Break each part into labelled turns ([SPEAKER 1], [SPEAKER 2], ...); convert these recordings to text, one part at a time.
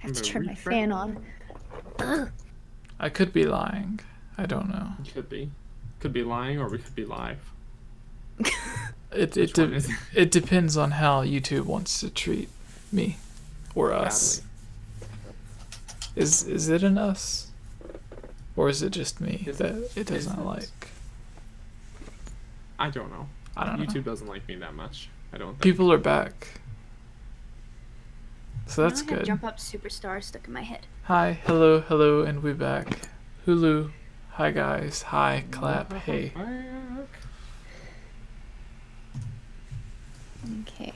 [SPEAKER 1] I have to turn my fan on.
[SPEAKER 2] I could be lying. I don't know.
[SPEAKER 3] You could be lying, or we could be live.
[SPEAKER 2] It depends on how YouTube wants to treat me or us.
[SPEAKER 3] Badly.
[SPEAKER 2] Is it an us, or is it just me that it doesn't
[SPEAKER 3] isn't.
[SPEAKER 2] like?
[SPEAKER 3] I don't know.
[SPEAKER 2] I don't know.
[SPEAKER 3] YouTube doesn't like me that much. I don't think.
[SPEAKER 2] People are back, so that's
[SPEAKER 1] Now I have
[SPEAKER 2] good.
[SPEAKER 1] Jump Up Superstar stuck in my head.
[SPEAKER 2] Hi, hello, and we back. Hulu. Hi guys. Hi, clap. Hey.
[SPEAKER 1] Okay.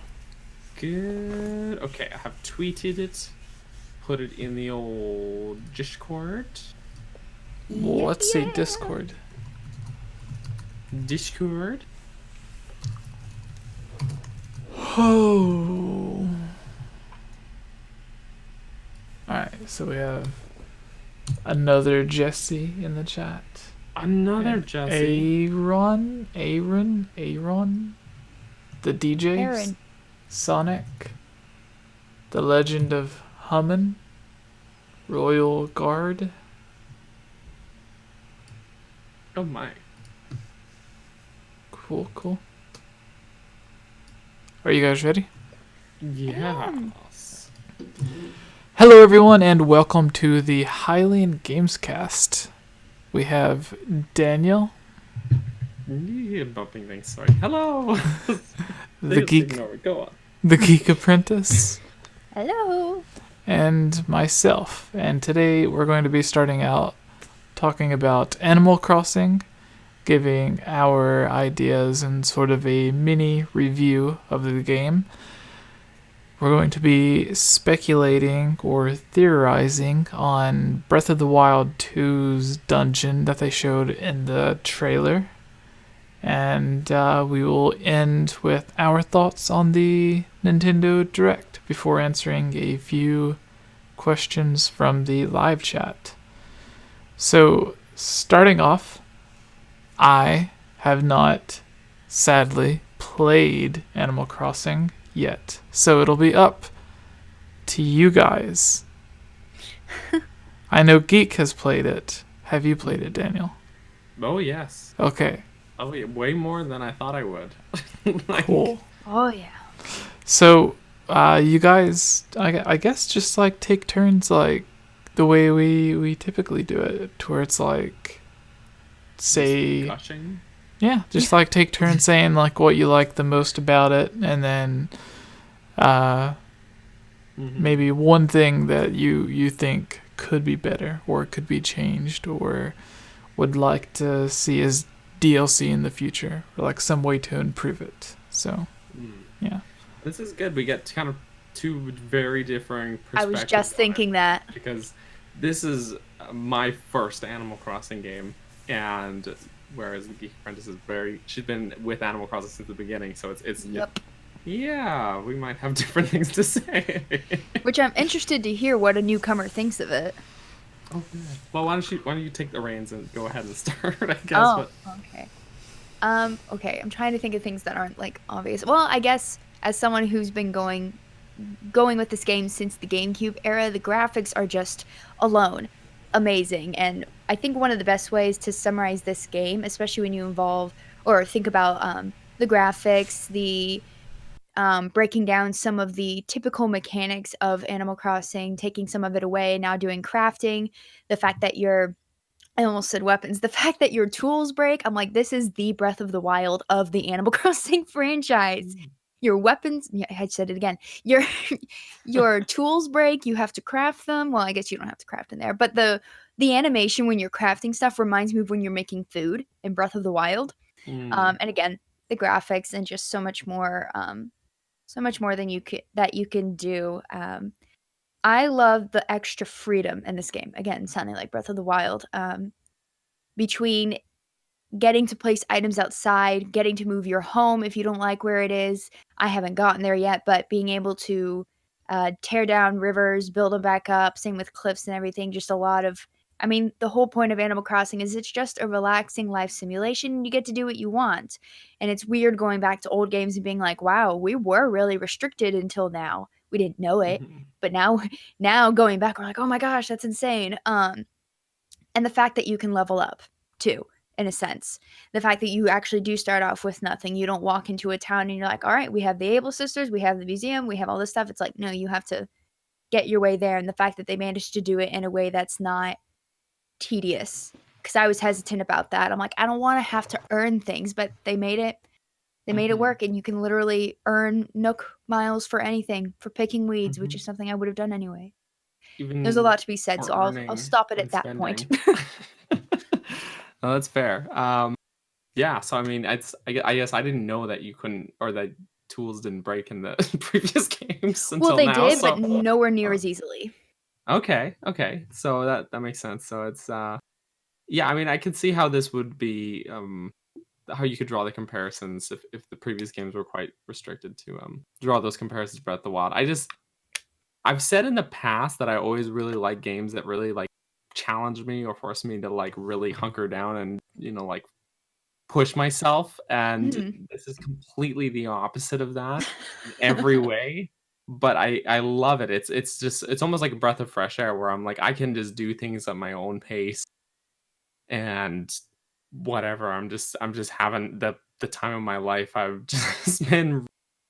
[SPEAKER 3] Good. Okay, I have tweeted it. Put it in the old Discord.
[SPEAKER 2] Well, let's see Discord.
[SPEAKER 3] Discord.
[SPEAKER 2] Oh. Alright, so we have another Jesse in the chat.
[SPEAKER 3] Another
[SPEAKER 2] And
[SPEAKER 3] Jesse.
[SPEAKER 2] Aaron, the DJs,
[SPEAKER 1] Aaron.
[SPEAKER 2] Sonic, the Legend of Hummin, Royal Guard.
[SPEAKER 3] Oh my.
[SPEAKER 2] Cool. Are you guys ready?
[SPEAKER 3] Yes.
[SPEAKER 2] Hello everyone and welcome to the Hylian Gamescast. We have Daniel,
[SPEAKER 3] Yeah, bumping things. Sorry. Hello.
[SPEAKER 2] the Geek,
[SPEAKER 3] Ignore it. Go on.
[SPEAKER 2] the Geek Apprentice,
[SPEAKER 1] Hello.
[SPEAKER 2] and myself. And today we're going to be starting out talking about Animal Crossing, giving our ideas and sort of a mini review of the game. We're going to be speculating or theorizing on Breath of the Wild 2's dungeon that they showed in the trailer. And we will end with our thoughts on the Nintendo Direct before answering a few questions from the live chat. So, starting off, I have not, sadly, played Animal Crossing yet. So it'll be up to you guys. I know Geek has played it. Have you played it, Daniel?
[SPEAKER 3] Oh yes.
[SPEAKER 2] Okay,
[SPEAKER 3] Oh yeah, way more than I thought I would.
[SPEAKER 2] cool.
[SPEAKER 1] Oh yeah.
[SPEAKER 2] So, you guys, I guess just like take turns like the way we typically do it, to where it's like, say,
[SPEAKER 3] Gushing.
[SPEAKER 2] yeah, just like take turns saying like what you like the most about it, and then maybe one thing that you think could be better or could be changed or would like to see as DLC in the future, or like some way to improve it. So, yeah.
[SPEAKER 3] This is good. We get kind of two very differing
[SPEAKER 1] I
[SPEAKER 3] perspectives.
[SPEAKER 1] was just thinking that.
[SPEAKER 3] Because this is my first Animal Crossing game, and whereas the Geek Apprentice is she's been with Animal Crossing since the beginning, so it's
[SPEAKER 1] Yep.
[SPEAKER 3] yeah, we might have different things to say.
[SPEAKER 1] Which I'm interested to hear what a newcomer thinks of it.
[SPEAKER 3] Oh, good. Well, why don't you take the reins and go ahead and start? I guess.
[SPEAKER 1] Oh, okay. Okay, I'm trying to think of things that aren't like obvious. Well, I guess as someone who's been going with this game since the GameCube era, the graphics are just alone amazing. And I think one of the best ways to summarize this game, especially when you involve or think about the graphics, the breaking down some of the typical mechanics of Animal Crossing, taking some of it away, now doing crafting, the fact that I almost said weapons. The fact that your tools break, I'm like, this is the Breath of the Wild of the Animal Crossing franchise. Your weapons, yeah, I said it again. Your tools break, you have to craft them. Well, I guess you don't have to craft in there, but the animation when you're crafting stuff reminds me of when you're making food in Breath of the Wild. And again, the graphics and just so much more than that you can do. I love the extra freedom in this game. Again, sounding like Breath of the Wild. Between getting to place items outside, getting to move your home if you don't like where it is. I haven't gotten there yet, but being able to tear down rivers, build them back up, same with cliffs and everything. Just a lot of, I mean, the whole point of Animal Crossing is it's just a relaxing life simulation. You get to do what you want. And it's weird going back to old games and being like, wow, we were really restricted until now. We didn't know it.
[SPEAKER 3] Mhm.
[SPEAKER 1] But now going back, we're like, oh my gosh, that's insane. And the fact that you can level up too, in a sense. The fact that you actually do start off with nothing. You don't walk into a town and you're like, all right, we have the Able sisters, we have the museum, we have all this stuff. It's like, no, you have to get your way there. And the fact that they managed to do it in a way that's not tedious. Because I was hesitant about that. I'm like, I don't want to have to earn things, but they made it. They made it work, and you can literally earn Nook miles for anything, for picking weeds, which is something I would have done anyway.
[SPEAKER 3] Even
[SPEAKER 1] There's a lot to be said,
[SPEAKER 3] for
[SPEAKER 1] so I'll
[SPEAKER 3] earning
[SPEAKER 1] stop it
[SPEAKER 3] and
[SPEAKER 1] at that point.
[SPEAKER 3] spending. No, that's fair. Yeah, so I mean, I guess I didn't know that you couldn't, or that tools didn't break in the previous games
[SPEAKER 1] Well,
[SPEAKER 3] until
[SPEAKER 1] they
[SPEAKER 3] now.
[SPEAKER 1] did,
[SPEAKER 3] So
[SPEAKER 1] but nowhere near as easily.
[SPEAKER 3] okay, so that makes sense. So it's yeah, I mean, I could see how this would be how you could draw the comparisons if the previous games were quite restricted to draw those comparisons to Breath of the Wild. I've said in the past that I always really like games that really like challenge me or force me to like really hunker down and like push myself, and
[SPEAKER 1] Mhm.
[SPEAKER 3] this is completely the opposite of that in every way. But I love it. It's almost like a breath of fresh air where I'm like I can just do things at my own pace and whatever. I'm just having the time of my life. I've just been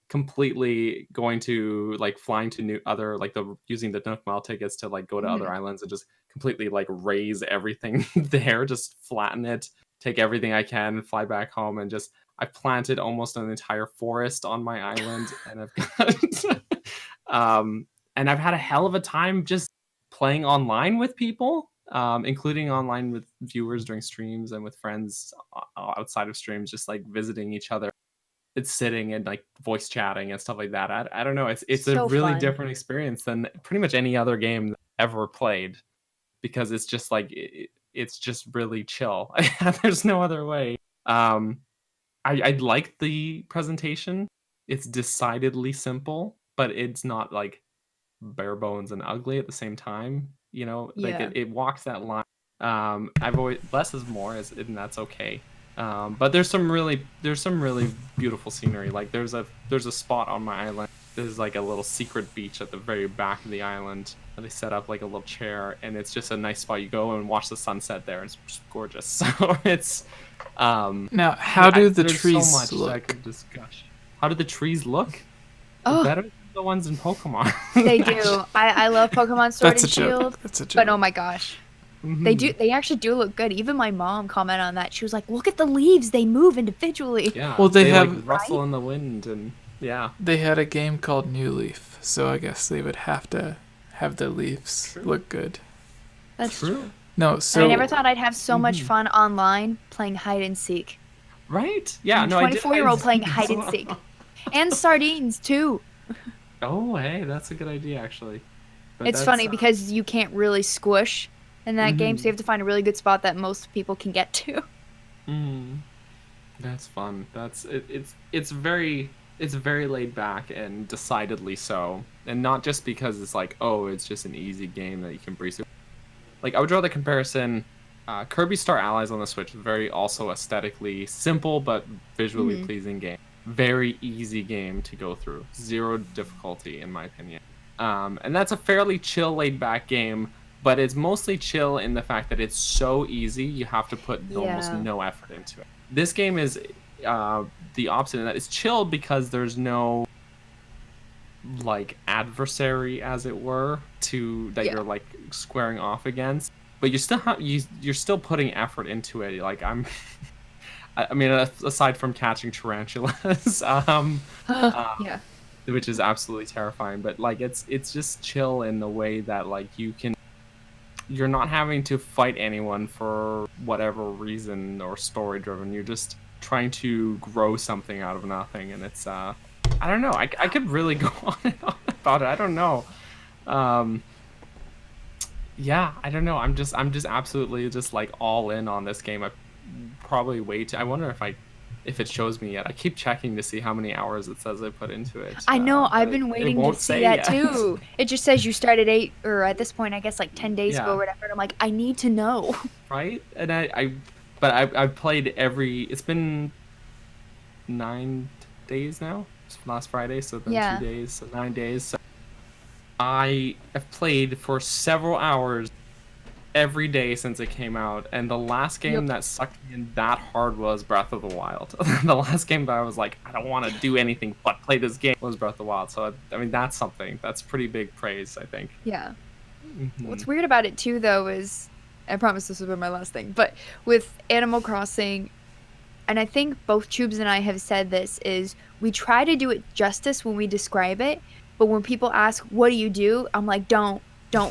[SPEAKER 3] completely going to like flying to new other like the using the Nook Mile tickets to like go to other
[SPEAKER 1] Mhm.
[SPEAKER 3] islands and just completely like raise everything there, just flatten it, take everything I can, fly back home, and just I planted almost an entire forest on my island, and I've got and I've had a hell of a time just playing online with people, including online with viewers during streams and with friends outside of streams, just like visiting each other. It's sitting and like voice chatting and stuff like that. I don't know. It's a
[SPEAKER 1] So
[SPEAKER 3] really
[SPEAKER 1] fun.
[SPEAKER 3] different experience than pretty much any other game ever played, because it's just like it's just really chill. There's no other way. I like the presentation. It's decidedly simple, but it's not like bare bones and ugly at the same time. Like
[SPEAKER 1] Yeah.
[SPEAKER 3] it walks that line. I've always less is more, and that's okay. But there's some really beautiful scenery. Like there's a spot on my island. There's like a little secret beach at the very back of the island. And they set up like a little chair, and it's just a nice spot. You go and watch the sunset there. It's just gorgeous. So it's
[SPEAKER 2] Now, how do the
[SPEAKER 3] there's
[SPEAKER 2] trees
[SPEAKER 3] so much that I
[SPEAKER 2] look?
[SPEAKER 3] could discuss. How do the trees look?
[SPEAKER 1] Oh,
[SPEAKER 3] Better than the ones in Pokemon.
[SPEAKER 1] they do. I love Pokemon Sword
[SPEAKER 2] That's a
[SPEAKER 1] and
[SPEAKER 2] joke.
[SPEAKER 1] Shield,
[SPEAKER 2] That's a
[SPEAKER 1] but oh
[SPEAKER 2] joke.
[SPEAKER 1] my gosh. They
[SPEAKER 3] Mhm.
[SPEAKER 1] do. They actually do look good. Even my mom commented on that. She was like, "Look at the leaves; they move individually."
[SPEAKER 3] Yeah.
[SPEAKER 2] Well, they
[SPEAKER 3] like
[SPEAKER 2] have-
[SPEAKER 3] rustle in the wind, and yeah.
[SPEAKER 2] They had a game called New Leaf, so I guess they would have to have the leaves
[SPEAKER 3] True.
[SPEAKER 2] look good.
[SPEAKER 1] That's true.
[SPEAKER 2] No,
[SPEAKER 1] And
[SPEAKER 2] so
[SPEAKER 1] I never thought I'd have so much
[SPEAKER 3] Mhm.
[SPEAKER 1] fun online playing hide and seek.
[SPEAKER 3] Right? Yeah.
[SPEAKER 1] I'm
[SPEAKER 3] No,
[SPEAKER 1] a
[SPEAKER 3] I did.
[SPEAKER 1] 24-year-old playing hide and seek, and sardines too.
[SPEAKER 3] Oh, hey, that's a good idea, actually. But
[SPEAKER 1] It's
[SPEAKER 3] that's,
[SPEAKER 1] funny because you can't really squish in that game, so you have to find a really good spot that most people can get to.
[SPEAKER 3] That's fun. It's very laid back and decidedly so, and not just because it's like, oh, it's just an easy game that you can breeze through. Like I would draw the comparison. Kirby Star Allies on the Switch, very also aesthetically simple but visually pleasing game. Very easy game to go through. Zero difficulty, in my opinion. And that's a fairly chill, laid-back game, but it's mostly chill in the fact that it's so easy, you have to put almost
[SPEAKER 1] Yeah.
[SPEAKER 3] no effort into it. This game is the opposite in that it's chill because there's no like adversary, as it were, that
[SPEAKER 1] Yeah.
[SPEAKER 3] you're like squaring off against, but you still you're still putting effort into it. Like I mean, aside from catching tarantulas,
[SPEAKER 1] Yeah.
[SPEAKER 3] which is absolutely terrifying, but like it's just chill in the way that like you're not having to fight anyone for whatever reason or story driven. You're just trying to grow something out of nothing, and it's I don't know. I could really go on and on about it. I don't know. Yeah, I don't know. I'm just absolutely just like all in on this game. I probably wait. I wonder if it shows me yet. I keep checking to see how many hours it says I put into it.
[SPEAKER 1] I know. I've
[SPEAKER 3] but
[SPEAKER 1] been
[SPEAKER 3] it
[SPEAKER 1] waiting to
[SPEAKER 3] won't
[SPEAKER 1] see
[SPEAKER 3] say
[SPEAKER 1] that
[SPEAKER 3] yet.
[SPEAKER 1] too. It just says you started 8, or at this point, I guess like 10 days ago
[SPEAKER 3] Yeah.
[SPEAKER 1] or whatever. And I'm like, I need to know.
[SPEAKER 3] Right? And but I've played it's been 9 days now. It's last Friday, so it's been
[SPEAKER 1] Yeah.
[SPEAKER 3] 2 days, so 9 days. So I have played for several hours every day since it came out, and the last game that sucked me in that hard was Breath of the Wild. The last game that I was like, I don't want to do anything but play this game was Breath of the Wild. So I mean, that's something. That's pretty big praise, I think.
[SPEAKER 1] Yeah. What's weird about it too, though, is I promise this will be my last thing, but with Animal Crossing, and I think both Tubes and I have said this, is we try to do it justice when we describe it, but when people ask, what do you do? I'm like, don't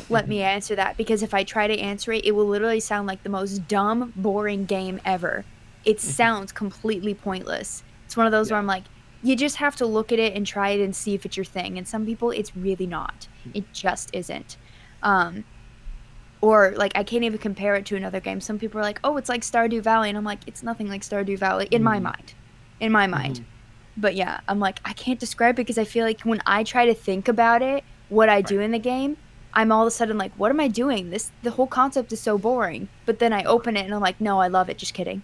[SPEAKER 1] let me answer that, because if I try to answer it, it will literally sound like the most dumb, boring game ever. It sounds completely pointless. It's one of those where I'm like, you just have to look at it and try it and see if it's your thing. And some people, it's really not. It just isn't. Or, like, I can't even compare it to another game. Some people are like, oh, it's like Stardew Valley. And I'm like, it's nothing like Stardew Valley in my mind. In my mind. But yeah, I'm like, I can't describe it because I feel like when I try to think about it, what I do in the game, I'm all of a sudden like, what am I doing? The whole concept is so boring. But then I open it and I'm like, no, I love it. Just kidding.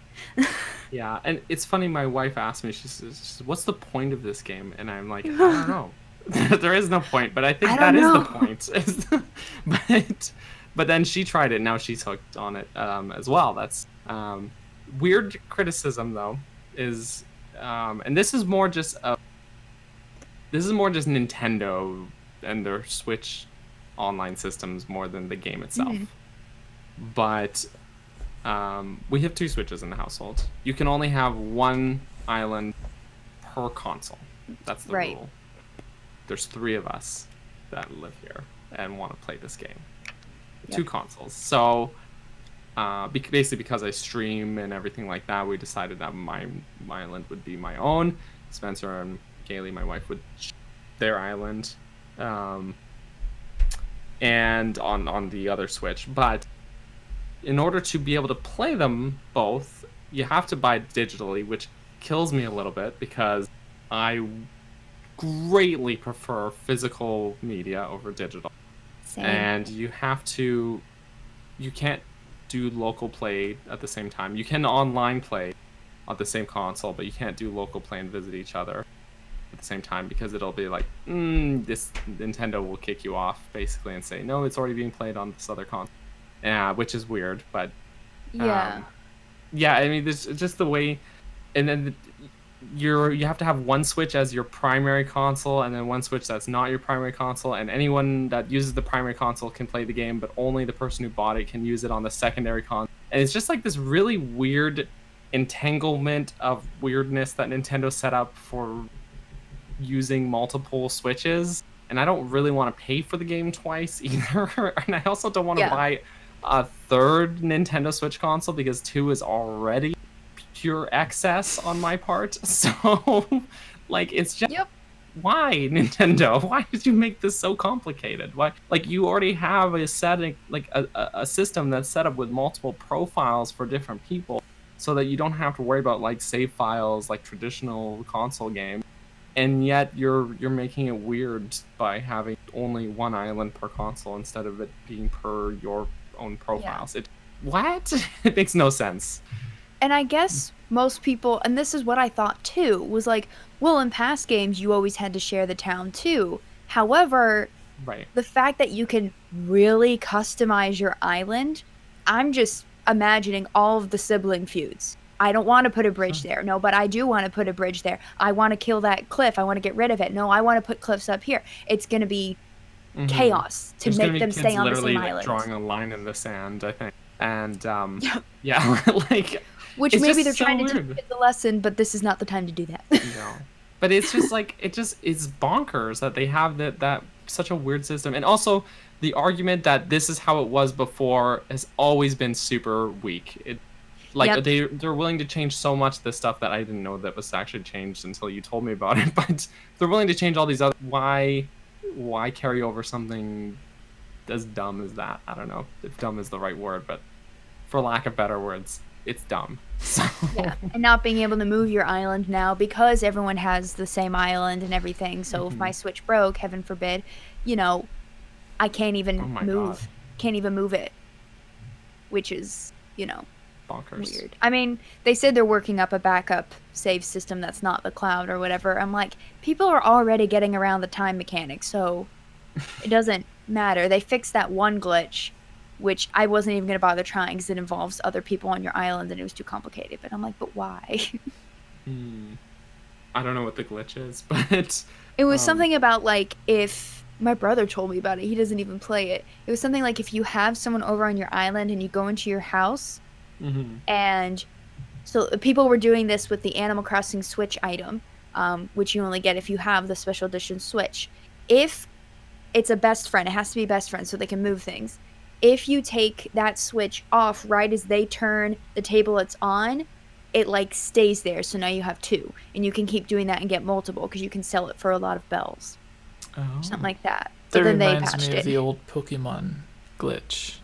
[SPEAKER 3] Yeah, and it's funny, my wife asked me, she says, what's the point of this game? And I'm like, I don't know. There is no point, but I think that is the point. But then she tried it, now she's hooked on it as well. That's weird criticism, though, is, and this is more just Nintendo and their Switch online systems more than the game itself. But we have 2 Switches in the household. You can only have 1 island per console. That's the rule. There's 3 of us that live here and want to play this game. 2 consoles. So basically because I stream and everything like that, we decided that my island would be my own. Spencer and Kaylee, my wife, would their island. And on the other Switch. But in order to be able to play them both, you have to buy digitally, which kills me a little bit because I greatly prefer physical media over digital.
[SPEAKER 1] Same.
[SPEAKER 3] And you can't do local play at the same time. You can online play on the same console, but you can't do local play and visit each other at the same time because it'll be like, this Nintendo will kick you off basically and say, no, it's already being played on this other console. Yeah, which is weird, but I mean, there's just the way, and then you have to have one Switch as your primary console and then one Switch that's not your primary console, and anyone that uses the primary console can play the game, but only the person who bought it can use it on the secondary console. And it's just like this really weird entanglement of weirdness that Nintendo set up for using multiple Switches, and I don't really want to pay for the game twice either. And I also don't want to buy a 3rd Nintendo Switch console because 2 is already pure excess on my part. So like, it's just why, Nintendo? Why did you make this so complicated? Why, like, you already have a setting, like a system that's set up with multiple profiles for different people so that you don't have to worry about like save files like traditional console games. And yet you're making it weird by having only 1 island per console instead of it being per your own profiles. What? It makes no sense.
[SPEAKER 1] And I guess most people, and this is what I thought too, was like, well, in past games you always had to share the town too. However, the fact that you can really customize your island, I'm just imagining all of the sibling feuds. I don't want to put a bridge there. No, but I do want to put a bridge there. I want to kill that cliff. I want to get rid of it. No, I want to put cliffs up here. It's going to be chaos to make them stay on the same island.
[SPEAKER 3] Drawing a line in the sand, I think. And like,
[SPEAKER 1] which maybe they're trying to teach the lesson, but this is not the time to do that.
[SPEAKER 3] No, but it's just like, it's bonkers that they have that such a weird system. And also the argument that this is how it was before has always been super weak. They're willing to change so much of this stuff that I didn't know that was actually changed until you told me about it. But they're willing to change all these other. Why carry over something as dumb as that? I don't know if dumb is the right word, but for lack of better words, it's dumb. So.
[SPEAKER 1] Yeah, and not being able to move your island now because everyone has the same island and everything. So if my Switch broke, heaven forbid, I can't even move. Can't even move it, which is
[SPEAKER 3] bonkers.
[SPEAKER 1] Weird. I mean, they said they're working up a backup save system that's not the cloud or whatever. I'm like, people are already getting around the time mechanic, so it doesn't matter. They fixed that one glitch, which I wasn't even going to bother trying because it involves other people on your island and it was too complicated. But I'm like, but why?
[SPEAKER 3] I don't know what the glitch is, but
[SPEAKER 1] It was something about, like, if my brother told me about it, he doesn't even play it. It was something like if you have someone over on your island and you go into your house, and so people were doing this with the Animal Crossing Switch item, which you only get if you have the special edition Switch. If it's a best friend, it has to be best friend so they can move things. If you take that Switch off right as they turn the table it's on, it like stays there, so now you have two, and you can keep doing that and get multiple because you can sell it for a lot of bells, something like that. But then they patched
[SPEAKER 2] reminds me
[SPEAKER 1] it.
[SPEAKER 2] of the old Pokemon glitch.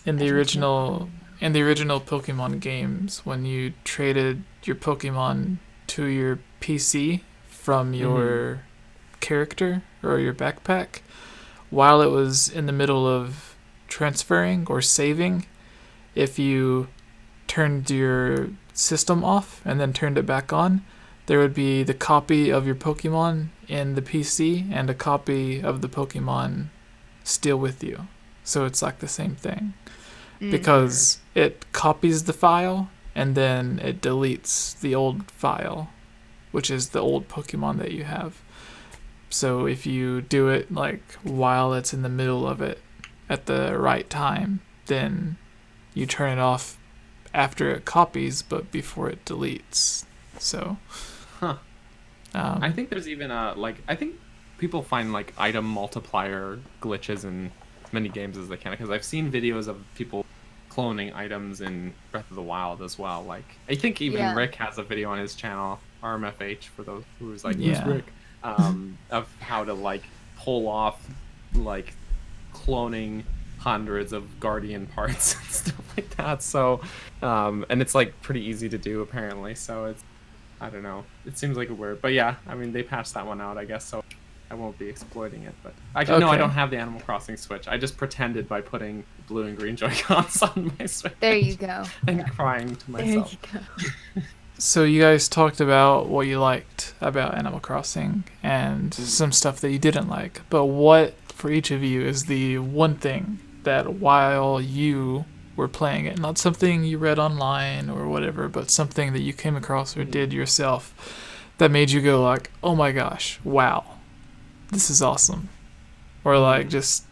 [SPEAKER 2] In the original Pokemon games, when you traded your Pokemon to your PC from your character or your backpack, while it was in the middle of transferring or saving, if you turned your system off and then turned it back on, there would be the copy of your Pokemon in the PC and a copy of the Pokemon still with you. So it's like the same thing. Because it copies the file and then it deletes the old file, which is the old Pokemon that you have. So if you do it like while it's in the middle of it at the right time, then you turn it off after it copies, but before it deletes. So,
[SPEAKER 3] I think there's even I think people find like item multiplier glitches in as many games as they can, because I've seen videos of people cloning items in Breath of the Wild as well. Like, I think even Rick has a video on his channel, RMFH, for those who's like, who's Rick, of how to like pull off like cloning hundreds of Guardian parts and stuff like that. So, and it's like pretty easy to do apparently. So it's, I don't know. It seems like a weird, but yeah, I mean they patched that one out, I guess. So I won't be exploiting it. But actually, no, I don't have the Animal Crossing Switch. I just pretended by putting blue and green Joy-Cons on my Switch.
[SPEAKER 1] There you go.
[SPEAKER 3] And crying to myself.
[SPEAKER 1] There you go.
[SPEAKER 2] So you guys talked about what you liked about Animal Crossing and some stuff that you didn't like. But what, for each of you, is the one thing that while you were playing it, not something you read online or whatever, but something that you came across or did yourself that made you go like, oh my gosh, wow, this is awesome? Or like just,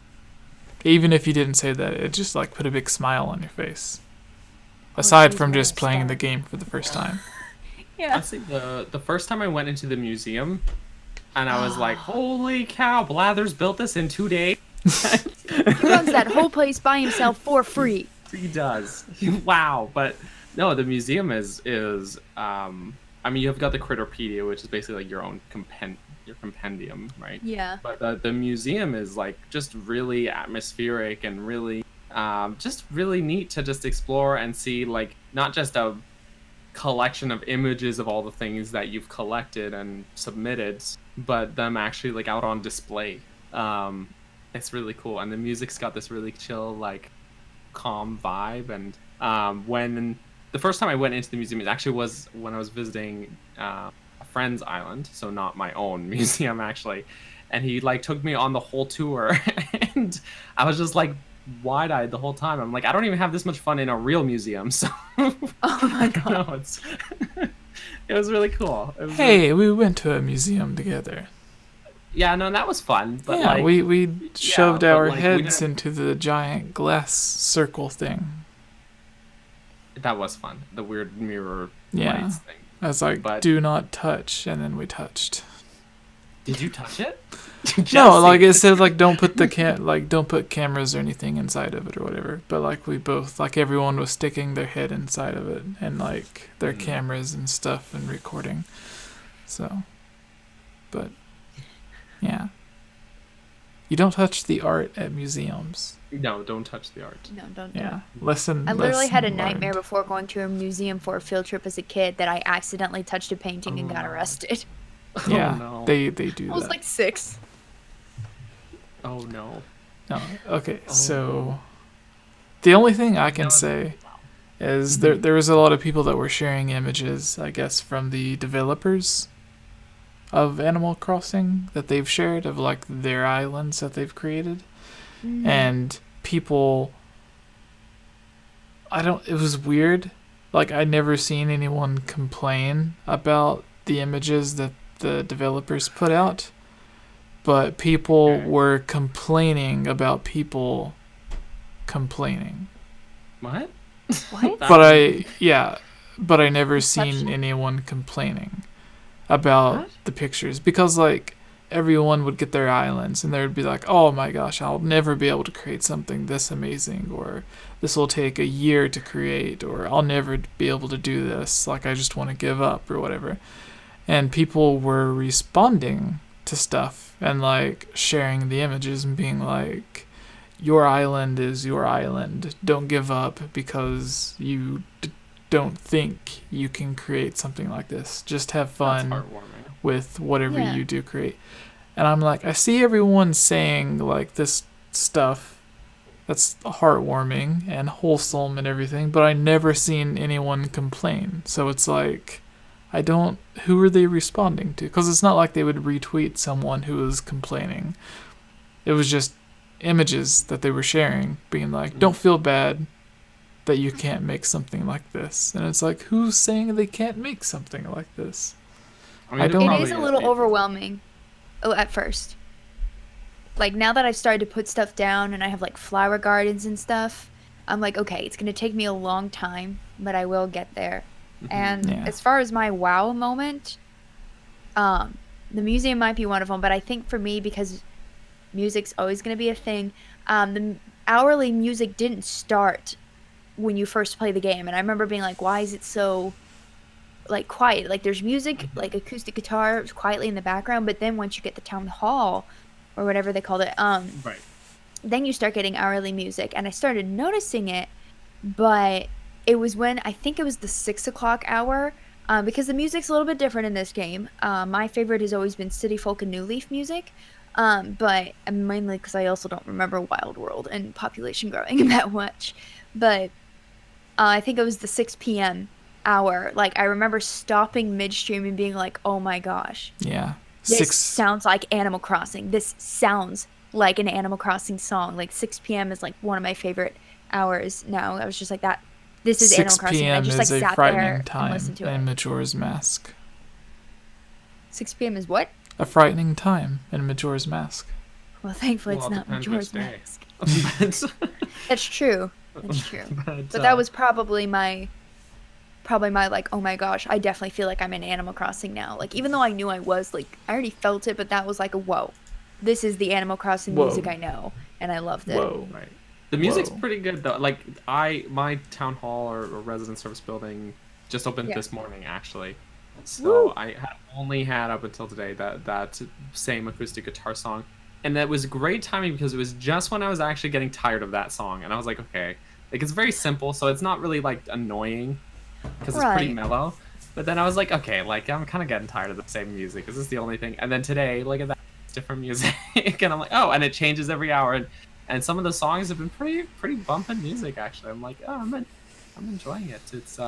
[SPEAKER 2] even if you didn't say that, it just like put a big smile on your face. Aside from just playing the game for the first time.
[SPEAKER 1] Yeah.
[SPEAKER 3] Honestly, the first time I went into the museum, and I was like, holy cow, Blathers built this in 2 days.
[SPEAKER 1] He runs that whole place by himself for free.
[SPEAKER 3] He does. Wow. But no, the museum is I mean, you've got the Critterpedia, which is basically like your own compendium, right?
[SPEAKER 1] Yeah.
[SPEAKER 3] But the museum is like just really atmospheric and really just really neat to just explore and see, like, not just a collection of images of all the things that you've collected and submitted, but them actually like out on display. It's really cool, and the music's got this really chill, like, calm vibe. And when the first time I went into the museum, it actually was when I was visiting a friend's island, so not my own museum actually, and he like took me on the whole tour, and I was just like wide-eyed the whole time. I'm like, I don't even have this much fun in a real museum. So
[SPEAKER 1] Oh my god.
[SPEAKER 3] no, it was really cool.
[SPEAKER 2] We went to a museum together.
[SPEAKER 3] Yeah, no, that was fun. But
[SPEAKER 2] yeah,
[SPEAKER 3] like,
[SPEAKER 2] we shoved our
[SPEAKER 3] like,
[SPEAKER 2] heads into the giant glass circle thing.
[SPEAKER 3] that was fun. The weird mirror
[SPEAKER 2] Yeah.
[SPEAKER 3] lights thing.
[SPEAKER 2] I was like,
[SPEAKER 3] But-
[SPEAKER 2] do not touch, and then we touched.
[SPEAKER 3] Did you touch it?
[SPEAKER 2] No, like it said, like don't put don't put cameras or anything inside of it or whatever. But like we both, like everyone was sticking their head inside of it and like their cameras and stuff and recording. So, but yeah, you don't touch the art at museums.
[SPEAKER 3] No, don't touch the art.
[SPEAKER 1] No, don't do
[SPEAKER 2] Yeah,
[SPEAKER 1] it.
[SPEAKER 2] lesson.
[SPEAKER 1] I literally had a
[SPEAKER 2] lesson
[SPEAKER 1] nightmare
[SPEAKER 2] learned.
[SPEAKER 1] before going to a museum for a field trip as a kid that I accidentally touched a painting and got arrested.
[SPEAKER 2] Yeah,
[SPEAKER 3] no.
[SPEAKER 2] they do
[SPEAKER 1] I was
[SPEAKER 2] that.
[SPEAKER 1] like 6.
[SPEAKER 3] Oh no.
[SPEAKER 2] No, okay, so the only thing I can say is there was a lot of people that were sharing images, I guess, from the developers of Animal Crossing that they've shared of like their islands that they've created. And people, it was weird. Like, I'd never seen anyone complain about the images that the developers put out, but people were complaining about people complaining.
[SPEAKER 3] What?
[SPEAKER 1] What?
[SPEAKER 2] But I never seen anyone complaining about the pictures, because like everyone would get their islands and they would be like, oh my gosh, I'll never be able to create something this amazing, or this will take a year to create, or I'll never be able to do this, like I just want to give up or whatever. And people were responding to stuff and like sharing the images and being like, your island is your island, don't give up because you don't think you can create something like this, just have fun with whatever you do create. And I'm like, I see everyone saying like this stuff that's heartwarming and wholesome and everything, but I never seen anyone complain. So it's like, who are they responding to? Because it's not like they would retweet someone who was complaining. It was just images that they were sharing, being like, don't feel bad that you can't make something like this. And it's like, who's saying they can't make something like this?
[SPEAKER 1] It is a little overwhelming at first. Like, now that I've started to put stuff down and I have like flower gardens and stuff, I'm like, okay, it's going to take me a long time, but I will get there. And as far as my wow moment, the museum might be one of them, but I think for me, because music's always going to be a thing, the hourly music didn't start when you first play the game. And I remember being like, why is it so like quiet? Like, there's music, like acoustic guitar quietly in the background, but then once you get the town hall or whatever they called it, then you start getting hourly music. And I started noticing it, but it was when, I think it was the 6 o'clock hour, because the music's a little bit different in this game. My favorite has always been City Folk and New Leaf music, but mainly because I also don't remember Wild World and population growing that much. But I think it was the 6 p.m. hour. Like, I remember stopping midstream and being like, oh my gosh.
[SPEAKER 2] Yeah.
[SPEAKER 1] This sounds like Animal Crossing. This sounds like an Animal Crossing song. Like, 6 p.m. is like one of my favorite hours now. I was just like, that. This is Animal Crossing. I just like sat there and listened to it. 6 p.m. is a frightening time in Majora's Mask. 6 p.m. is what?
[SPEAKER 2] A frightening time in Majora's Mask.
[SPEAKER 1] Well, thankfully it's not Majora's Mask. That's true. That's true. But that was probably my like, oh my gosh, I definitely feel like I'm in Animal Crossing now. Like, even though I knew I was, like, I already felt it, but that was like a whoa. This is the Animal Crossing music I know, and I loved it.
[SPEAKER 2] Whoa.
[SPEAKER 3] Right. The music's pretty good though. Like, my town hall or resident service building just opened this morning actually. So I had only had up until today that same acoustic guitar song. And that was great timing because it was just when I was actually getting tired of that song. And I was like, okay, like, it's very simple, so it's not really like annoying because it's pretty mellow. But then I was like, okay, like, I'm kind of getting tired of the same music. Is this the only thing? And then today, look at that, it's different music. And I'm like, oh, and it changes every hour. And some of the songs have been pretty bumping music actually. I'm like, oh, I'm enjoying it. It's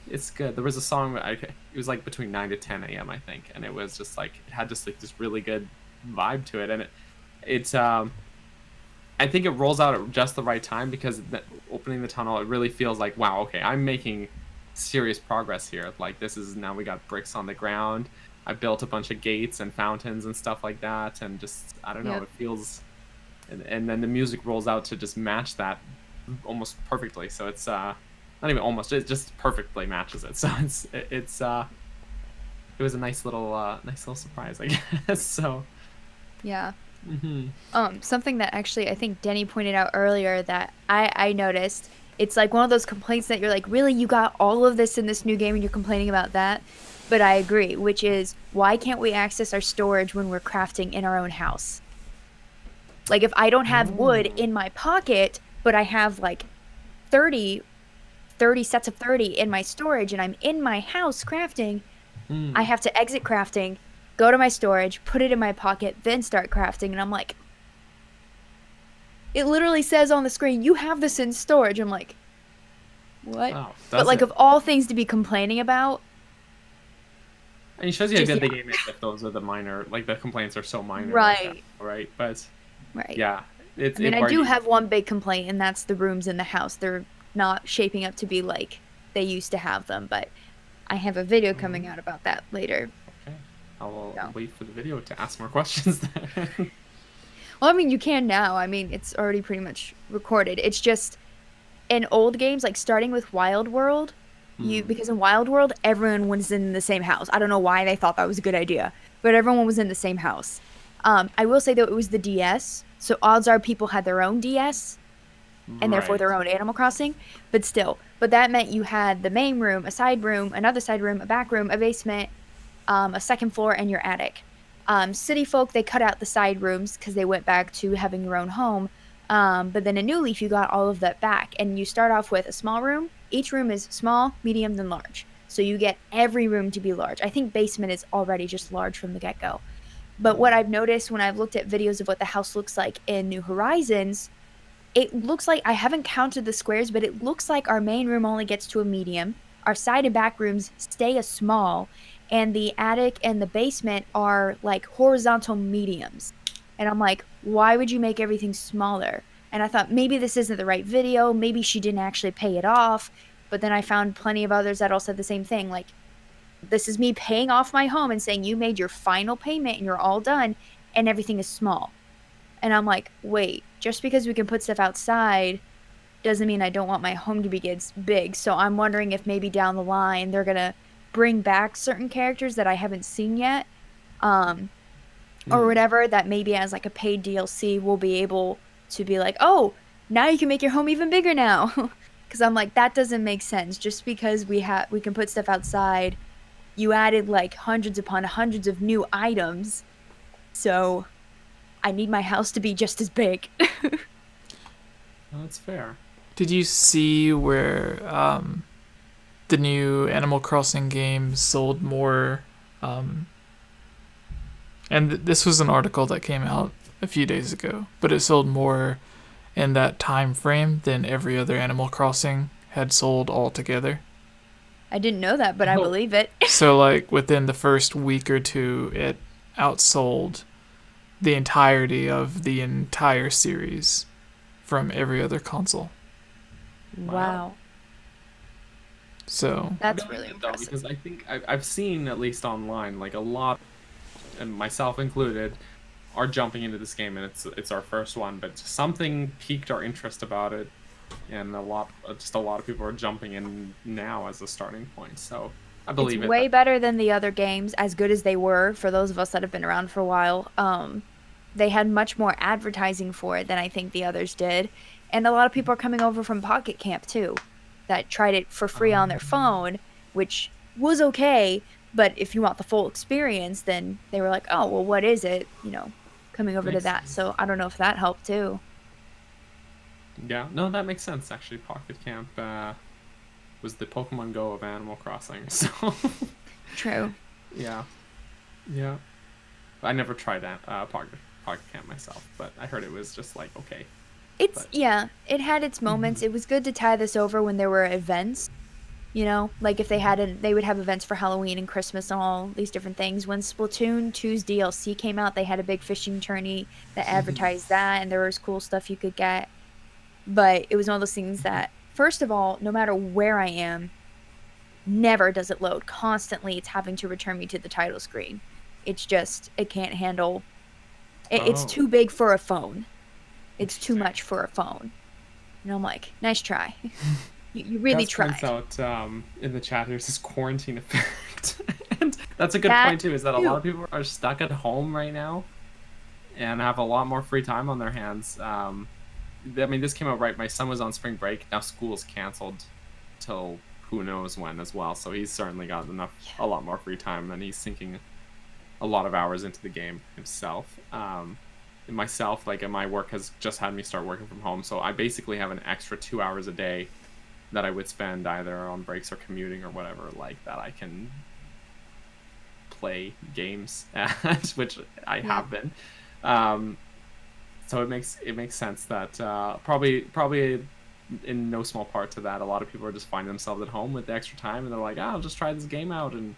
[SPEAKER 3] it's good. There was a song it was like between 9 to 10 a.m. I think, and it was just like, it had just like this really good vibe to it, and it's I think it rolls out at just the right time, because opening the tunnel, it really feels like, wow, okay, I'm making serious progress here. Like, this is, now we got bricks on the ground. I built a bunch of gates and fountains and stuff like that, and just, I don't know, it feels, and then the music rolls out to just match that almost perfectly. So it's not even almost, it just perfectly matches it. So it was a nice little surprise, I guess. So
[SPEAKER 1] yeah. Something that actually I think Denny pointed out earlier that I noticed, it's like one of those complaints that you're like, really, you got all of this in this new game and you're complaining about that? But I agree, which is, why can't we access our storage when we're crafting in our own house? Like, if I don't have wood in my pocket, but I have like 30 sets of 30 in my storage and I'm in my house crafting, I have to exit crafting, go to my storage, put it in my pocket, then start crafting. And I'm like, it literally says on the screen, you have this in storage. I'm like, what? Oh, but like, of all things to be complaining about,
[SPEAKER 3] And it shows you how
[SPEAKER 1] Just,
[SPEAKER 3] good the
[SPEAKER 1] yeah.
[SPEAKER 3] game is if those are the minor, like the complaints are so minor like that,
[SPEAKER 1] Right.
[SPEAKER 3] right? But
[SPEAKER 1] Right.
[SPEAKER 3] yeah,
[SPEAKER 1] I mean,
[SPEAKER 3] it
[SPEAKER 1] I do
[SPEAKER 3] argues.
[SPEAKER 1] have one big complaint, and that's the rooms in the house. They're not shaping up to be like they used to have them, but I have a video coming out about that later.
[SPEAKER 3] Okay, I will
[SPEAKER 1] So.
[SPEAKER 3] wait for the video to ask more questions then.
[SPEAKER 1] Well, I mean, you can now. I mean, it's already pretty much recorded. It's just in old games, like starting with Wild World, because in Wild World, everyone was in the same house. I don't know why they thought that was a good idea, but everyone was in the same house. I will say though, it was the DS, so odds are people had their own DS and therefore
[SPEAKER 3] Right.
[SPEAKER 1] their own Animal Crossing. But still, but that meant you had the main room, a side room, another side room, a back room, a basement, a second floor, and your attic. City folk, they cut out the side rooms because they went back to having your own home. But then in New Leaf, you got all of that back, and you start off with a small room. Each room is small, medium, then large. So you get every room to be large. I think basement is already just large from the get-go. But what I've noticed when I've looked at videos of what the house looks like in New Horizons, it looks like, I haven't counted the squares, but it looks like our main room only gets to a medium. Our side and back rooms stay a small, and the attic and the basement are like horizontal mediums. And I'm like, why would you make everything smaller? And I thought maybe this isn't the right video. Maybe she didn't actually pay it off. But then I found plenty of others that all said the same thing. Like, this is me paying off my home and saying you made your final payment and you're all done and everything is small. And I'm like, wait, just because we can put stuff outside doesn't mean I don't want my home to be big. So I'm wondering if maybe down the line they're going to bring back certain characters that I haven't seen yet. Or whatever, that maybe as like a paid DLC we'll be able to be like, oh, now you can make your home even bigger now. Because I'm like, that doesn't make sense. Just because we can put stuff outside, you added like hundreds upon hundreds of new items. So I need my house to be just as big.
[SPEAKER 3] No, that's fair.
[SPEAKER 2] Did you see where the new Animal Crossing game sold more? And this was an article that came out a few days ago, but it sold more in that time frame than every other Animal Crossing had sold altogether.
[SPEAKER 1] I didn't know that, but I
[SPEAKER 3] Oh.
[SPEAKER 1] believe it.
[SPEAKER 2] So, like, within the first week or two, it outsold the entirety of the entire series from every other console.
[SPEAKER 1] Wow.
[SPEAKER 2] So,
[SPEAKER 1] That's
[SPEAKER 3] I believe
[SPEAKER 1] really
[SPEAKER 3] it, though,
[SPEAKER 1] impressive.
[SPEAKER 3] because I think I've seen, at least online, like a lot, and myself included, are jumping into this game, and it's our first one, but something piqued our interest about it, and a lot of people are jumping in now as a starting point. So I believe
[SPEAKER 1] It's
[SPEAKER 3] it.
[SPEAKER 1] way better than the other games, as good as they were for those of us that have been around for a while. They had much more advertising for it than I think the others did. And a lot of people are coming over from Pocket Camp too, that tried it for free on their phone, which was okay. But if you want the full experience, then they were like, oh, well, what is it? You know, coming over to
[SPEAKER 3] Makes
[SPEAKER 1] that.
[SPEAKER 3] sense.
[SPEAKER 1] So I don't know if that helped too.
[SPEAKER 3] Yeah, no, that makes sense actually. Pocket Camp was the Pokemon Go of Animal Crossing. So
[SPEAKER 1] True.
[SPEAKER 3] yeah. I never tried that Pocket Camp myself, but I heard it was just like okay.
[SPEAKER 1] Yeah, it had its moments. It was good to tie this over when there were events. You know, like if they would have events for Halloween and Christmas and all these different things. When Splatoon 2's DLC came out, they had a big fishing tourney that advertised that, and there was cool stuff you could get. But it was one of those things that, first of all, no matter where I am, never does it load. Constantly, it's having to return me to the title screen. It's just, it can't handle. It's
[SPEAKER 3] Oh.
[SPEAKER 1] too big for a phone. It's too much for a phone. And I'm like, nice try. You really
[SPEAKER 3] Gus
[SPEAKER 1] tried.
[SPEAKER 3] points out in the chat there's this quarantine effect, and that's a good
[SPEAKER 1] That
[SPEAKER 3] point too. Is that a
[SPEAKER 1] too.
[SPEAKER 3] lot of people are stuck at home right now, and have a lot more free time on their hands. I mean, this came out right. My son was on spring break. Now school's canceled till who knows when as well. So he's certainly got a lot more free time, and he's sinking a lot of hours into the game himself. And myself, like, my work has just had me start working from home, so I basically have an extra 2 hours a day that I would spend either on breaks or commuting or whatever like that I can play games at, which I have been. So it makes sense that probably in no small part to that, a lot of people are just finding themselves at home with the extra time, and they're like, I'll just try this game out, and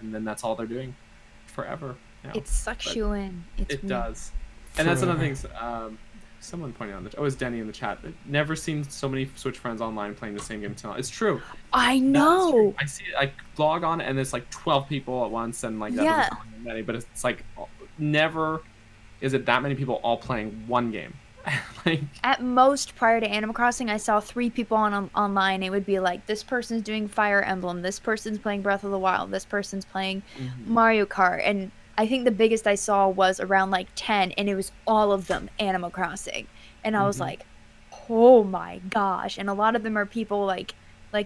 [SPEAKER 3] and then that's all they're doing forever.
[SPEAKER 1] It sucks you in. It's
[SPEAKER 3] it
[SPEAKER 1] weird.
[SPEAKER 3] does. And that's another thing. Someone pointed out it's Denny in the chat. Never seen so many Switch friends online playing the same game until now. It's true.
[SPEAKER 1] I know.
[SPEAKER 3] True. I see it. I log on and there's like 12 people at once, and like that doesn't sound like many, but it's like never is it that many people all playing one game. Like,
[SPEAKER 1] at most, prior to Animal Crossing, I saw 3 people online. It would be like, this person's doing Fire Emblem, this person's playing Breath of the Wild, this person's playing Mario Kart, and I think the biggest I saw was around like 10, and it was all of them Animal Crossing. And I was like, oh my gosh. And a lot of them are people like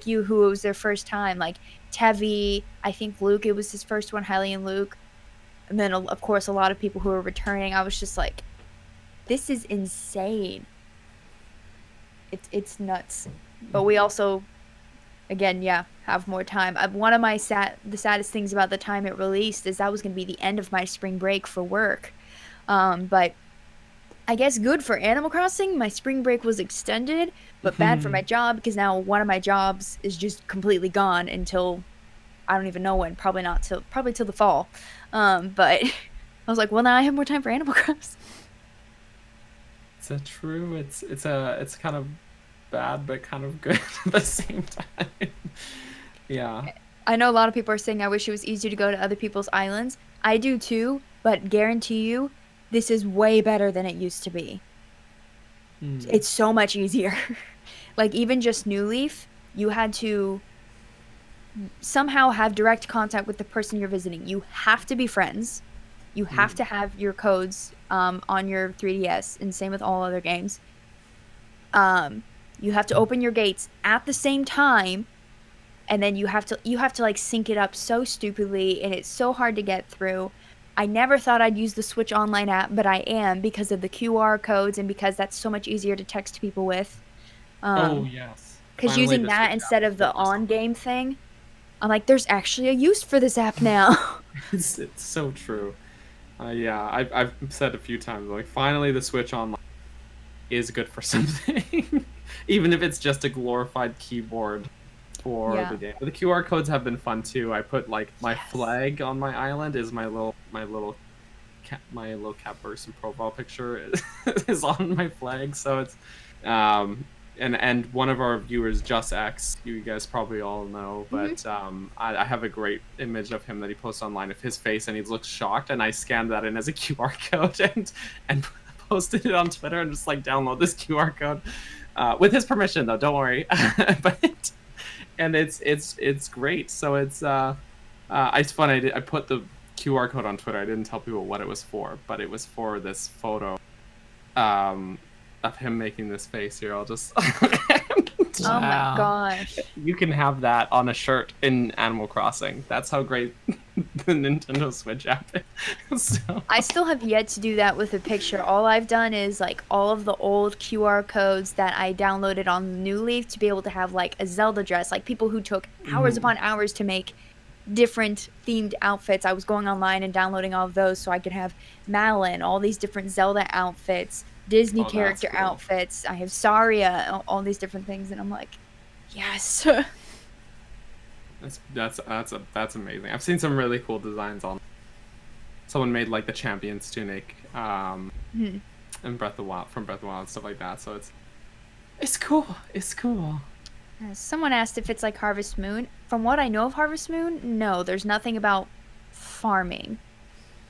[SPEAKER 1] you, who it was their first time, like Tevi, I think Luke, it was his first one, Hylian Luke. And then, of course, a lot of people who were returning. I was just like, this is insane. It's nuts. But we also, again, have more time. One of my the saddest things about the time it released is that was going to be the end of my spring break for work. But I guess good for Animal Crossing. My spring break was extended, but bad for my job, because now one of my jobs is just completely gone until I don't even know when. Probably till the fall. But I was like, well, now I have more time for Animal Crossing.
[SPEAKER 3] It's true. It's kind of bad but kind of good at the same time. Yeah.
[SPEAKER 1] I know a lot of people are saying I wish it was easier to go to other people's islands. I do too, but guarantee you, this is way better than it used to be. It's so much easier. Like, even just New Leaf, you had to somehow have direct contact with the person you're visiting. You have to be friends. You have to have your codes on your 3DS, and same with all other games. You have to open your gates at the same time, and then you have to like sync it up so stupidly, and it's so hard to get through. I never thought I'd use the Switch Online app, but I am, because of the QR codes and because that's so much easier to text people with.
[SPEAKER 3] Oh yes.
[SPEAKER 1] Because using that instead of the on-game thing, I'm like, there's actually a use for this app now.
[SPEAKER 3] It's so true. Yeah, I've said a few times, like, finally the Switch Online is good for something. Even if it's just a glorified keyboard for the game. But the QR codes have been fun too. I put like my flag on my island is my little cat person profile picture is on my flag. So it's and one of our viewers, Just X, you guys probably all know, but I have a great image of him that he posts online of his face, and he looks shocked, and I scanned that in as a QR code and posted it on Twitter, and just like, download this QR code with his permission though, don't worry. But it's great. So it's fun. I put the QR code on Twitter. I didn't tell people what it was for, but it was for this photo of him making this face here. I'll just
[SPEAKER 1] Oh my gosh.
[SPEAKER 3] You can have that on a shirt in Animal Crossing. That's how great the Nintendo Switch app is. So.
[SPEAKER 1] I still have yet to do that with a picture. All I've done is like all of the old QR codes that I downloaded on New Leaf to be able to have like a Zelda dress. Like, people who took hours upon hours to make different themed outfits. I was going online and downloading all of those so I could have Malin, all these different Zelda outfits, Disney character outfits. I have Saria, all these different things, and I'm like, yes.
[SPEAKER 3] That's amazing. I've seen some really cool designs on. Someone made like the Champion's tunic, and Breath of the Wild and stuff like that. So it's cool. It's cool.
[SPEAKER 1] Someone asked if it's like Harvest Moon. From what I know of Harvest Moon, no, there's nothing about farming.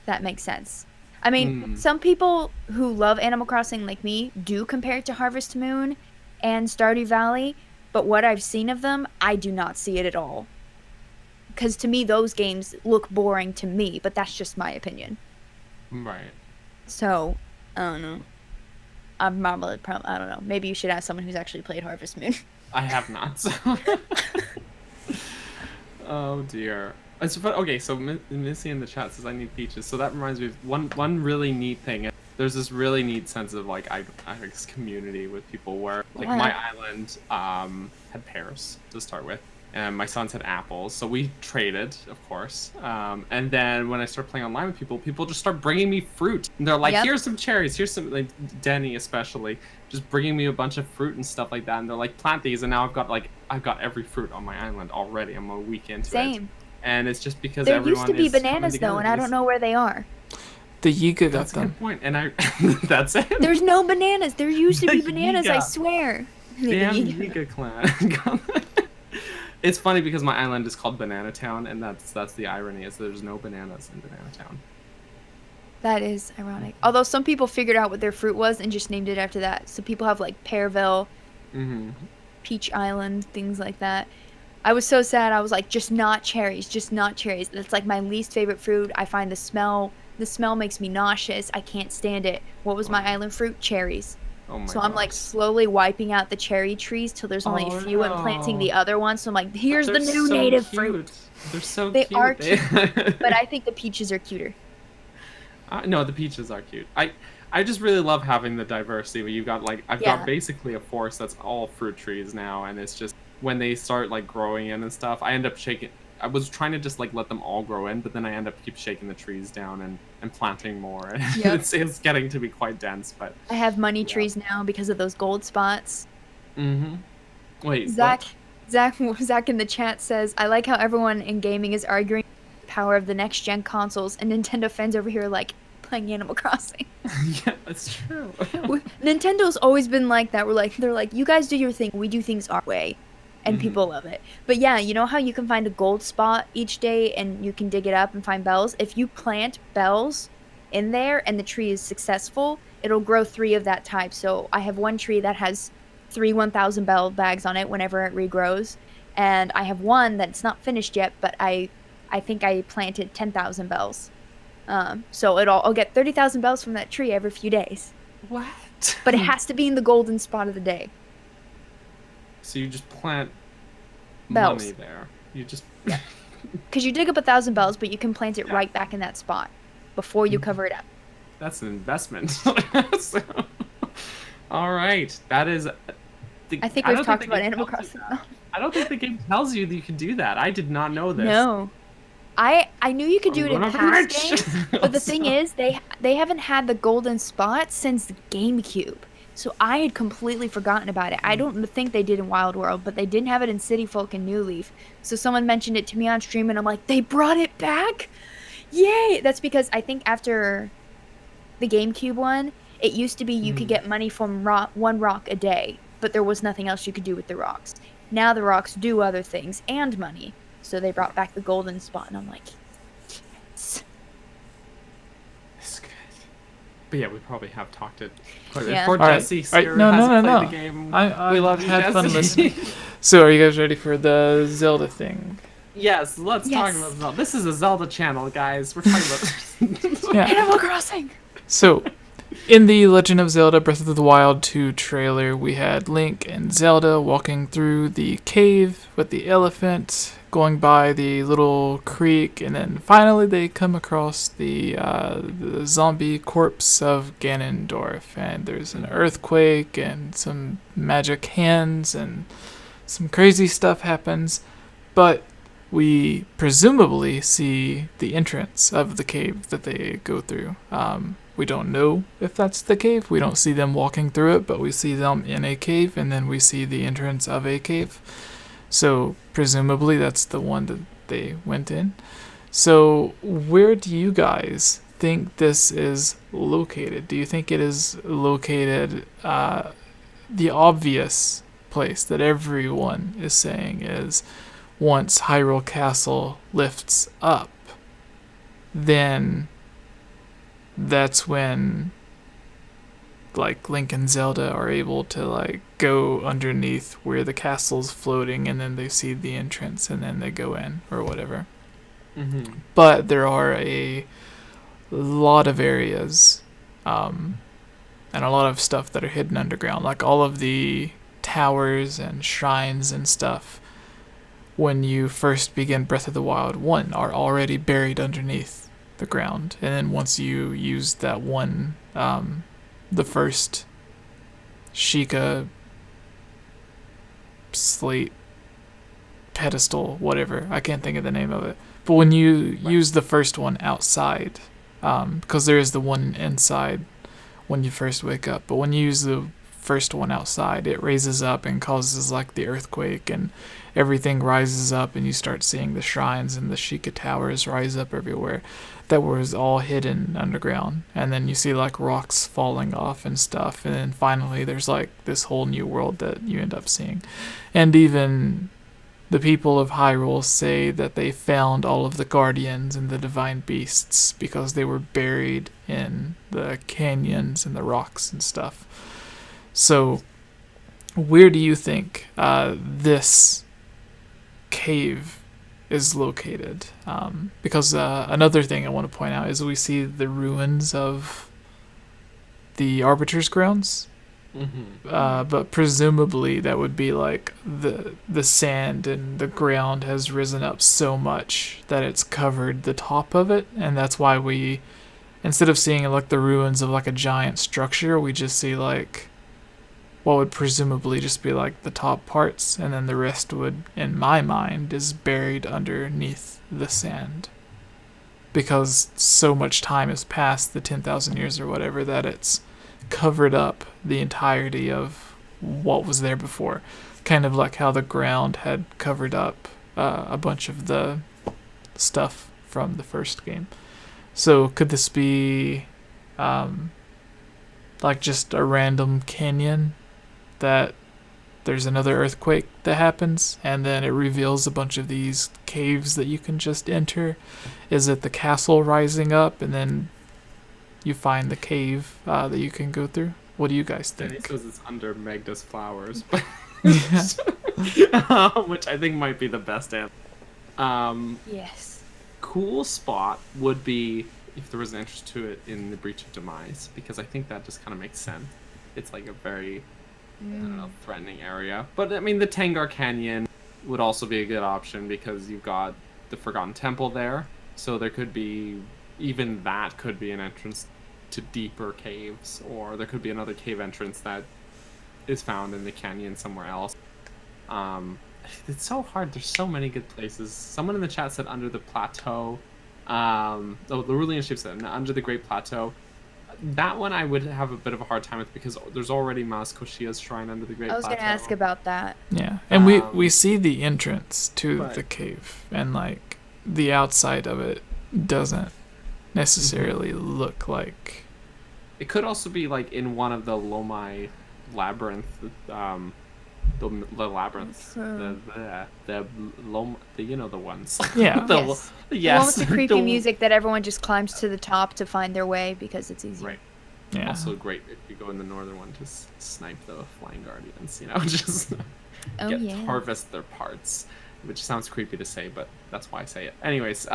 [SPEAKER 1] That makes sense. I mean, some people who love Animal Crossing like me do compare it to Harvest Moon and Stardew Valley, but what I've seen of them, I do not see it at all. Because to me, those games look boring to me, but that's just my opinion.
[SPEAKER 3] Right.
[SPEAKER 1] So, I don't know. I don't know. Maybe you should ask someone who's actually played Harvest Moon.
[SPEAKER 3] I have not. So. Oh dear. Okay, so Missy in the chat says I need peaches. So that reminds me of one really neat thing. There's this really neat sense of like I guess community with people where like my island had pears to start with, and my sons had apples. So we traded, of course. And then when I start playing online with people just start bringing me fruit. And they're like, here's some cherries, here's some, like Denny especially, just bringing me a bunch of fruit and stuff like that. And they're like, plant these, and now I've got every fruit on my island already. I'm a week into it.
[SPEAKER 1] Same.
[SPEAKER 3] and it's just because
[SPEAKER 1] There used
[SPEAKER 3] everyone
[SPEAKER 1] to be
[SPEAKER 3] is coming
[SPEAKER 1] bananas though,
[SPEAKER 3] together
[SPEAKER 1] and I don't know where they are.
[SPEAKER 2] The Yiga got
[SPEAKER 3] That's a
[SPEAKER 2] them.
[SPEAKER 3] good point, and I that's it.
[SPEAKER 1] There's no bananas. There used to be
[SPEAKER 3] The
[SPEAKER 1] bananas, I
[SPEAKER 3] Yiga.
[SPEAKER 1] swear.
[SPEAKER 3] Damn
[SPEAKER 1] The
[SPEAKER 3] Yiga clan. It's funny because my island is called Banana Town, and that's the irony, is there's no bananas in Banana Town.
[SPEAKER 1] That is ironic. Although some people figured out what their fruit was and just named it after that. So people have like Pearville, Peach Island, things like that. I was so sad. I was like, just not cherries, just not cherries. That's like my least favorite fruit. I find the smell makes me nauseous. I can't stand it. What was my island fruit? Cherries.
[SPEAKER 3] Oh my
[SPEAKER 1] So I'm like slowly wiping out the cherry trees till there's only a few and planting the other ones. So I'm like, here's the new native fruit.
[SPEAKER 3] They're so
[SPEAKER 1] They
[SPEAKER 3] cute.
[SPEAKER 1] are cute, but I think the peaches are cuter.
[SPEAKER 3] No, the peaches are cute. I just really love having the diversity where you've got like I've got basically a forest that's all fruit trees now, and it's just when they start like growing in and stuff, I end up shaking. I was trying to just like let them all grow in, but then I end up keep shaking the trees down and planting more, and it's getting to be quite dense. But
[SPEAKER 1] I have money trees now because of those gold spots.
[SPEAKER 3] Wait,
[SPEAKER 1] Zach in the chat says, I like how everyone in gaming is arguing the power of the next gen consoles, and Nintendo fans over here like playing Animal Crossing.
[SPEAKER 3] Yeah, that's true.
[SPEAKER 1] Nintendo's always been like that. They're like, you guys do your thing, we do things our way. And people love it. But yeah, you know how you can find a gold spot each day and you can dig it up and find bells? If you plant bells in there and the tree is successful, it'll grow 3 of that type. So I have one tree that has 3 1,000 bell bags on it whenever it regrows. And I have one that's not finished yet, but I think I planted 10,000 bells. So I'll get 30,000 bells from that tree every few days.
[SPEAKER 3] What?
[SPEAKER 1] But it has to be in the golden spot of the day.
[SPEAKER 3] So you just plant
[SPEAKER 1] bells
[SPEAKER 3] money there. You just
[SPEAKER 1] because you dig up 1,000 bells, but you can plant it right back in that spot before you cover it up.
[SPEAKER 3] That's an investment. So, all right, that is.
[SPEAKER 1] I think we've talked about Animal Crossing.
[SPEAKER 3] I don't think the game tells you that you can do that. I did not know this.
[SPEAKER 1] No, I knew you could do it in past games, but the thing is, they haven't had the golden spot since the GameCube. So I had completely forgotten about it. I don't think they did in Wild World, but they didn't have it in City Folk and New Leaf. So someone mentioned it to me on stream, and I'm like, they brought it back? Yay! That's because I think after the GameCube one, it used to be you could get money from one rock a day, but there was nothing else you could do with the rocks. Now the rocks do other things and money. So they brought back the golden spot, and I'm like, yes.
[SPEAKER 3] That's good. But yeah, we probably have talked it.
[SPEAKER 1] Yeah.
[SPEAKER 3] Poor Jesse
[SPEAKER 2] no.
[SPEAKER 3] played the game. We love you,
[SPEAKER 2] had fun
[SPEAKER 3] Jesse.
[SPEAKER 2] listening. So, are you guys ready for the Zelda thing?
[SPEAKER 3] Yes, let's talk about Zelda. This is a Zelda channel, guys. We're talking about
[SPEAKER 1] Animal Crossing.
[SPEAKER 2] So, in the Legend of Zelda Breath of the Wild 2 trailer, we had Link and Zelda walking through the cave with the elephant, going by the little creek, and then finally they come across the zombie corpse of Ganondorf, and there's an earthquake and some magic hands and some crazy stuff happens, but we presumably see the entrance of the cave that they go through. We don't know if that's the cave. We don't see them walking through it, but we see them in a cave, and then we see the entrance of a cave. So presumably that's the one that they went in. So where do you guys think this is located? Do you think it is located the obvious place that everyone is saying is once Hyrule Castle lifts up, then that's when like Link and Zelda are able to like go underneath where the castle's floating, and then they see the entrance and then they go in or whatever. But there are a lot of areas and a lot of stuff that are hidden underground, like all of the towers and shrines and stuff when you first begin Breath of the Wild 1 are already buried underneath the ground, and then once you use that one the first Sheikah slate pedestal, whatever, I can't think of the name of it, but when you use the first one outside, because there is the one inside when you first wake up, but when you use the first one outside, it raises up and causes like the earthquake, and everything rises up, and you start seeing the shrines and the Sheikah towers rise up everywhere. That was all hidden underground, and then you see like rocks falling off and stuff, and then finally there's like this whole new world that you end up seeing. And even the people of Hyrule say that they found all of the guardians and the divine beasts because they were buried in the canyons and the rocks and stuff. So where do you think this cave is located? Because another thing I want to point out is we see the ruins of the Arbiter's Grounds. But presumably that would be like the sand and the ground has risen up so much that it's covered the top of it, and that's why we, instead of seeing like the ruins of like a giant structure, we just see like what would presumably just be like the top parts, and then the rest would, in my mind, is buried underneath the sand, because so much time has passed, the 10,000 years or whatever, that it's covered up the entirety of what was there before, kind of like how the ground had covered up a bunch of the stuff from the first game. So could this be like just a random canyon that there's another earthquake that happens and then it reveals a bunch of these caves that you can just enter? Is it the castle rising up and then you find the cave that you can go through? What do you guys think?
[SPEAKER 3] He says it's under Magda's flowers, but
[SPEAKER 2] Yeah.
[SPEAKER 3] which I think might be the best answer.
[SPEAKER 1] Yes.
[SPEAKER 3] Cool spot would be if there was an interest to it in the Breach of Demise, because I think that just kind of makes sense. It's like a very I don't know, threatening area. But I mean, the Tengar Canyon would also be a good option because you've got the Forgotten Temple there, so there could be, even that could be an entrance to deeper caves, or there could be another cave entrance that is found in the canyon somewhere else. It's so hard. There's so many good places. Someone in the chat said under the plateau. The Rulian ship said under the Great Plateau. That one I would have a bit of a hard time with because there's already Mas Koshia's shrine under the Great Plateau.
[SPEAKER 1] I was going to ask about that.
[SPEAKER 2] Yeah, and we see the entrance to the cave, and like the outside of it doesn't necessarily look like.
[SPEAKER 3] It could also be like in one of the Lomai labyrinth, the labyrinths, the you know, the ones.
[SPEAKER 2] Yeah.
[SPEAKER 1] Yes.
[SPEAKER 3] Yes.
[SPEAKER 1] The one with the creepy music that everyone just climbs to the top to find their way because it's easy.
[SPEAKER 3] Right.
[SPEAKER 2] Yeah.
[SPEAKER 3] Also great if you go in the northern one to snipe the flying guardians, you know, just harvest their parts, which sounds creepy to say, but that's why I say it. Anyways,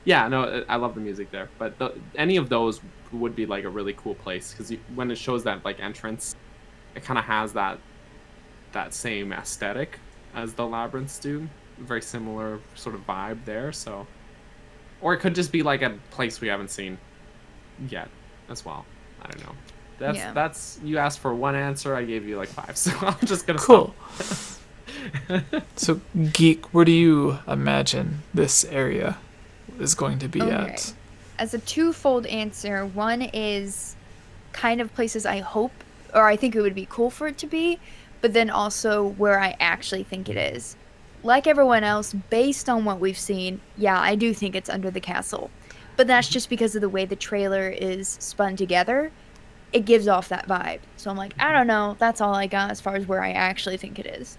[SPEAKER 3] yeah, no, I love the music there, but any of those would be like a really cool place because when it shows that like entrance, it kind of has that same aesthetic as the labyrinths do, very similar sort of vibe there. So, or it could just be like a place we haven't seen yet as well. I don't know. That's you asked for one answer, I gave you like 5, so I'm just gonna
[SPEAKER 2] cool. So, Geek, where do you imagine this area is going to be at?
[SPEAKER 1] As a twofold answer, one is kind of places I hope or I think it would be cool for it to be, but then also where I actually think it is. Like everyone else, based on what we've seen, yeah, I do think it's under the castle. But that's just because of the way the trailer is spun together. It gives off that vibe. So I'm like, I don't know. That's all I got as far as where I actually think it is.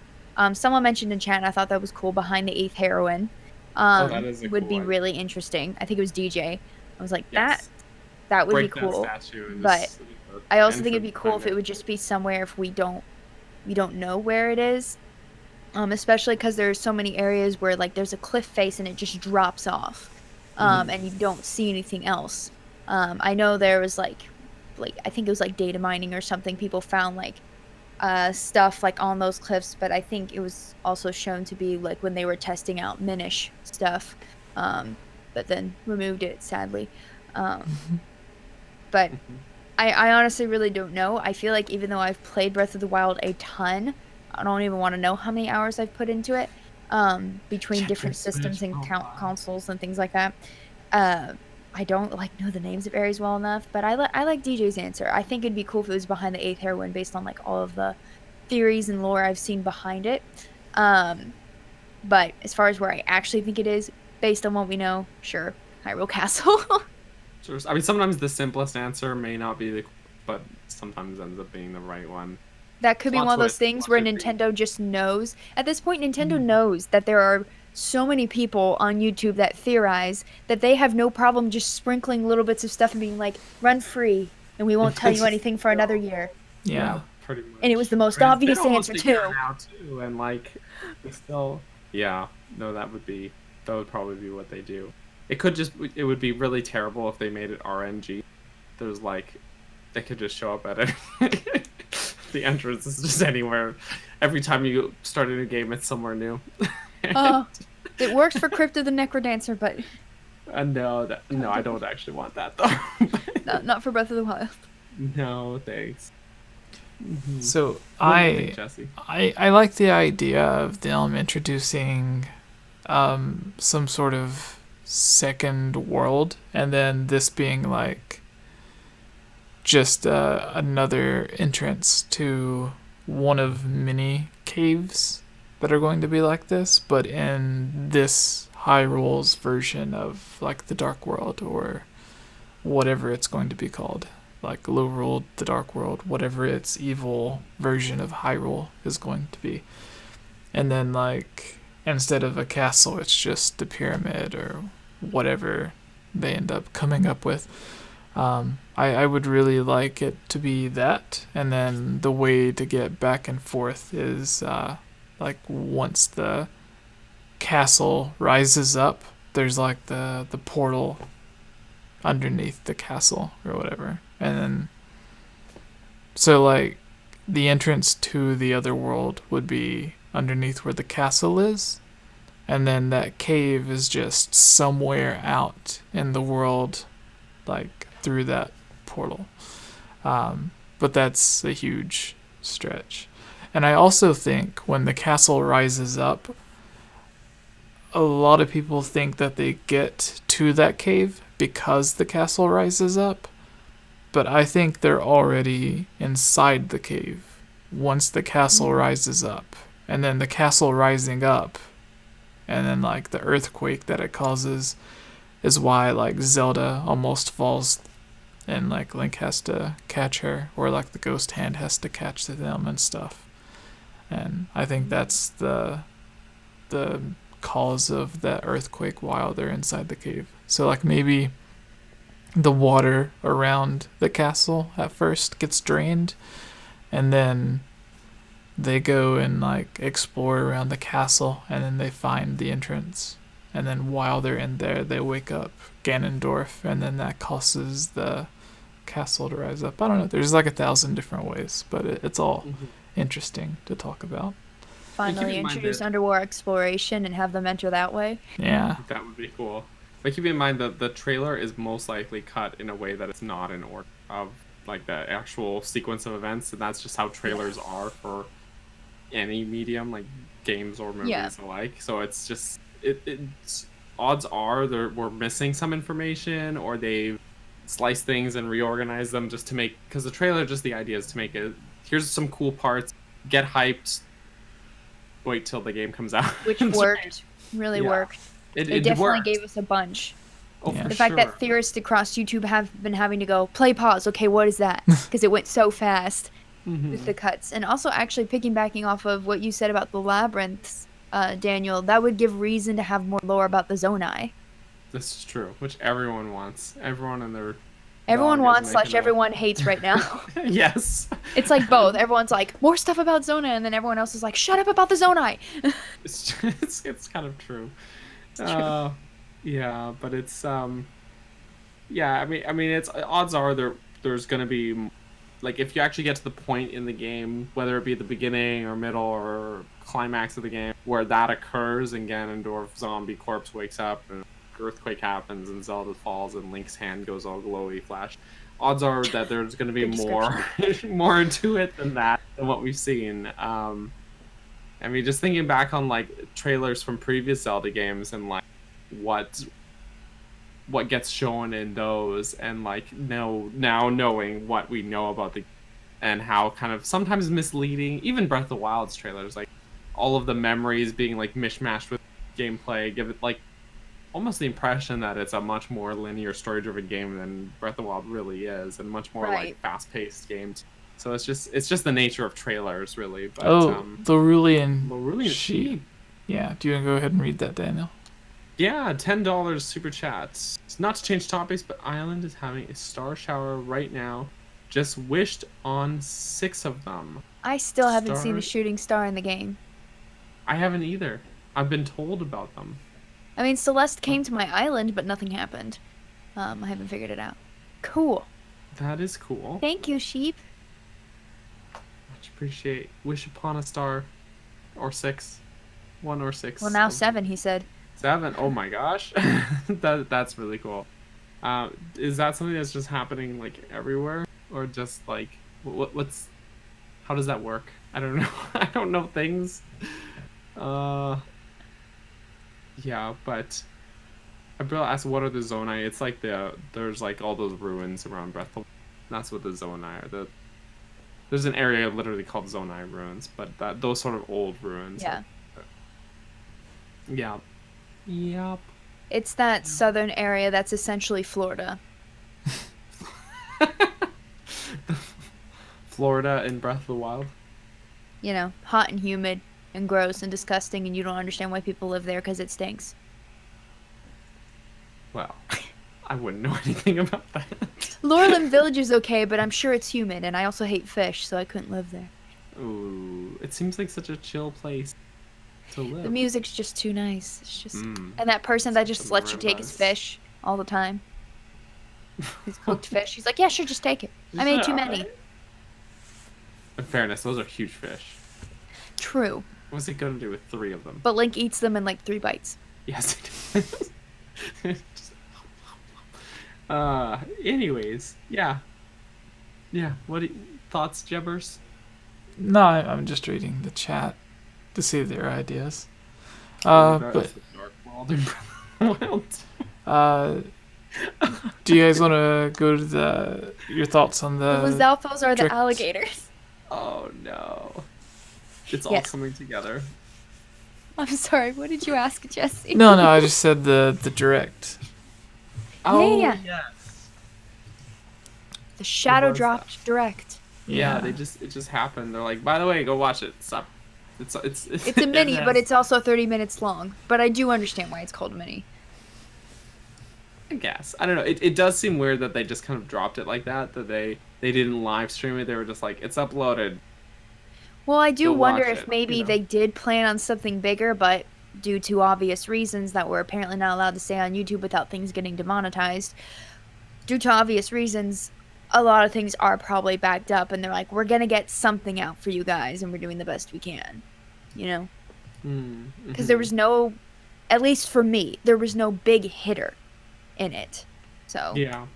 [SPEAKER 1] Someone mentioned in chat, and I thought that was cool, behind the 8th heroine.
[SPEAKER 3] That is a
[SPEAKER 1] would
[SPEAKER 3] cool
[SPEAKER 1] be
[SPEAKER 3] one.
[SPEAKER 1] really interesting. I think it was DJ. I was like,
[SPEAKER 3] Yes.
[SPEAKER 1] that would
[SPEAKER 3] Break
[SPEAKER 1] be cool.
[SPEAKER 3] That statue and
[SPEAKER 1] But
[SPEAKER 3] just,
[SPEAKER 1] I also think it'd be
[SPEAKER 3] entrance
[SPEAKER 1] cool
[SPEAKER 3] behind
[SPEAKER 1] if it would just be somewhere if we don't know where it is. Especially because there's so many areas where like there's a cliff face and it just drops off. And you don't see anything else. I know there was like I think it was like data mining or something. People found like stuff like on those cliffs, but I think it was also shown to be like when they were testing out Minish stuff, but then removed it sadly. But I honestly really don't know. I feel like even though I've played Breath of the Wild a ton, I don't even want to know how many hours I've put into it, between different systems and consoles and things like that. I I don't like know the names of areas well enough, but I like DJ's answer. I think it'd be cool if it was behind the eighth heroine based on like all of the theories and lore I've seen behind it. But as far as where I actually think it is, based on what we know, sure, Hyrule Castle.
[SPEAKER 3] Sure. I mean, sometimes the simplest answer may not be but sometimes ends up being the right one.
[SPEAKER 1] That could be one of those things where
[SPEAKER 3] Plot
[SPEAKER 1] Nintendo just knows. At this point, Nintendo knows that there are so many people on YouTube that theorize that they have no problem just sprinkling little bits of stuff and being like, run free, and we won't tell you anything for another year.
[SPEAKER 2] Yeah.
[SPEAKER 3] Pretty much.
[SPEAKER 1] And it was the most obvious answer, too.
[SPEAKER 3] And like, they still, yeah, no, that would probably be what they do. It would be really terrible if they made it RNG. There's like, they could just show up at it. The entrance is just anywhere. Every time you start a new game, it's somewhere new.
[SPEAKER 1] It works for Crypt of the Necrodancer, but
[SPEAKER 3] no, I don't actually want that though.
[SPEAKER 1] not for Breath of the Wild.
[SPEAKER 3] No, thanks. Mm-hmm.
[SPEAKER 2] So
[SPEAKER 3] Think, Jesse?
[SPEAKER 2] I like the idea of them introducing some sort of second world, and then this being like just another entrance to one of many caves that are going to be like this, but in this Hyrule's version of like the Dark World, or whatever it's going to be called, like Lorule, the Dark World, whatever its evil version of Hyrule is going to be. And then like instead of a castle, it's just the pyramid or whatever they end up coming up with. I would really like it to be that, and then the way to get back and forth is like once the castle rises up, there's like the portal underneath the castle or whatever, and then so like the entrance to the other world would be underneath where the castle is, and then that cave is just somewhere out in the world, like through that portal. But that's a huge stretch. And I also think when the castle rises up, a lot of people think that they get to that cave because the castle rises up. But I think they're already inside the cave once the castle rises up. And then the castle rising up, and then like the earthquake that it causes, is why like Zelda almost falls, and like Link has to catch her, or like the ghost hand has to catch them and stuff. And I think that's the cause of that earthquake while they're inside the cave. So like maybe the water around the castle at first gets drained, and then they go and like explore around the castle, and then they find the entrance, and then while they're in there they wake up Ganondorf, and then that causes the castle to rise up. I don't know, there's like 1,000 different ways, but it's all interesting to talk about.
[SPEAKER 1] Finally introduce underwater exploration and have them enter that way.
[SPEAKER 2] Yeah,
[SPEAKER 3] that would be cool. But keep in mind that the trailer is most likely cut in a way that it's not in order of like the actual sequence of events, and that's just how trailers are for any medium, like games or movies alike. So it's just it's odds are we're missing some information, or they've sliced things and reorganized them just to make, because the trailer, just the idea is to make it, here's some cool parts, get hyped, wait till the game comes out.
[SPEAKER 1] Which worked. Really worked. It definitely
[SPEAKER 3] worked.
[SPEAKER 1] Gave us a bunch.
[SPEAKER 3] Oh,
[SPEAKER 2] Yeah.
[SPEAKER 3] for
[SPEAKER 1] The fact
[SPEAKER 3] sure.
[SPEAKER 1] that theorists across YouTube have been having to go, play pause, okay, what is that? Because it went so fast with the cuts. And also actually piggybacking off of what you said about the labyrinths, Daniel, that would give reason to have more lore about the Zonai.
[SPEAKER 3] This is true, which everyone wants. Everyone and their
[SPEAKER 1] Everyone
[SPEAKER 3] dog is
[SPEAKER 1] wants
[SPEAKER 3] making
[SPEAKER 1] / everyone hates right now.
[SPEAKER 3] Yes.
[SPEAKER 1] It's like both. Everyone's like, more stuff about Zonai, and then everyone else is like, shut up about the Zonai.
[SPEAKER 3] It's kind of true.
[SPEAKER 1] It's true.
[SPEAKER 3] Yeah, but it's yeah, I mean it's odds are there's going to be, like, if you actually get to the point in the game, whether it be the beginning or middle or climax of the game, where that occurs and Ganondorf's zombie corpse wakes up and earthquake happens and Zelda falls and Link's hand goes all glowy flash, odds are that there's going to be more into it than what we've seen. I mean, just thinking back on like trailers from previous Zelda games and like what what gets shown in those, and like now knowing what we know about the and how kind of sometimes misleading even Breath of the Wild's trailers, like all of the memories being like mishmashed with gameplay, give it like almost the impression that it's a much more linear story-driven game than Breath of the Wild really is, and much more
[SPEAKER 1] Right.
[SPEAKER 3] like fast-paced games. So it's just the nature of trailers, really. But,
[SPEAKER 2] the Hylian
[SPEAKER 3] Hylian
[SPEAKER 2] sheep. Yeah, do you want to go ahead and read that, Daniel?
[SPEAKER 3] Yeah, $10 super chats. Not to change topics, but Island is having a star shower right now. Just wished on 6 of them.
[SPEAKER 1] I still haven't seen a
[SPEAKER 3] Star-
[SPEAKER 1] shooting star in the game.
[SPEAKER 3] I haven't either. I've been told about them.
[SPEAKER 1] I mean, Celeste came to my island, but nothing happened. I haven't figured it out. Cool.
[SPEAKER 3] That is cool.
[SPEAKER 1] Thank you, sheep.
[SPEAKER 3] Much appreciate. Wish upon a star. Or 6. 1 or 6.
[SPEAKER 1] Well, now 7, he said.
[SPEAKER 3] 7. Oh my gosh. That's really cool. Is that something that's just happening like everywhere, or just like what's how does that work? I don't know. I don't know things. Yeah, but I'm gonna ask, what are the Zonai? It's like there's like all those ruins around Breath of. That's what the Zonai are. There's an area literally called Zonai ruins, but those sort of old ruins.
[SPEAKER 1] Yeah.
[SPEAKER 3] Yeah. Yep.
[SPEAKER 1] It's that southern area that's essentially Florida.
[SPEAKER 3] Florida in Breath of the Wild.
[SPEAKER 1] You know, hot and humid and gross and disgusting, and you don't understand why people live there because it stinks.
[SPEAKER 3] Well, I wouldn't know anything about that.
[SPEAKER 1] Lorelin Village is okay, but I'm sure it's humid, and I also hate fish, so I couldn't live there.
[SPEAKER 3] Ooh, it seems like such a chill place to live.
[SPEAKER 1] The music's just too nice. It's just,
[SPEAKER 3] Mm.
[SPEAKER 1] and that person that just
[SPEAKER 3] Some
[SPEAKER 1] lets you take his
[SPEAKER 3] rivers.
[SPEAKER 1] fish all the time. His cooked fish. He's like, yeah, sure, just take it. I made too many.
[SPEAKER 3] In fairness, those are huge fish.
[SPEAKER 1] True,
[SPEAKER 3] What's it gonna do with 3 of them?
[SPEAKER 1] but Link eats them in like 3 bites.
[SPEAKER 3] Yes, it does. Anyways, yeah. Yeah, thoughts, Jebbers?
[SPEAKER 2] No, I'm just reading the chat to see their ideas.
[SPEAKER 3] That's
[SPEAKER 2] But
[SPEAKER 3] the Dark World in Breath of the Wild.
[SPEAKER 2] do you guys want to go to your thoughts on
[SPEAKER 1] The
[SPEAKER 2] the?
[SPEAKER 1] Lizalfos are the
[SPEAKER 2] direct-
[SPEAKER 1] alligators.
[SPEAKER 3] Oh no. It's all
[SPEAKER 1] Yes.
[SPEAKER 3] coming together.
[SPEAKER 1] I'm sorry, what did you ask, Jesse?
[SPEAKER 2] No, I just said the direct.
[SPEAKER 1] Yeah.
[SPEAKER 3] Yes.
[SPEAKER 1] The Shadow
[SPEAKER 3] was
[SPEAKER 1] dropped direct.
[SPEAKER 3] Yeah, it just happened. They're like, by the way, go watch it. Stop. It's
[SPEAKER 1] It's a mini, but it's also 30 minutes long. But I do understand why it's called a mini.
[SPEAKER 3] I guess. I don't know. It does seem weird that they just kind of dropped it like that. That they didn't live stream it. They were just like, it's uploaded.
[SPEAKER 1] Well, I do
[SPEAKER 3] Go
[SPEAKER 1] wonder
[SPEAKER 3] watch
[SPEAKER 1] if
[SPEAKER 3] it,
[SPEAKER 1] maybe
[SPEAKER 3] you know.
[SPEAKER 1] they did plan on something bigger, but due to obvious reasons that we're apparently not allowed to say on YouTube without things getting demonetized, due to obvious reasons, a lot of things are probably backed up, and they're like, we're gonna get something out for you guys, and we're doing the best we can, you know? Because there was no, at least for me, there was no big hitter in it. So
[SPEAKER 3] Yeah,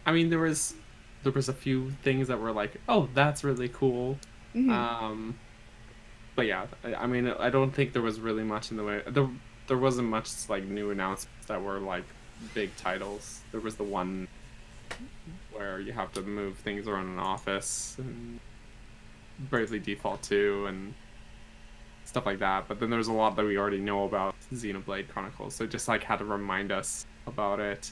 [SPEAKER 3] I mean there was a few things that were like, oh, that's really cool.
[SPEAKER 1] Mhm.
[SPEAKER 3] But yeah, I mean, I don't think there was really much in the way. There wasn't much like new announcements that were like big titles. There was the one where you have to move things around an office, and Bravely Default 2 and stuff like that. But then there's a lot that we already know about Xenoblade Chronicles, so it just like had to remind us about it.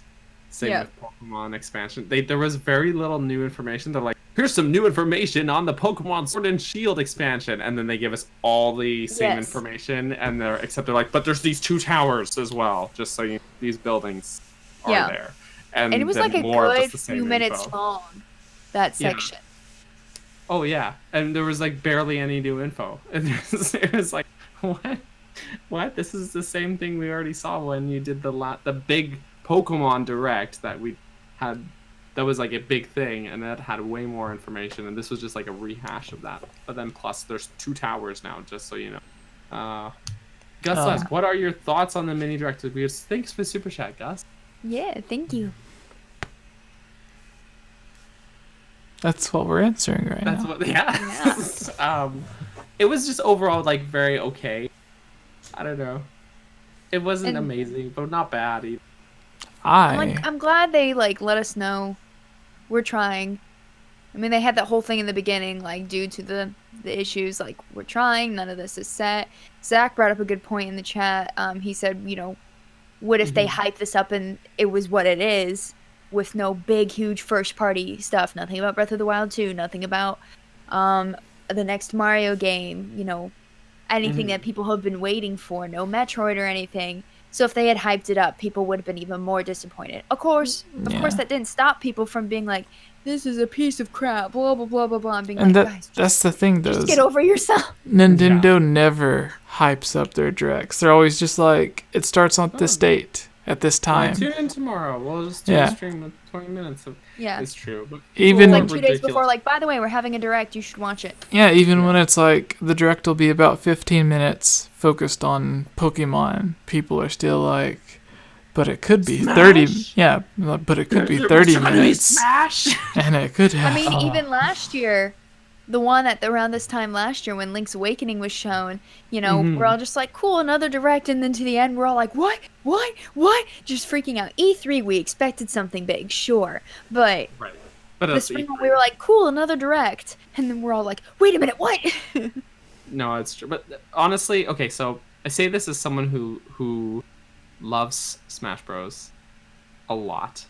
[SPEAKER 3] Same
[SPEAKER 1] Yeah.
[SPEAKER 3] with Pokemon expansion. There was very little new information. They're like, here's some new information on the Pokemon Sword and Shield expansion, and then they give us all the same
[SPEAKER 1] Yes.
[SPEAKER 3] information, and they're like, but there's these 2 towers as well, just so these buildings are
[SPEAKER 1] Yeah.
[SPEAKER 3] there. And
[SPEAKER 1] it was
[SPEAKER 3] then
[SPEAKER 1] like a
[SPEAKER 3] more of
[SPEAKER 1] good
[SPEAKER 3] just the same
[SPEAKER 1] few minutes
[SPEAKER 3] info.
[SPEAKER 1] long, that
[SPEAKER 3] Yeah.
[SPEAKER 1] section.
[SPEAKER 3] Oh yeah, and there was like barely any new info, and it was like, what? This is the same thing we already saw when you did the big Pokemon Direct that we had. That was like a big thing, and that had way more information, and this was just like a rehash of that. But then plus, there's 2 towers now, just so you know. Gus, what are your thoughts on the mini direct? Thanks for the super chat, Gus.
[SPEAKER 1] Yeah, thank you.
[SPEAKER 2] That's what we're answering right
[SPEAKER 3] That's
[SPEAKER 2] now.
[SPEAKER 3] what, yeah. It was just overall like very okay. I don't know. It wasn't
[SPEAKER 1] And-
[SPEAKER 3] amazing, but not bad either.
[SPEAKER 1] I'm glad they like let us know we're trying. I mean, they had that whole thing in the beginning, like due to the issues, like we're trying, none of this is set. Zach brought up a good point in the chat. He said, you know, what if they hype this up and it was what it is, with no big, huge first party stuff, nothing about Breath of the Wild 2, nothing about the next Mario game, you know, anything that people have been waiting for, no Metroid or anything. So if they had hyped it up, people would have been even more disappointed. Of course, that didn't stop people from being like, this is a piece of crap, blah, blah, blah, blah, blah. And being
[SPEAKER 2] and
[SPEAKER 1] like, guys,
[SPEAKER 2] that's the thing, though.
[SPEAKER 1] Just get over yourself.
[SPEAKER 2] Nintendo never hypes up their directs. They're always just like, it starts on this date, at this time.
[SPEAKER 3] Tune in tomorrow. We'll just do a stream of 20 minutes. It's true. But
[SPEAKER 2] even
[SPEAKER 1] like 2 days before, like, by the way, we're having a direct, you should watch it.
[SPEAKER 2] Yeah, even when it's like, the direct will be about 15 minutes focused on Pokemon, people are still like, but it could be Smash? 30. Yeah, but it could be 30 minutes.
[SPEAKER 3] Smash!
[SPEAKER 2] And it could have.
[SPEAKER 1] I mean, even last year, the one at around this time last year when Link's Awakening was shown, you know, we're all just like, cool, another direct, and then to the end, we're all like, what? Just freaking out. E3, we expected something big, sure, but this spring we were like, cool, another direct, and then we're all like, wait a minute, what?
[SPEAKER 3] No, it's true. But honestly, okay, so I say this as someone who loves Smash Bros. A lot.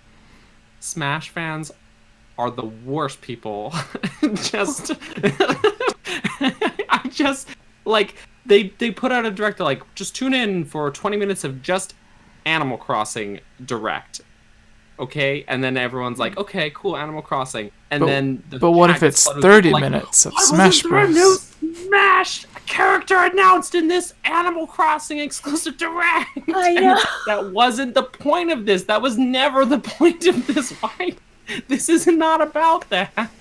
[SPEAKER 3] Smash fans are the worst people. I just like they put out a direct, like, just tune in for 20 minutes of just Animal Crossing direct. Okay, and then everyone's like, okay, cool, Animal Crossing, and
[SPEAKER 2] but what if it's 30 minutes of Smash Bros?
[SPEAKER 3] Smash character announced in this Animal Crossing exclusive direct.
[SPEAKER 1] I know.
[SPEAKER 3] That wasn't the point of this. That was never the point of this. Why? This is not about that.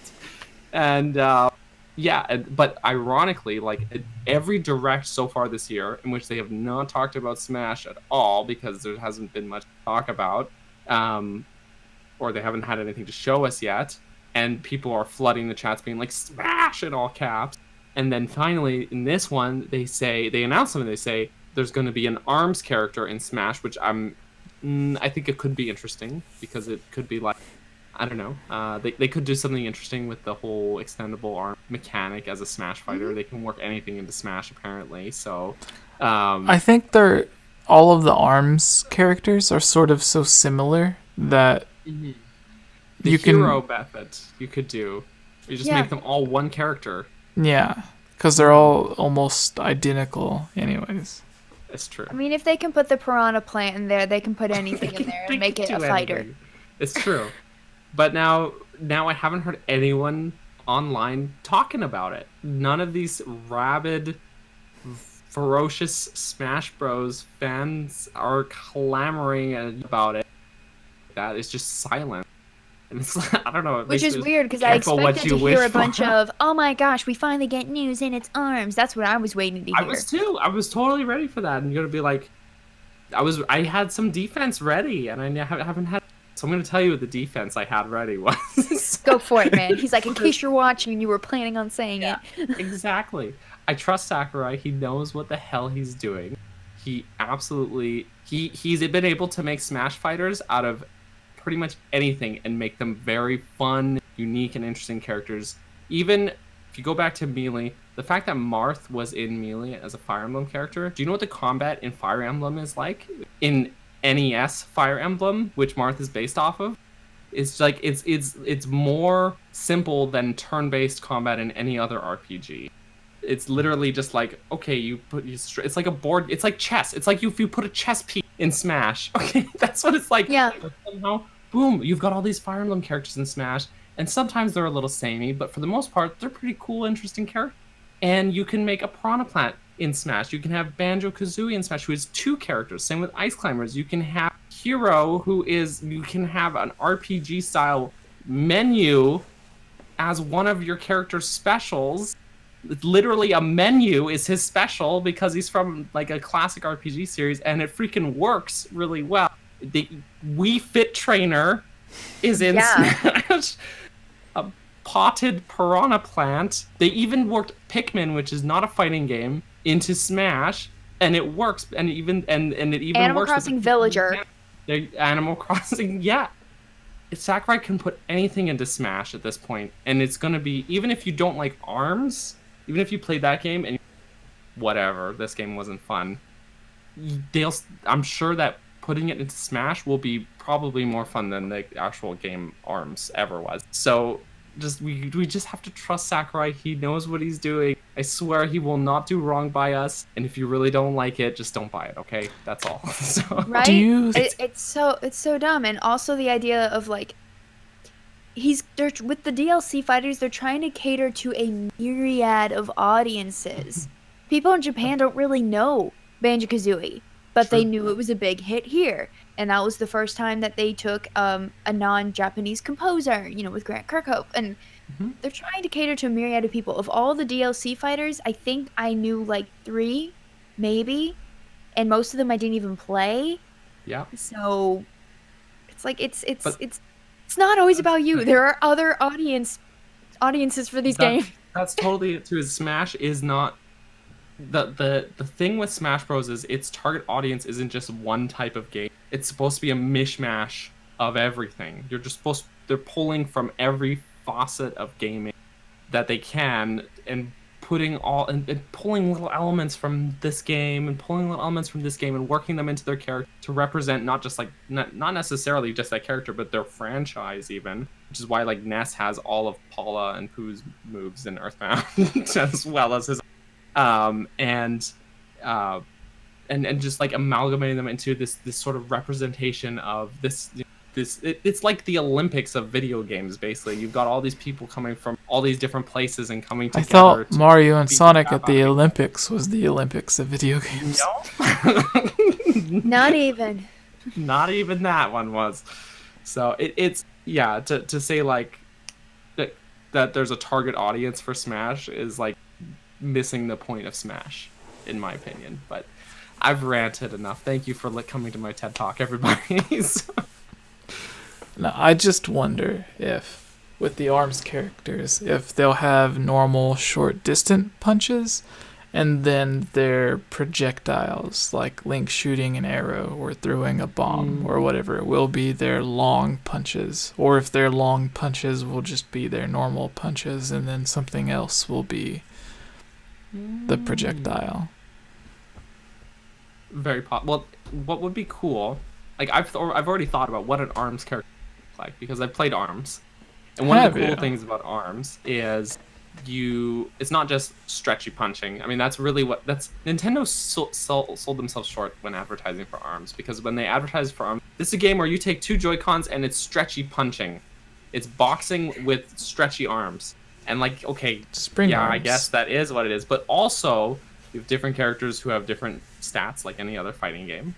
[SPEAKER 3] And but ironically, like, every direct so far this year in which they have not talked about Smash at all, because there hasn't been much to talk about, or they haven't had anything to show us yet, and people are flooding the chats being like, Smash in all caps. And then finally, in this one, they announce something. They say there's going to be an ARMS character in Smash, which I think it could be interesting, because it could be like, I don't know. They could do something interesting with the whole extendable arm mechanic as a Smash fighter. They can work anything into Smash, apparently. So,
[SPEAKER 2] I think all of the ARMS characters are sort of so similar that
[SPEAKER 3] the
[SPEAKER 2] you
[SPEAKER 3] hero method you could do. You just make them all one character.
[SPEAKER 2] Yeah, because they're all almost identical anyways.
[SPEAKER 3] It's true.
[SPEAKER 1] I mean, if they can put the piranha plant in there, they can put anything in there and make it a fighter.
[SPEAKER 3] It's true. But now I haven't heard anyone online talking about it. None of these rabid, ferocious Smash Bros. Fans are clamoring about it. That is just silent. And it's, I don't know.
[SPEAKER 1] Which is weird, because I expected to hear a bunch of, oh my gosh, we finally get news in its ARMS. That's what I was waiting to hear.
[SPEAKER 3] I was too. I was totally ready for that. And you're going to be like, I had some defense ready, and I haven't had. So I'm going to tell you what the defense I had ready was.
[SPEAKER 1] Go for it, man. He's like, in case you're watching and you were planning on saying it.
[SPEAKER 3] Exactly. I trust Sakurai. He knows what the hell he's doing. He absolutely... He's been able to make Smash fighters out of pretty much anything and make them very fun, unique, and interesting characters. Even if you go back to Melee, the fact that Marth was in Melee as a Fire Emblem character, do you know what the combat in Fire Emblem is like? In NES Fire Emblem, which Marth is based off of, it's like it's more simple than turn-based combat in any other RPG. It's literally just like, okay, it's like a board, it's like chess. It's like if you put a chess piece in Smash. Okay, that's what it's like.
[SPEAKER 1] Yeah.
[SPEAKER 3] But somehow, boom, you've got all these Fire Emblem characters in Smash, and sometimes they're a little samey, but for the most part, they're pretty cool, interesting characters. And you can make a Piranha Plant in Smash. You can have Banjo-Kazooie in Smash, who is 2 characters. Same with Ice Climbers. You can have Hero, you can have an RPG-style menu as one of your character's specials. Literally a menu is his special because he's from like a classic RPG series, and it freaking works really well. The Wii Fit Trainer is in Smash. A potted Piranha Plant. They even worked Pikmin, which is not a fighting game, into Smash, and it works. And it even
[SPEAKER 1] Animal
[SPEAKER 3] works.
[SPEAKER 1] Crossing Villager.
[SPEAKER 3] The Animal Crossing, yeah. Sakurai can put anything into Smash at this point, and it's gonna be, even if you don't like ARMS, even if you played that game and whatever, this game wasn't fun, I'm sure that putting it into Smash will be probably more fun than the actual game ARMS ever was. So we just have to trust Sakurai. He knows what he's doing. I swear he will not do wrong by us. And if you really don't like it, just don't buy it, okay? That's all. So,
[SPEAKER 1] Right? It's so dumb. And also the idea of like, they're with the DLC fighters, they're trying to cater to a myriad of audiences. People in Japan don't really know Banjo-Kazooie, but
[SPEAKER 3] True.
[SPEAKER 1] they knew it was a big hit here. And that was the first time that they took a non-Japanese composer, with Grant Kirkhope. And they're trying to cater to a myriad of people. Of all the DLC fighters, I think I knew like 3, maybe. And most of them I didn't even play.
[SPEAKER 3] Yeah.
[SPEAKER 1] So it's like it's not always about you. There are other audiences for these games.
[SPEAKER 3] That's totally it too. Smash is not the thing with Smash Bros. Is its target audience isn't just one type of game. It's supposed to be a mishmash of everything. They're pulling from every facet of gaming that they can and putting and pulling little elements from this game and pulling little elements from this game and working them into their character to represent not just like not necessarily just that character, but their franchise even, which is why like Ness has all of Paula and Pooh's moves in Earthbound as well as his and just like amalgamating them into this sort of representation of this. It's like the Olympics of video games, basically. You've got all these people coming from all these different places and coming together.
[SPEAKER 2] I thought Mario and Sonic at the Olympics was the Olympics of video games.
[SPEAKER 3] No.
[SPEAKER 1] Not even.
[SPEAKER 3] Not even that one was. So it's to say like that there's a target audience for Smash is like missing the point of Smash, in my opinion. But I've ranted enough. Thank you for coming to my TED Talk, everybody.
[SPEAKER 2] Now, I just wonder if, with the ARMS characters, if they'll have normal short distant punches, and then their projectiles, like Link shooting an arrow or throwing a bomb or whatever, will be their long punches. Or if their long punches will just be their normal punches, and then something else will be the projectile.
[SPEAKER 3] Very well, what would be cool, like I've already thought about what an ARMS character looks like, because I've played ARMS, and one of the cool things about ARMS is it's not just stretchy punching. I mean, that's Nintendo sold themselves short when advertising for ARMS, because when they advertised for ARMS, this is a game where you take 2 Joy-Cons and it's stretchy punching. It's boxing with stretchy arms. And like, okay,
[SPEAKER 2] Spring arms.
[SPEAKER 3] I guess that is what it is. But also, you have different characters who have different stats, like any other fighting game,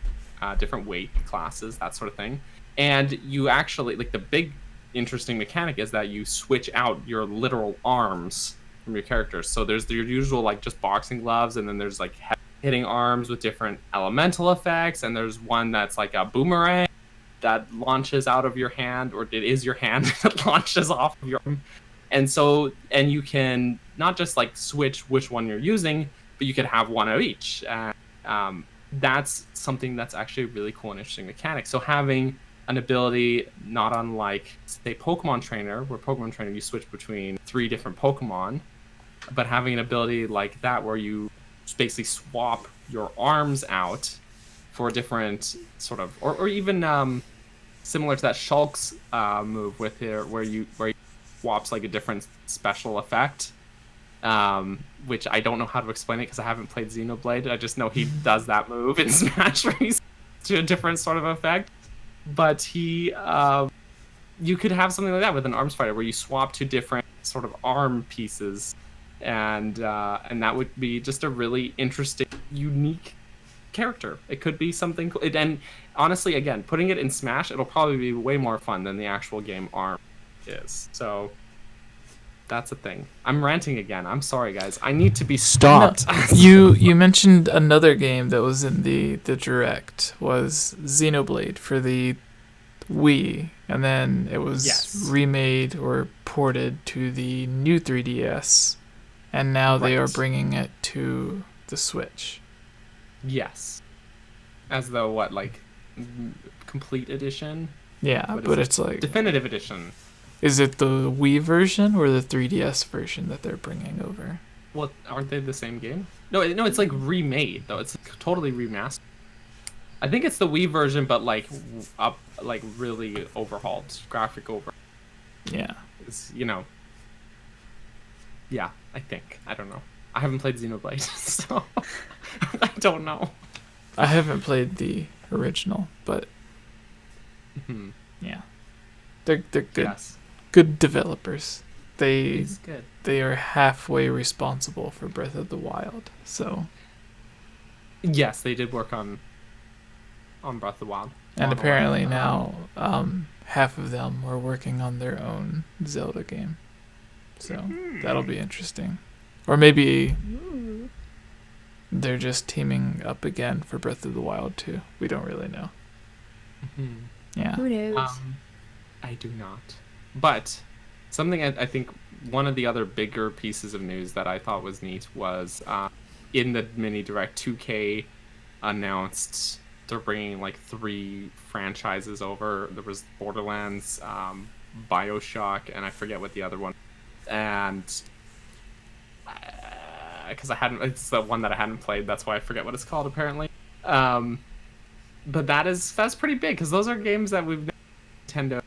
[SPEAKER 3] different weight classes, that sort of thing. And you actually, like, the big interesting mechanic is that you switch out your literal arms from your characters. So there's your usual, like, just boxing gloves, and then there's, like, hitting arms with different elemental effects, and there's one that's like a boomerang that launches out of your hand, or it is your hand that launches off of your arm. And you can not just, like, switch which one you're using, but you could have one of each. That's something that's actually a really cool and interesting mechanic. So having an ability not unlike, say, Pokemon Trainer, where Pokemon Trainer you switch between 3 different Pokemon, but having an ability like that where you basically swap your arms out for different sort of, or even similar to that Shulk's move with here, where he swaps like a different special effect. Which I don't know how to explain it because I haven't played Xenoblade. I just know he does that move in Smash where he's to a different sort of effect. But you could have something like that with an ARMS fighter where you swap to different sort of arm pieces, and that would be just a really interesting, unique character. It could be something cool. And honestly, again, putting it in Smash, it'll probably be way more fun than the actual game ARMS is. So that's a thing. I'm ranting again. I'm sorry, guys. I need to be stopped.
[SPEAKER 2] No, you mentioned another game that was in the Direct was Xenoblade for the Wii, and then it was remade or ported to the new 3DS, and now they are bringing it to the Switch.
[SPEAKER 3] Yes. As though what, like, complete edition.
[SPEAKER 2] Yeah, but it's like
[SPEAKER 3] definitive edition.
[SPEAKER 2] Is it the Wii version or the 3DS version that they're bringing over?
[SPEAKER 3] Well, aren't they the same game? No, it's like remade though. It's totally remastered. I think it's the Wii version, but like up, like really overhauled, graphic over.
[SPEAKER 2] Yeah.
[SPEAKER 3] It's, Yeah, I think. I don't know. I haven't played Xenoblade, so I don't know.
[SPEAKER 2] I haven't played the original, but yeah, they're good.
[SPEAKER 3] Yes.
[SPEAKER 2] Good developers.
[SPEAKER 3] It's good.
[SPEAKER 2] They are halfway responsible for Breath of the Wild. So
[SPEAKER 3] yes, they did work on Breath of the Wild.
[SPEAKER 2] And apparently now half of them are working on their own Zelda game. So that'll be interesting. Or maybe they're just teaming up again for Breath of the Wild too. We don't really know. Yeah.
[SPEAKER 1] Who knows?
[SPEAKER 3] I do not. But something I think one of the other bigger pieces of news that I thought was neat was in the mini direct, 2K announced they're bringing like 3 franchises over. There was Borderlands, BioShock, and I forget what the other one. And because it's the one that I hadn't played, that's why I forget what it's called apparently. But that's pretty big because those are games that we've never Nintendo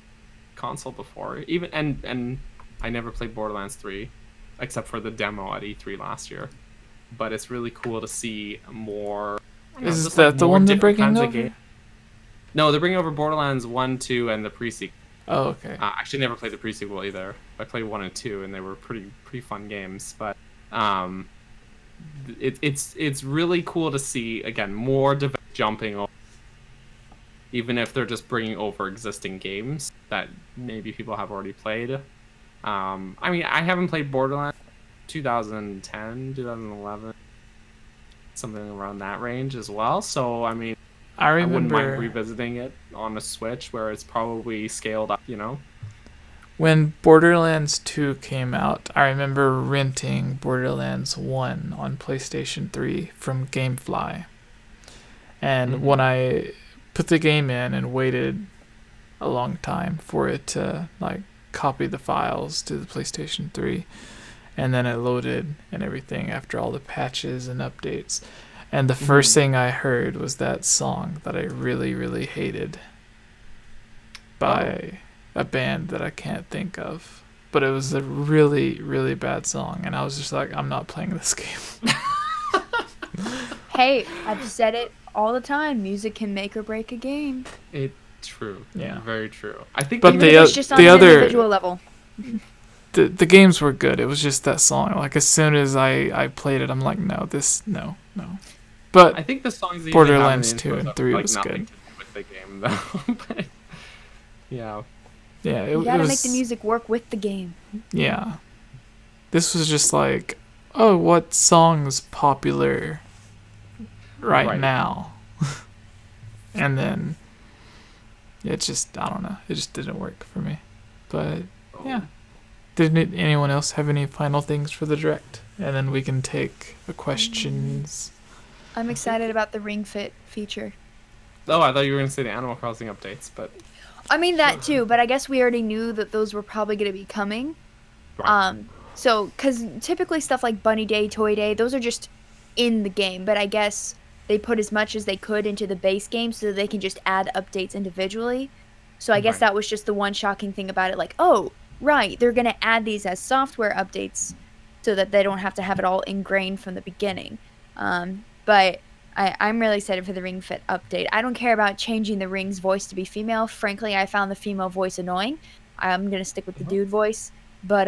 [SPEAKER 3] console before. Even and I never played Borderlands 3 except for the demo at E3 last year. But it's really cool to see more.
[SPEAKER 2] Is that the one they're bringing over?
[SPEAKER 3] No, they're bringing over Borderlands 1, 2, and the pre-sequel.
[SPEAKER 2] Oh, okay.
[SPEAKER 3] Actually, never played the pre-sequel either. I played 1 and 2, and they were pretty fun games. But it's really cool to see again more jumping over, even if they're just bringing over existing games that maybe people have already played. I mean, I haven't played Borderlands 2010, 2011, something around that range as well. So I mean,
[SPEAKER 2] I
[SPEAKER 3] wouldn't mind revisiting it on a Switch where it's probably scaled up,
[SPEAKER 2] When Borderlands 2 came out, I remember renting Borderlands 1 on PlayStation 3 from Gamefly. And when I put the game in and waited a long time for it to like copy the files to the PlayStation 3, and then it loaded and everything after all the patches and updates. And the first thing I heard was that song that I really, really hated by a band that I can't think of. But it was a really, really bad song. And I was just like, I'm not playing this game.
[SPEAKER 1] Hey, I've said it all the time. Music can make or break a game.
[SPEAKER 3] It's true.
[SPEAKER 2] Yeah.
[SPEAKER 3] Very true. I think
[SPEAKER 2] but
[SPEAKER 1] it's just on an individual level.
[SPEAKER 2] The games were good. It was just that song. Like, as soon as I played it, I'm like, no. But
[SPEAKER 3] I think the songs that
[SPEAKER 2] Borderlands 2 and 3 was good.
[SPEAKER 3] With the game, though. But, yeah.
[SPEAKER 2] Yeah,
[SPEAKER 1] you gotta make the music work with the game.
[SPEAKER 2] Yeah. This was just like, oh, what song's popular right now? And then it just, I don't know. It just didn't work for me. But, yeah. Didn't anyone else have any final things for the direct? And then we can take the questions.
[SPEAKER 1] I'm excited about the Ring Fit feature.
[SPEAKER 3] Oh, I thought you were going to say the Animal Crossing updates, but...
[SPEAKER 1] I mean, that too, but I guess we already knew that those were probably going to be coming.
[SPEAKER 3] Right.
[SPEAKER 1] So, because typically stuff like Bunny Day, Toy Day, those are just in the game, but I guess they put as much as they could into the base game so that they can just add updates individually. So I guess that was just the one shocking thing about it, like, oh, right, they're going to add these as software updates so that they don't have to have it all ingrained from the beginning. But I'm really excited for the Ring Fit update. I don't care about changing the Ring's voice to be female. Frankly, I found the female voice annoying. I'm going to stick with the dude voice. But,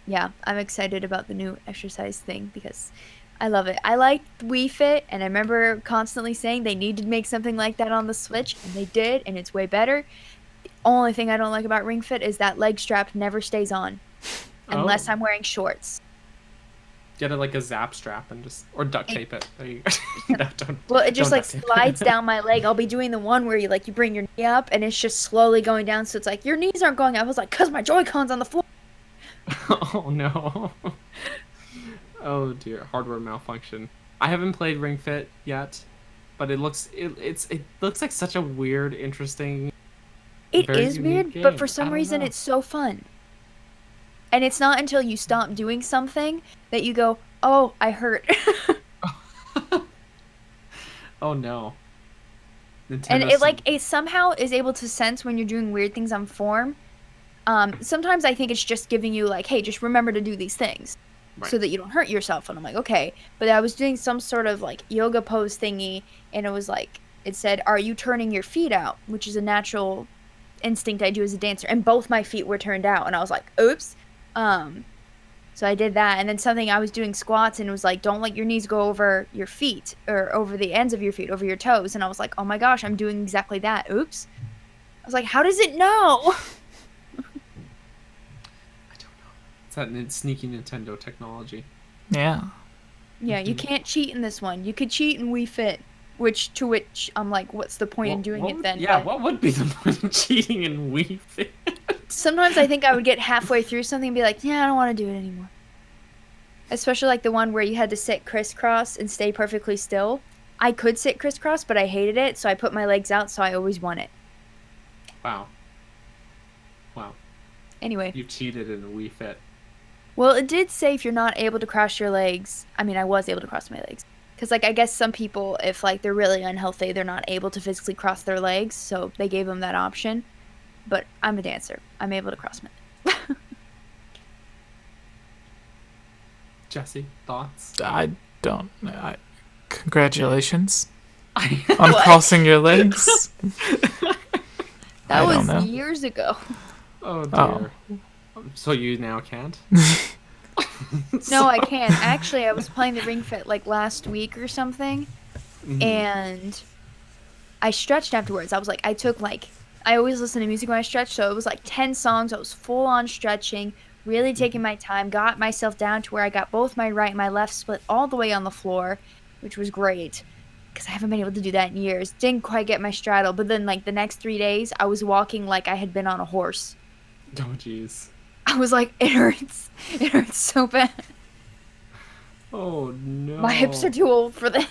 [SPEAKER 1] yeah, I'm excited about the new exercise thing because I love it. I like Wii Fit, and I remember constantly saying they need to make something like that on the Switch, and they did, and it's way better. The only thing I don't like about Ring Fit is that leg strap never stays on unless I'm wearing shorts.
[SPEAKER 3] Get it like a zap strap and or duct tape it. There you go.
[SPEAKER 1] Well, it just like slides down my leg. I'll be doing the one where you bring your knee up and it's just slowly going down. So it's like your knees aren't going up. I was like, cause my Joy-Cons on the floor.
[SPEAKER 3] Oh no. Oh dear, hardware malfunction. I haven't played Ring Fit yet, but it looks like such a weird, interesting.
[SPEAKER 1] It
[SPEAKER 3] Very
[SPEAKER 1] is
[SPEAKER 3] unique
[SPEAKER 1] weird,
[SPEAKER 3] game.
[SPEAKER 1] but for
[SPEAKER 3] I
[SPEAKER 1] some
[SPEAKER 3] don't
[SPEAKER 1] reason
[SPEAKER 3] know.
[SPEAKER 1] it's so fun. And it's not until you stop doing something that you go, "Oh, I hurt."
[SPEAKER 3] Oh no.
[SPEAKER 1] And
[SPEAKER 3] Nintendo.
[SPEAKER 1] it somehow is able to sense when you're doing weird things on form. Sometimes I think it's just giving you like, "Hey, just remember to do these things." So
[SPEAKER 3] Right.
[SPEAKER 1] that you don't hurt yourself. And I'm like, okay. But I was doing some sort of like yoga pose thingy, and it was like, it said, "Are you turning your feet out?" Which is a natural instinct I do as a dancer. And both my feet were turned out. And I was like, oops. So I did that. And then something, I was doing squats, and it was like, "Don't let your knees go over your feet or over the ends of your feet, over your toes." And I was like, oh my gosh, I'm doing exactly that. Oops. I was like, how does it know?
[SPEAKER 3] It's that sneaky Nintendo technology.
[SPEAKER 2] Yeah.
[SPEAKER 1] Yeah, you can't cheat in this one. You could cheat in Wii Fit, which I'm like, what's the point in doing it then?
[SPEAKER 3] Yeah,
[SPEAKER 1] But
[SPEAKER 3] what would be the point of cheating in Wii Fit?
[SPEAKER 1] sometimes I think I would get halfway through something and be like, yeah, I don't want to do it anymore. Especially like the one where you had to sit crisscross and stay perfectly still. I could sit crisscross, but I hated it, so I put my legs out, so I always won it.
[SPEAKER 3] Wow.
[SPEAKER 1] Anyway.
[SPEAKER 3] You cheated in Wii Fit.
[SPEAKER 1] Well, it did say if you're not able to cross your legs. I mean, I was able to cross my legs. Because, like, I guess some people, if, like, they're really unhealthy, they're not able to physically cross their legs. So they gave them that option. But I'm a dancer. I'm able to cross my legs.
[SPEAKER 3] Jesse, thoughts?
[SPEAKER 2] I don't. Congratulations on
[SPEAKER 1] What?
[SPEAKER 2] crossing your legs.
[SPEAKER 1] That
[SPEAKER 2] I don't
[SPEAKER 1] was
[SPEAKER 2] know.
[SPEAKER 1] years ago.
[SPEAKER 3] Oh dear. So you now can't?
[SPEAKER 1] No, I can't. Actually, I was playing the Ring Fit, like, last week or something.
[SPEAKER 3] Mhm.
[SPEAKER 1] And I stretched afterwards. I was like, I always listen to music when I stretch, so it was like 10 songs. I was full on stretching, really taking my time, got myself down to where I got both my right and my left split all the way on the floor, which was great because I haven't been able to do that in years. Didn't quite get my straddle, but then like the next 3 days, I was walking like I had been on a horse.
[SPEAKER 3] Oh jeez.
[SPEAKER 1] I was like, it hurts. It hurts so bad.
[SPEAKER 3] Oh no.
[SPEAKER 1] My hips are too old for this.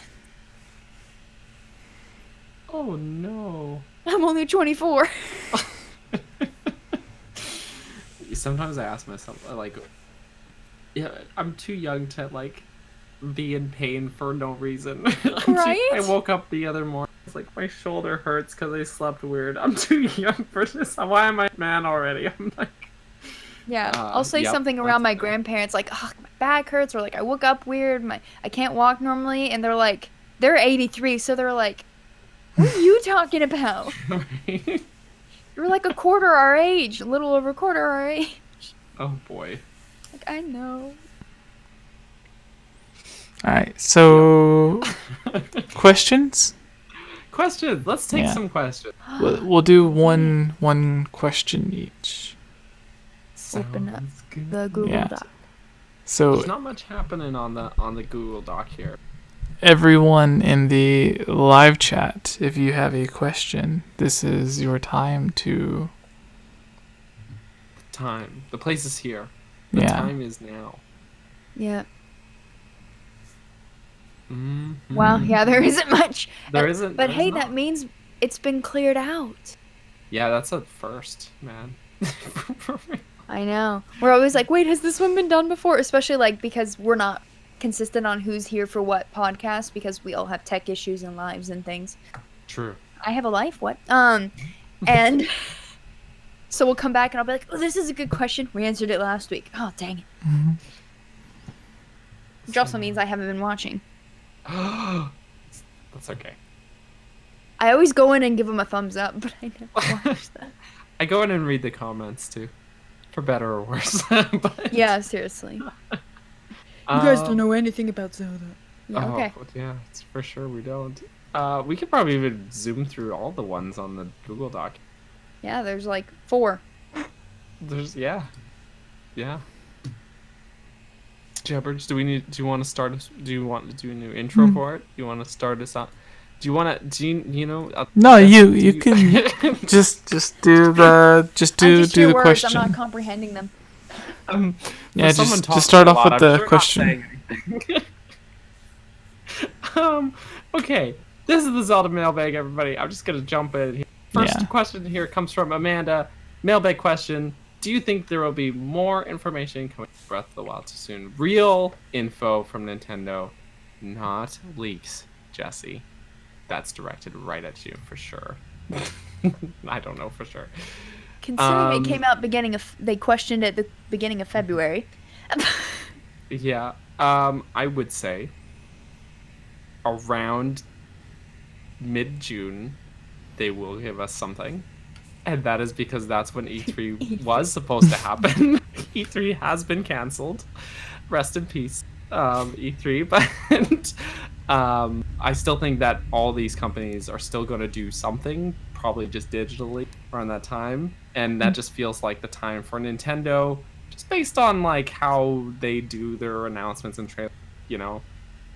[SPEAKER 3] Oh no.
[SPEAKER 1] I'm only 24.
[SPEAKER 3] Sometimes I ask myself, like, yeah, I'm too young to like be in pain for no reason.
[SPEAKER 1] Right?
[SPEAKER 3] I woke up the other morning. It's like my shoulder hurts because I slept weird. I'm too young for this. Why am I a man already? I'm like,
[SPEAKER 1] Yeah, I'll say
[SPEAKER 3] yep,
[SPEAKER 1] something
[SPEAKER 3] that's
[SPEAKER 1] around my
[SPEAKER 3] okay.
[SPEAKER 1] grandparents, like, "Oh, my back hurts," or like, "I woke up weird, I can't walk normally," and they're 83, so they're like, "What are you talking about?
[SPEAKER 3] Right?
[SPEAKER 1] You're like a quarter our age, a little over a quarter our age."
[SPEAKER 3] Oh boy.
[SPEAKER 1] Like, I know.
[SPEAKER 2] All right. So, questions?
[SPEAKER 3] Questions. Let's take
[SPEAKER 2] Yeah.
[SPEAKER 3] some questions.
[SPEAKER 2] We'll do one question each.
[SPEAKER 1] Open up
[SPEAKER 3] Sounds good.
[SPEAKER 1] the Google
[SPEAKER 2] Yeah.
[SPEAKER 1] Doc.
[SPEAKER 2] So
[SPEAKER 3] There's not much happening on the Google Doc here.
[SPEAKER 2] everyone in the live chat, if you have a question, this is your time to.
[SPEAKER 3] Time. The place is here. The
[SPEAKER 2] Yeah.
[SPEAKER 3] time is now.
[SPEAKER 1] Yeah.
[SPEAKER 3] Mhm.
[SPEAKER 1] Wow. Yeah, there isn't much.
[SPEAKER 3] There isn't.
[SPEAKER 1] But
[SPEAKER 3] there
[SPEAKER 1] hey,
[SPEAKER 3] is
[SPEAKER 1] that
[SPEAKER 3] not.
[SPEAKER 1] means it's been cleared out.
[SPEAKER 3] Yeah, that's a first, man.
[SPEAKER 1] I know. We're always like, wait, has this one been done before? Especially like because we're not consistent on who's here for what podcast because we all have tech issues and lives and things.
[SPEAKER 3] True.
[SPEAKER 1] I have a life, what? And so we'll come back and I'll be like, oh, this is a good question. We answered it last week. Oh, dang it. Which also means I haven't been watching.
[SPEAKER 3] That's okay.
[SPEAKER 1] I always go in and give them a thumbs up, but I never watch that.
[SPEAKER 3] I go in and read the comments too, for better or worse. But,
[SPEAKER 1] Yeah, seriously. You guys don't know anything about Zelda. Yeah, okay.
[SPEAKER 3] Yeah, it's for sure we don't. We could probably even zoom through all the ones on the Google Doc.
[SPEAKER 1] Yeah, there's like 4.
[SPEAKER 3] Yeah. Jabbers, do you want to start us? Do you want to do a new intro for it? Do you want to start us out? Do you want to? Do you know?
[SPEAKER 2] No, you can just do the
[SPEAKER 1] the
[SPEAKER 2] question.
[SPEAKER 1] I'm not comprehending them.
[SPEAKER 2] Yeah,
[SPEAKER 3] for someone
[SPEAKER 2] just start
[SPEAKER 3] talking
[SPEAKER 2] off
[SPEAKER 3] a
[SPEAKER 2] with
[SPEAKER 3] lot,
[SPEAKER 2] the
[SPEAKER 3] I'm sure not
[SPEAKER 2] question.
[SPEAKER 3] saying anything. Okay. This is the Zelda mailbag, everybody. I'm just gonna jump in here. First
[SPEAKER 2] Yeah.
[SPEAKER 3] question here comes from Amanda. Mailbag question: do you think there will be more information coming from Breath of the Wild soon? Real info from Nintendo, not leaks, Jesse. That's directed right at you for sure. I don't know for sure.
[SPEAKER 1] Considering it came out they questioned at the beginning of February.
[SPEAKER 3] Yeah. I would say around mid-June they will give us something. And that is because that's when E3 was supposed to happen. E3 has been canceled. Rest in peace, E3. But I still think that all these companies are still going to do something, probably just digitally around that time. And that just feels like the time for Nintendo, just based on like how they do their announcements and trailers, you know.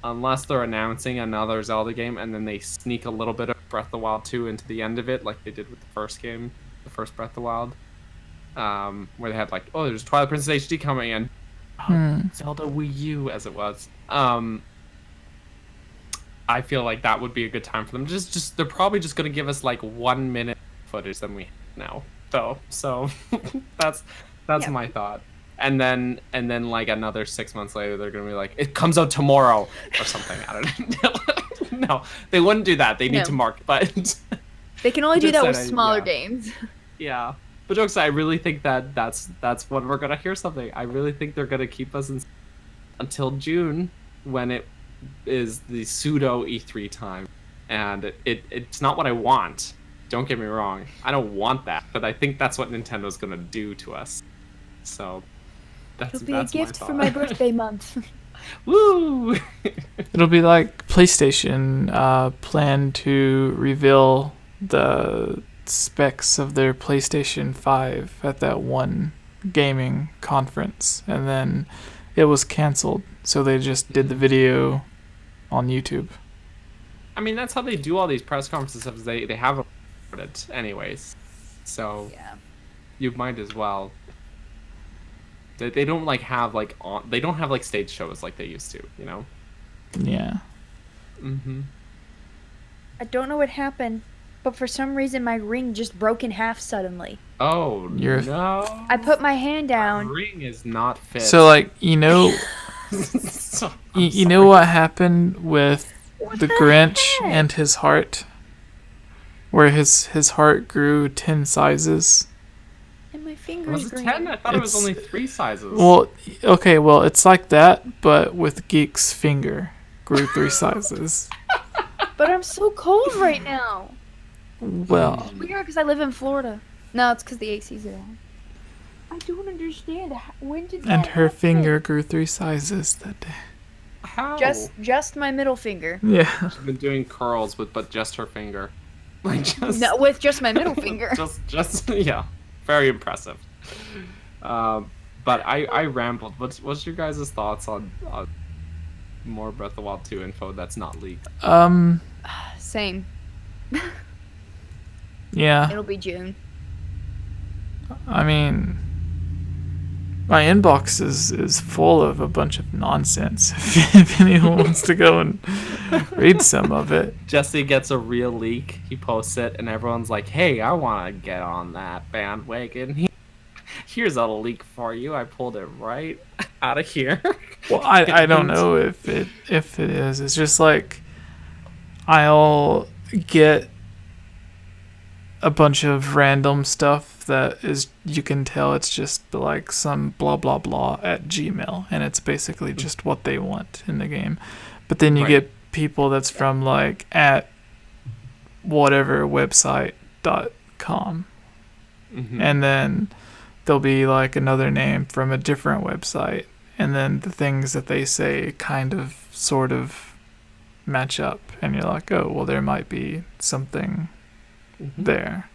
[SPEAKER 3] Unless they're announcing another Zelda game and then they sneak a little bit of Breath of the Wild 2 into the end of it, like they did with the first game, the first Breath of the Wild, where they had like, oh, there's Twilight Princess HD coming and Zelda Wii U as it was. I feel like that would be a good time for them. Just they're probably just gonna give us like 1 minute footage than we have now, though. So that's my thought. And then like another 6 months later, they're gonna be like, it comes out tomorrow or something. I don't know. No, they wouldn't do that. They need to mark, but
[SPEAKER 1] they can only do that with smaller games.
[SPEAKER 3] Yeah, but jokes aside, I really think that that's when we're gonna hear something. I really think they're gonna keep us until June, when it is the pseudo E3 time, and it's not what I want. Don't get me wrong. I don't want that, but I think that's what Nintendo's gonna do to us. So.
[SPEAKER 1] It'll be a gift for my birthday month.
[SPEAKER 3] Woo!
[SPEAKER 2] It'll be like PlayStation planned to reveal the specs of their PlayStation 5 at that one gaming conference, and then it was canceled, so they just did the video on YouTube.
[SPEAKER 3] I mean, that's how they do all these press conferences. They have it anyways, so you might as well. They don't like have like they don't have like stage shows like they used to, you know.
[SPEAKER 2] Yeah.
[SPEAKER 1] I don't know what happened, but for some reason my ring just broke in half suddenly.
[SPEAKER 3] Oh no!
[SPEAKER 1] I put my hand down.
[SPEAKER 3] My ring is not fit.
[SPEAKER 2] So like you know, you know what happened with the Grinch and his heart, where his heart grew 10 sizes.
[SPEAKER 1] My finger
[SPEAKER 3] was it 10? I thought it was only 3 sizes.
[SPEAKER 2] Well, okay, well, it's like that, but with Geek's finger grew 3 sizes.
[SPEAKER 1] But I'm so cold right now.
[SPEAKER 2] Well,
[SPEAKER 1] it's weird because I live in Florida. No, it's because the AC's are on. I don't understand. When did that
[SPEAKER 2] and her
[SPEAKER 1] happen?
[SPEAKER 2] finger grew 3 sizes that day.
[SPEAKER 3] How?
[SPEAKER 1] Just my middle finger.
[SPEAKER 2] Yeah.
[SPEAKER 3] She's been doing curls but just her finger. Like just
[SPEAKER 1] no, with just my middle finger.
[SPEAKER 3] just yeah. Very impressive. But I rambled. What's your guys' thoughts on more Breath of the Wild 2 info that's not leaked?
[SPEAKER 1] Same.
[SPEAKER 2] Yeah.
[SPEAKER 1] It'll be June.
[SPEAKER 2] I mean, my inbox is full of a bunch of nonsense. If anyone wants to go and read some of it.
[SPEAKER 3] Jesse gets a real leak. He posts it, and everyone's like, "Hey, I want to get on that bandwagon. Here's a leak for you. I pulled it right out of here."
[SPEAKER 2] Well, I don't know if it is. It's just like I'll get a bunch of random stuff that is, you can tell it's just like some blah blah blah at Gmail, and it's basically just what they want in the game. But then you get people that's from like at whatever website.com, and then there'll be like another name from a different website, and then the things that they say kind of sort of match up, and you're like, oh well, there might be something there.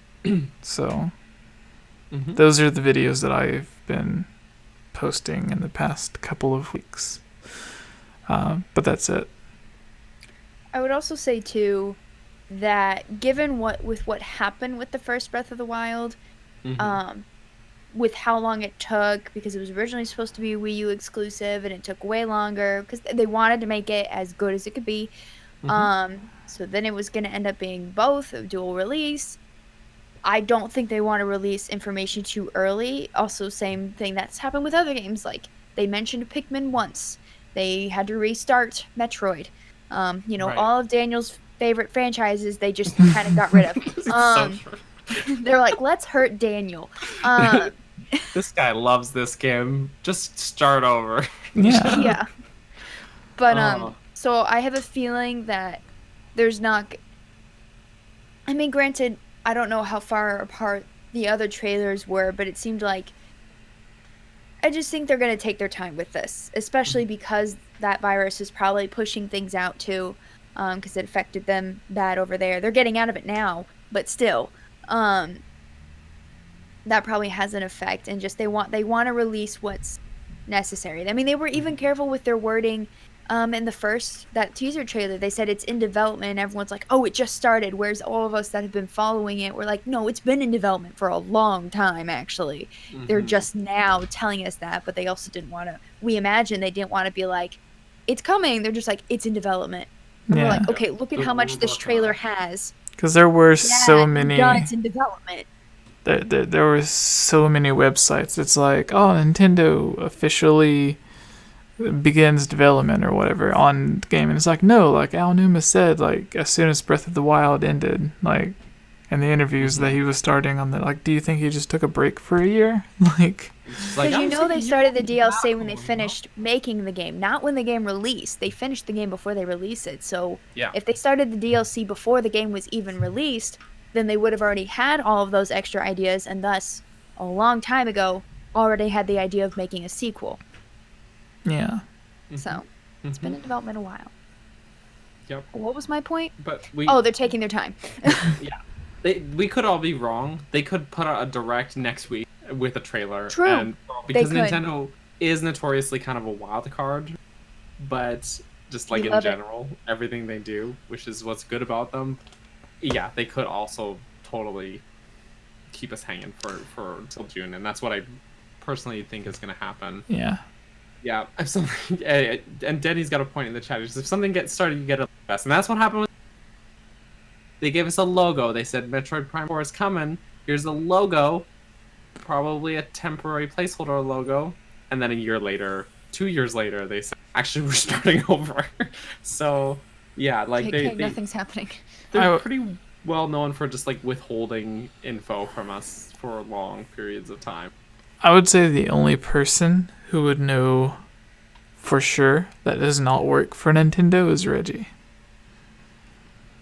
[SPEAKER 2] So those are the videos that I've been posting in the past couple of weeks, but that's it.
[SPEAKER 1] I would also say too that given what happened with the first Breath of the Wild, with how long it took, because it was originally supposed to be a Wii U exclusive and it took way longer because they wanted to make it as good as it could be. So then it was going to end up being both a dual release. I don't think they want to release information too early. Also, same thing that's happened with other games. Like, they mentioned Pikmin once. They had to restart Metroid.
[SPEAKER 3] Right.
[SPEAKER 1] All of Daniel's favorite franchises, they just kind of got rid of.
[SPEAKER 3] So true.
[SPEAKER 1] They're like, let's hurt Daniel.
[SPEAKER 3] This guy loves this game. Just start over.
[SPEAKER 2] Yeah.
[SPEAKER 1] Yeah. But,
[SPEAKER 3] Oh.
[SPEAKER 1] so I have a feeling that there's not... I mean, granted, I don't know how far apart the other trailers were, but it seemed like... I just think they're going to take their time with this, especially because that virus is probably pushing things out too, because it affected them bad over there. They're getting out of it now, but still, that probably has an effect, and just they want to release what's necessary. I mean, they were even careful with their wording. In that teaser trailer, they said it's in development, and everyone's like, oh, it just started, whereas all of us that have been following it, we're like, no, it's been in development for a long time, actually.
[SPEAKER 3] Mm-hmm.
[SPEAKER 1] They're just now telling us that, but they also didn't want to, we imagine they didn't want to be like, it's coming, they're just like, it's in development. And we're like, okay, look at how much this trailer has.
[SPEAKER 2] Because there were so many...
[SPEAKER 1] Yeah, it's in development.
[SPEAKER 2] There were so many websites. It's like, oh, Nintendo officially... begins development or whatever on the game, and it's like, no, like 𝐴𝐽𝐼 said, like as soon as Breath of the Wild ended, like in the interviews that he was starting on the, like, do you think he just took a break for a year? Like,
[SPEAKER 1] because they started the DLC when they finished making the game, not when the game released. They finished the game before they released it. So
[SPEAKER 3] Yeah.
[SPEAKER 1] if they started the DLC before the game was even released, then they would have already had all of those extra ideas, and thus a long time ago already had the idea of making a sequel.
[SPEAKER 2] yeah.
[SPEAKER 1] So it's been in development a while.
[SPEAKER 3] Yep.
[SPEAKER 1] What was my point?
[SPEAKER 3] But
[SPEAKER 1] they're taking their time.
[SPEAKER 3] yeah. We could all be wrong. They could put out a direct next week with a trailer.
[SPEAKER 1] True.
[SPEAKER 3] And, because
[SPEAKER 1] They could.
[SPEAKER 3] Nintendo is notoriously kind of a wild card, but just like
[SPEAKER 1] We
[SPEAKER 3] in
[SPEAKER 1] love it.
[SPEAKER 3] general, everything they do, which is what's good about them. Yeah, they could also totally keep us hanging for until June, and that's what I personally think is going to happen.
[SPEAKER 2] Yeah.
[SPEAKER 3] Yeah, if something, and Denny's got a point in the chat. If something gets started, you get a best, and that's what happened with. They gave us a logo. They said Metroid Prime 4 is coming. Here's the logo, probably a temporary placeholder logo, and then a year later, 2 years later, they said, actually, we're starting over. So, yeah, like
[SPEAKER 1] Okay,
[SPEAKER 3] they
[SPEAKER 1] nothing's happening.
[SPEAKER 3] they're pretty well known for just like withholding info from us for long periods of time.
[SPEAKER 2] I would say the only person who would know for sure that does not work for Nintendo is Reggie.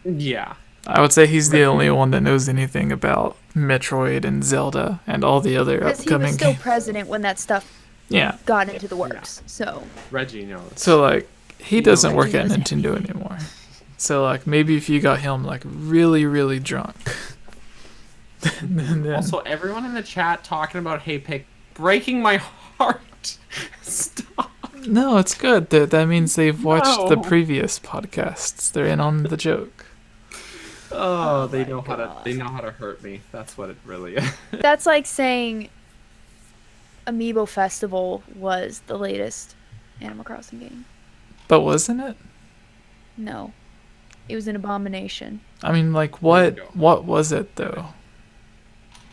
[SPEAKER 3] Yeah.
[SPEAKER 2] I would say he's the only one that knows anything about Metroid and Zelda and all the other
[SPEAKER 1] Because he was
[SPEAKER 2] upcoming
[SPEAKER 1] still
[SPEAKER 2] games.
[SPEAKER 1] president when that stuff
[SPEAKER 2] Yeah.
[SPEAKER 1] got into the works. So
[SPEAKER 3] Reggie knows.
[SPEAKER 2] So, like, he doesn't work
[SPEAKER 1] Reggie
[SPEAKER 2] at
[SPEAKER 1] knows
[SPEAKER 2] Nintendo anymore. So, like, maybe if you got him, like, really, really drunk. then,
[SPEAKER 3] Also, everyone in the chat talking about Hey Pick, breaking my heart. Stop.
[SPEAKER 2] no, it's good. That means they've watched the
[SPEAKER 3] No.
[SPEAKER 2] previous podcasts. They're in on the joke.
[SPEAKER 3] Oh, they know how
[SPEAKER 1] God.
[SPEAKER 3] to hurt me. That's what it really is.
[SPEAKER 1] that's like saying Amiibo Festival was the latest Animal Crossing game.
[SPEAKER 2] But wasn't it?
[SPEAKER 1] No. It was an abomination.
[SPEAKER 2] I mean, like,
[SPEAKER 3] There you go.
[SPEAKER 2] what was it, though?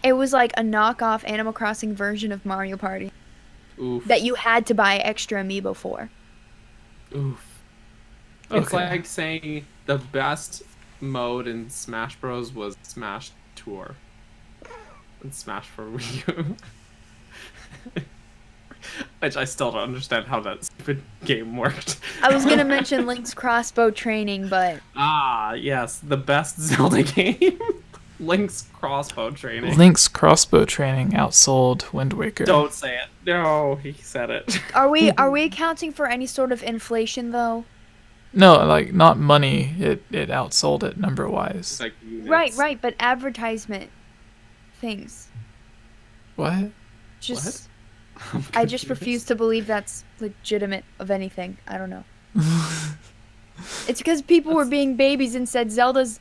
[SPEAKER 1] It was like a knockoff Animal Crossing version of Mario Party
[SPEAKER 3] Oof.
[SPEAKER 1] that you had to buy extra Amiibo for.
[SPEAKER 3] Oof. It's
[SPEAKER 2] Okay.
[SPEAKER 3] like saying the best mode in Smash Bros was Smash Tour. And Smash for Wii U. Which I still don't understand how that stupid game worked.
[SPEAKER 1] I was going to mention Link's crossbow training, but
[SPEAKER 3] Ah, yes, the best Zelda game. Link's crossbow training.
[SPEAKER 2] Link's crossbow training outsold Wind Waker.
[SPEAKER 3] Don't say it. No, he said it.
[SPEAKER 1] are we accounting for any sort of inflation though?
[SPEAKER 2] No, like, not money. It outsold it number-wise.
[SPEAKER 3] It's like units.
[SPEAKER 1] Right, but advertisement things.
[SPEAKER 2] What?
[SPEAKER 1] Just
[SPEAKER 3] I'm
[SPEAKER 1] I just
[SPEAKER 3] confused.
[SPEAKER 1] refuse to believe that's legitimate of anything. I don't know. It's because people were being babies and said Zelda's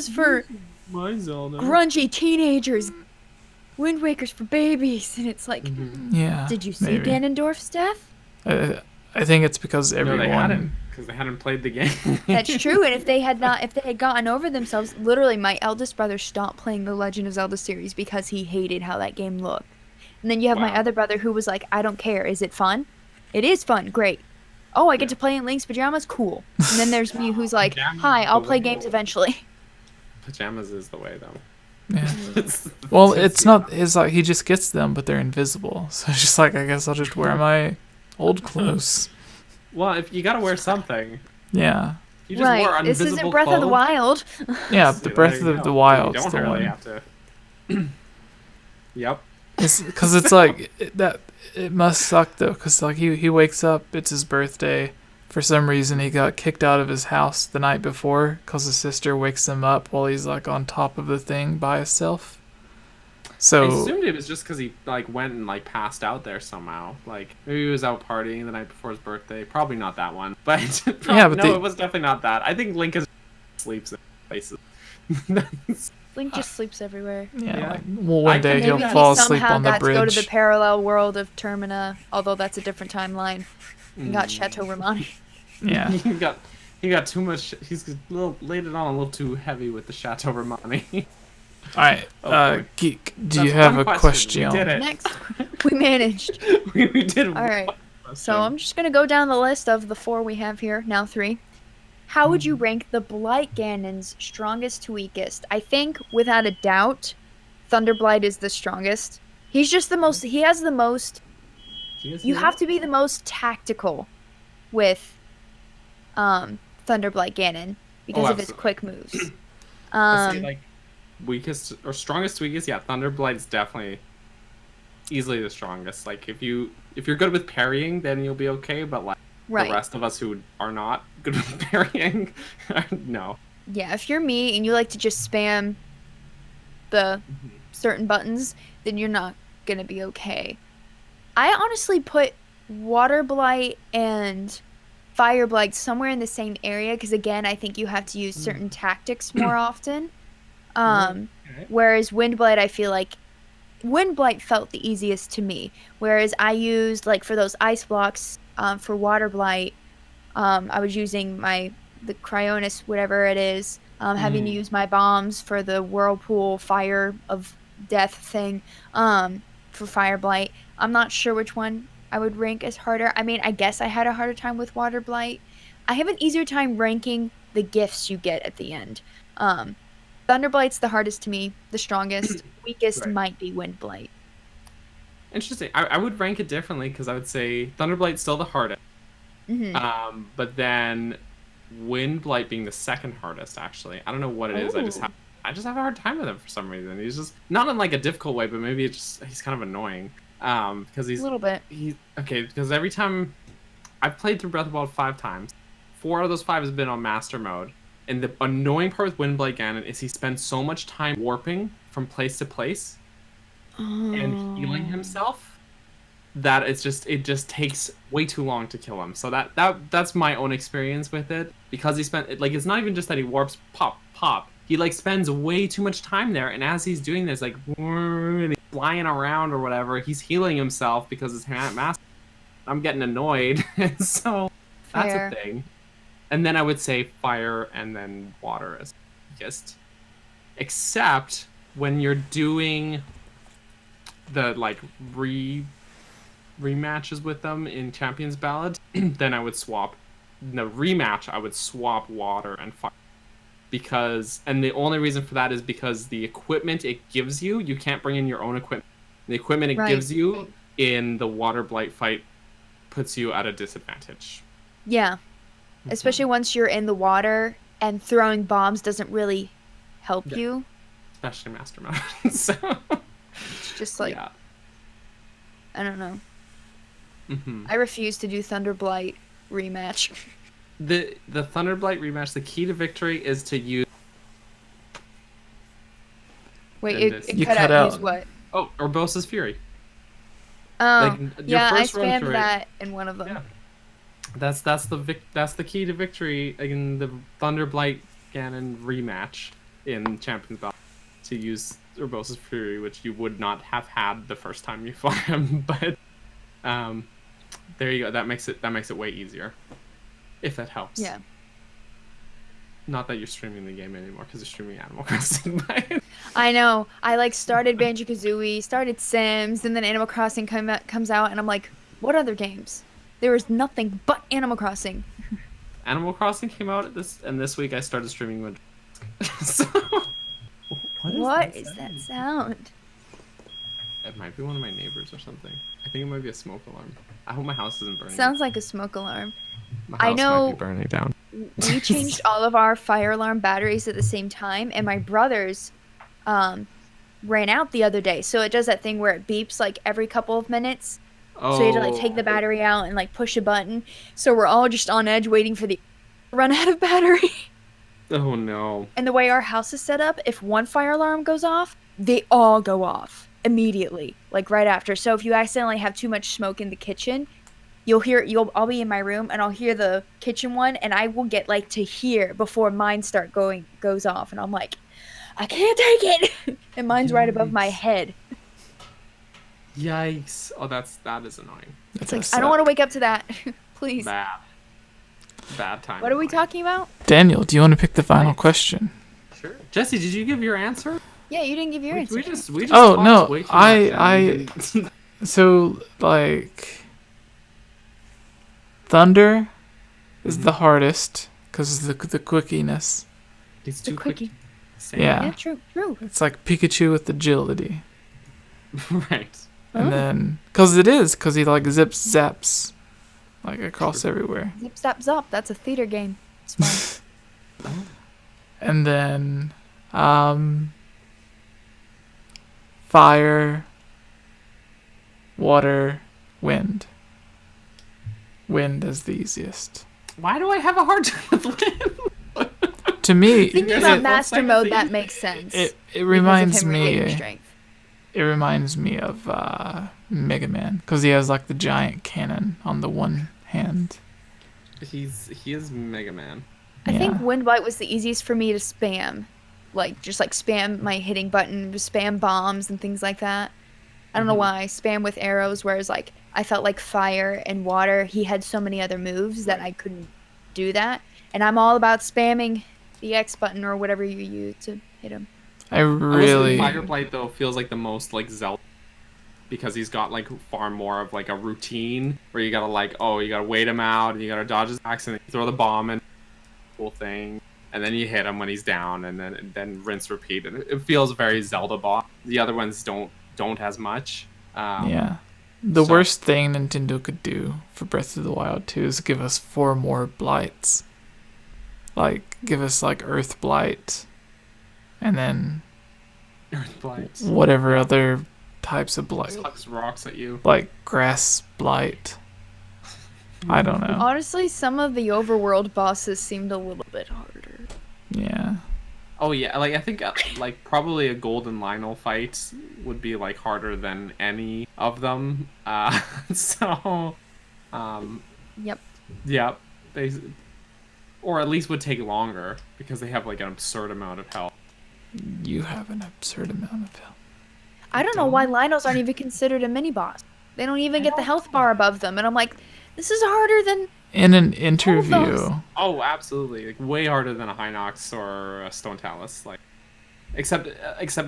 [SPEAKER 1] for
[SPEAKER 3] My Zelda.
[SPEAKER 1] grungy teenagers. Wind Waker's for babies, and it's like,
[SPEAKER 3] Mhm.
[SPEAKER 2] Yeah.
[SPEAKER 1] did you see
[SPEAKER 2] maybe.
[SPEAKER 1] Ganondorf's death?
[SPEAKER 2] I think it's because
[SPEAKER 3] No, they
[SPEAKER 2] everyone
[SPEAKER 3] hadn't, Because they hadn't played the game.
[SPEAKER 1] That's true. And if they had gotten over themselves, literally, my eldest brother stopped playing the Legend of Zelda series because he hated how that game looked. And then you have my
[SPEAKER 3] Wow.
[SPEAKER 1] other brother who was like, I don't care. Is it fun? It is fun. Great. Oh, I get to play in Link's pajamas? Cool. And then there's me who's like,
[SPEAKER 3] Pajamas
[SPEAKER 1] hi,
[SPEAKER 3] is
[SPEAKER 1] I'll
[SPEAKER 3] the
[SPEAKER 1] play
[SPEAKER 3] way.
[SPEAKER 1] games eventually.
[SPEAKER 3] Pajamas is the way, though.
[SPEAKER 2] Yeah.
[SPEAKER 3] It's
[SPEAKER 2] Well, it's not. It's like he just gets them, but they're invisible. So it's just like, I guess I'll just wear my old clothes.
[SPEAKER 3] Well, if you gotta wear something,
[SPEAKER 2] Yeah.
[SPEAKER 3] you just wore
[SPEAKER 1] Right. This
[SPEAKER 3] invisible
[SPEAKER 1] isn't Breath of the
[SPEAKER 3] clothes.
[SPEAKER 1] Wild.
[SPEAKER 2] Yeah,
[SPEAKER 3] See,
[SPEAKER 2] the
[SPEAKER 3] there
[SPEAKER 2] Breath
[SPEAKER 3] you
[SPEAKER 2] of
[SPEAKER 3] go.
[SPEAKER 2] the
[SPEAKER 3] You
[SPEAKER 2] Wild's
[SPEAKER 3] don't
[SPEAKER 2] the
[SPEAKER 3] really
[SPEAKER 2] one.
[SPEAKER 3] have to. Yep.
[SPEAKER 2] It's because it's like that. It must suck though, because like he wakes up, it's his birthday. For some reason, he got kicked out of his house the night before because his sister wakes him up while he's like on top of the thing by himself.
[SPEAKER 3] I
[SPEAKER 2] So
[SPEAKER 3] assumed it was just because he like went and like passed out there somehow. Like maybe he was out partying the night before his birthday. Probably not that one. But
[SPEAKER 2] Yeah, but
[SPEAKER 3] no,
[SPEAKER 2] they-
[SPEAKER 3] it was definitely not that. I think Link is sleeps in places. That's-
[SPEAKER 1] Link just sleeps everywhere.
[SPEAKER 2] yeah,
[SPEAKER 3] Yeah.
[SPEAKER 2] like, well, one
[SPEAKER 3] I
[SPEAKER 2] day
[SPEAKER 3] can
[SPEAKER 2] he'll
[SPEAKER 3] maybe
[SPEAKER 2] fall
[SPEAKER 1] he
[SPEAKER 2] asleep
[SPEAKER 1] somehow
[SPEAKER 2] on the
[SPEAKER 1] got to go to
[SPEAKER 2] bridge.
[SPEAKER 1] the parallel world of Termina, although that's a different timeline. He got Chateau Romani.
[SPEAKER 2] Yeah.
[SPEAKER 3] he got too much. He's laid it on a little too heavy with the Chateau Romani.
[SPEAKER 2] All right,
[SPEAKER 3] Oh, boy.
[SPEAKER 2] Geek, do
[SPEAKER 3] That's
[SPEAKER 2] you have
[SPEAKER 3] one
[SPEAKER 2] a question?
[SPEAKER 3] We did it.
[SPEAKER 1] Next, we managed.
[SPEAKER 3] we did.
[SPEAKER 1] All right.
[SPEAKER 3] one question.
[SPEAKER 1] So I'm just gonna go down the list of the 4 we have here. Now 3. How would you rank the Blight Ganon's strongest to weakest? I think, without a doubt, Thunderblight is the strongest. He's just the most. He has the most. You have to be the most tactical with Thunderblight Ganon because of his
[SPEAKER 3] absolutely.
[SPEAKER 1] quick moves.
[SPEAKER 3] I say, like weakest or strongest to weakest. Yeah, Thunderblight's definitely easily the strongest. Like if you're good with parrying, then you'll be okay. But like
[SPEAKER 1] Right.
[SPEAKER 3] the rest of us who are not good with parrying, no.
[SPEAKER 1] Yeah, if you're me and you like to just spam the certain buttons, then you're not gonna be okay. I honestly put Water Blight and Fire Blight somewhere in the same area because again, I think you have to use certain tactics more often.
[SPEAKER 3] Okay.
[SPEAKER 1] Whereas Wind Blight, I feel like Wind Blight felt the easiest to me. Whereas I used like for those ice blocks for Water Blight, I was using the Cryonis, whatever it is, having to use my bombs for the whirlpool fire of death thing for Fire Blight. I'm not sure which one I would rank as harder. I mean, I guess I had a harder time with Water Blight. I have an easier time ranking the gifts you get at the end. Thunderblight's the hardest to me, the strongest. Weakest
[SPEAKER 3] Right.
[SPEAKER 1] might be Wind Blight.
[SPEAKER 3] Interesting. I would rank it differently because I would say Thunderblight's still the hardest.
[SPEAKER 1] Mm-hmm.
[SPEAKER 3] But then Wind Blight being the second hardest. Actually, I don't know what it is.
[SPEAKER 1] Ooh.
[SPEAKER 3] I just have a hard time with him for some reason. He's just not in like a difficult way, but maybe he's kind of annoying. Because
[SPEAKER 1] A little bit.
[SPEAKER 3] because every time I've played through Breath of the Wild 5 times, 4 out of those 5 has been on Master Mode. And the annoying part with Wind Blight Ganon is he spends so much time warping from place to place and healing himself that it just takes way too long to kill him. So that's my own experience with it, because he spent like, it's not even just that he warps pop. He like spends way too much time there, and as he's doing this, like and he's flying around or whatever, he's healing himself because his master. I'm getting annoyed, and so that's
[SPEAKER 1] Fair.
[SPEAKER 3] a thing. And then I would say fire and then water as weakest, except when you're doing the like rematches with them in Champions Ballad, then I would swap. In the rematch, I would swap water and fire. And the only reason for that is because the equipment it gives you can't bring in your own equipment. The equipment it
[SPEAKER 1] Right.
[SPEAKER 3] gives you in the Water Blight fight puts you at a disadvantage.
[SPEAKER 1] Yeah. Especially once you're in the water and throwing bombs doesn't really help you.
[SPEAKER 3] Especially Master Mode. So,
[SPEAKER 1] It's just like,
[SPEAKER 3] yeah.
[SPEAKER 1] I don't know.
[SPEAKER 3] Mm-hmm.
[SPEAKER 1] I refuse to do Thunder Blight rematch.
[SPEAKER 3] The Thunderblight rematch, the key to victory is to use...
[SPEAKER 1] Wait,
[SPEAKER 3] And
[SPEAKER 1] it
[SPEAKER 2] You
[SPEAKER 1] cut
[SPEAKER 2] cut
[SPEAKER 1] out.
[SPEAKER 2] out.
[SPEAKER 1] Use what?
[SPEAKER 3] Oh, Urbosa's Fury.
[SPEAKER 1] Oh,
[SPEAKER 3] Like, your
[SPEAKER 1] yeah, I
[SPEAKER 3] first run
[SPEAKER 1] spammed
[SPEAKER 3] through it-
[SPEAKER 1] that in one of them.
[SPEAKER 3] Yeah. That's the key to victory in the Thunderblight Ganon rematch in Champions Ballad, to use Urbosa's Fury, which you would not have had the first time you fought him. But there you go. That makes it way easier. if that helps.
[SPEAKER 1] Yeah.
[SPEAKER 3] Not that you're streaming the game anymore because you're streaming Animal Crossing. But
[SPEAKER 1] I know. I like started Banjo-Kazooie, started Sims, and then Animal Crossing comes out, and I'm like, what other games? There is nothing but Animal Crossing.
[SPEAKER 3] Animal Crossing came out this week I started streaming with. So,
[SPEAKER 1] What is that sound?
[SPEAKER 3] it might be one of my neighbors or something. I think it might be a smoke alarm. I hope my house isn't burning.
[SPEAKER 1] Sounds like a smoke alarm.
[SPEAKER 3] My
[SPEAKER 1] I
[SPEAKER 3] house
[SPEAKER 1] know.
[SPEAKER 3] might be burning down.
[SPEAKER 1] We changed all of our fire alarm batteries at the same time, and my brother's ran out the other day. So it does that thing where it beeps like every couple of minutes.
[SPEAKER 3] Oh.
[SPEAKER 1] So you have to like take the battery out and like push a button. So we're all just on edge waiting for the run out of battery.
[SPEAKER 3] Oh no.
[SPEAKER 1] And the way our house is set up, if one fire alarm goes off, they all go off immediately, like right after. So if you accidentally have too much smoke in the kitchen, I'll be in my room and I'll hear the kitchen one, and I will get like to hear before mine goes off, and I'm like, I can't take it. And mine's right above my head.
[SPEAKER 3] Yikes! Oh, that is annoying.
[SPEAKER 1] It's like, I don't want to wake up to that. Please.
[SPEAKER 3] Bad time.
[SPEAKER 1] What are we talking about?
[SPEAKER 2] Daniel, do you want to pick the final question?
[SPEAKER 3] Sure. Jesse, did you give your answer?
[SPEAKER 1] Yeah, you didn't give your answer.
[SPEAKER 3] We just
[SPEAKER 2] Oh
[SPEAKER 3] talked
[SPEAKER 2] no,
[SPEAKER 3] way too much and
[SPEAKER 2] so like Thunder is the hardest because of the quickiness.
[SPEAKER 3] It's
[SPEAKER 1] The
[SPEAKER 3] too quick.
[SPEAKER 1] quickie.
[SPEAKER 2] Yeah.
[SPEAKER 1] Yeah, true.
[SPEAKER 2] It's like Pikachu with agility.
[SPEAKER 3] Right.
[SPEAKER 2] And then, because he like zips zaps like across everywhere.
[SPEAKER 1] Zip zap zop. That's a theater game. It's fun.
[SPEAKER 2] And then, fire, water, wind. Wind is the easiest.
[SPEAKER 3] Why do I have a hard time with wind?
[SPEAKER 2] To me,
[SPEAKER 1] Thinking
[SPEAKER 3] Is
[SPEAKER 1] about
[SPEAKER 3] it-
[SPEAKER 1] master
[SPEAKER 3] what's
[SPEAKER 1] mode,
[SPEAKER 3] that
[SPEAKER 1] that
[SPEAKER 3] thing?
[SPEAKER 1] makes sense.
[SPEAKER 2] it
[SPEAKER 1] because of
[SPEAKER 2] reminds
[SPEAKER 1] him regaining
[SPEAKER 2] me.
[SPEAKER 1] strength.
[SPEAKER 2] It reminds me of Mega Man because he has like the giant cannon on the one hand.
[SPEAKER 3] He is Mega Man.
[SPEAKER 1] I think
[SPEAKER 2] Yeah.
[SPEAKER 1] Wind Blight was the easiest for me to spam. Like, just like spam my hitting button, spam bombs and things like that. I don't know why. Spam with arrows, whereas like I felt like fire and water, he had so many other moves that I couldn't do that. And I'm all about spamming the X button or whatever you use to hit him.
[SPEAKER 2] I
[SPEAKER 3] I will say
[SPEAKER 2] really.
[SPEAKER 3] Fire Blight though feels like the most like Zelda because he's got like far more of like a routine where you gotta you gotta wait him out and you gotta dodge his attacks and then you throw the bomb and cool thing and then you hit him when he's down and then rinse repeat and it feels very Zelda boss. The other ones don't as much.
[SPEAKER 2] Yeah. The
[SPEAKER 3] so-
[SPEAKER 2] worst thing Nintendo could do for Breath of the Wild 2 is give us 4 more blights. Like, give us like Earth Blight and then
[SPEAKER 3] Earth Blight.
[SPEAKER 2] whatever other types of blight.
[SPEAKER 3] Sucks rocks at you.
[SPEAKER 2] Like Grass Blight. I don't know.
[SPEAKER 1] Honestly, some of the overworld bosses seemed a little bit harder.
[SPEAKER 2] Yeah.
[SPEAKER 3] Oh yeah, like I think like probably a Golden Lionel fight would be like harder than any of them. So,
[SPEAKER 1] Yep.
[SPEAKER 3] yeah, they, or at least would take longer because they have like an absurd amount of health.
[SPEAKER 2] You have an absurd amount of health.
[SPEAKER 1] I don't know why Lionels aren't even considered a mini boss. They don't even get the health bar above them, and I'm like, this is harder than.
[SPEAKER 2] In an interview,
[SPEAKER 3] Oh, absolutely, like way harder than a Hinox or a Stone Talus. Like, except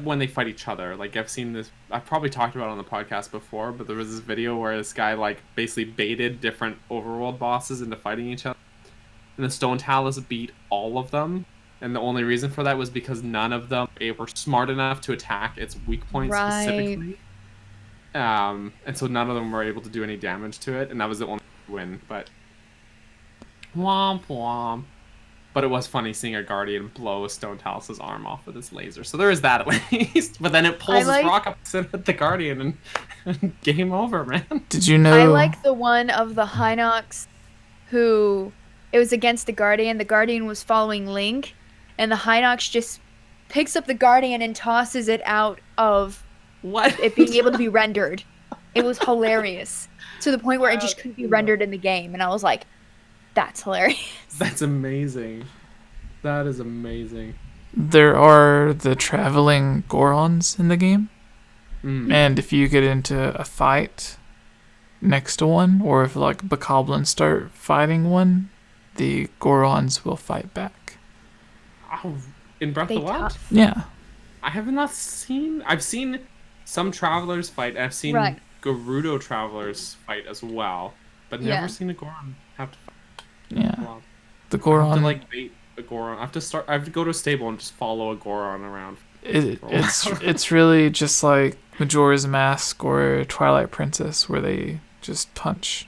[SPEAKER 3] when they fight each other. Like I've seen this. I've probably talked about it on the podcast before, but there was this video where this guy like basically baited different overworld bosses into fighting each other, and the Stone Talus beat all of them. And the only reason for that was because none of them were smart enough to attack its weak points
[SPEAKER 1] Right.
[SPEAKER 3] specifically. And so none of them were able to do any damage to it, and that was the only win. But womp womp. But it was funny seeing a Guardian blow a Stone Talus's arm off with his laser. So there is that at least. But then it pulls his rock up at the Guardian and game over, man.
[SPEAKER 2] did you know?
[SPEAKER 1] I like the one of the Hinox who it was against the Guardian. The Guardian was following Link, and the Hinox just picks up the Guardian and tosses it out of
[SPEAKER 3] What?
[SPEAKER 1] it being able to be rendered. It was hilarious. To the point where it just couldn't be rendered in the game. And I was like, that's hilarious.
[SPEAKER 3] That's amazing. That is amazing.
[SPEAKER 2] There are the traveling Gorons in the game, and if you get into a fight next to one, or if like Bokoblins start fighting one, the Gorons will fight back.
[SPEAKER 3] Oh, in Breath of the Wild?
[SPEAKER 1] tough.
[SPEAKER 2] Yeah.
[SPEAKER 3] I have not seen... I've seen some travelers fight. I've seen Gerudo travelers fight as well. But never seen a Goron have to fight.
[SPEAKER 2] Yeah. The Goron...
[SPEAKER 3] I have to, like, bait a Goron. I have to go to a stable and just follow a Goron around.
[SPEAKER 2] It's really just like Majora's Mask or Twilight Princess, where they just punch.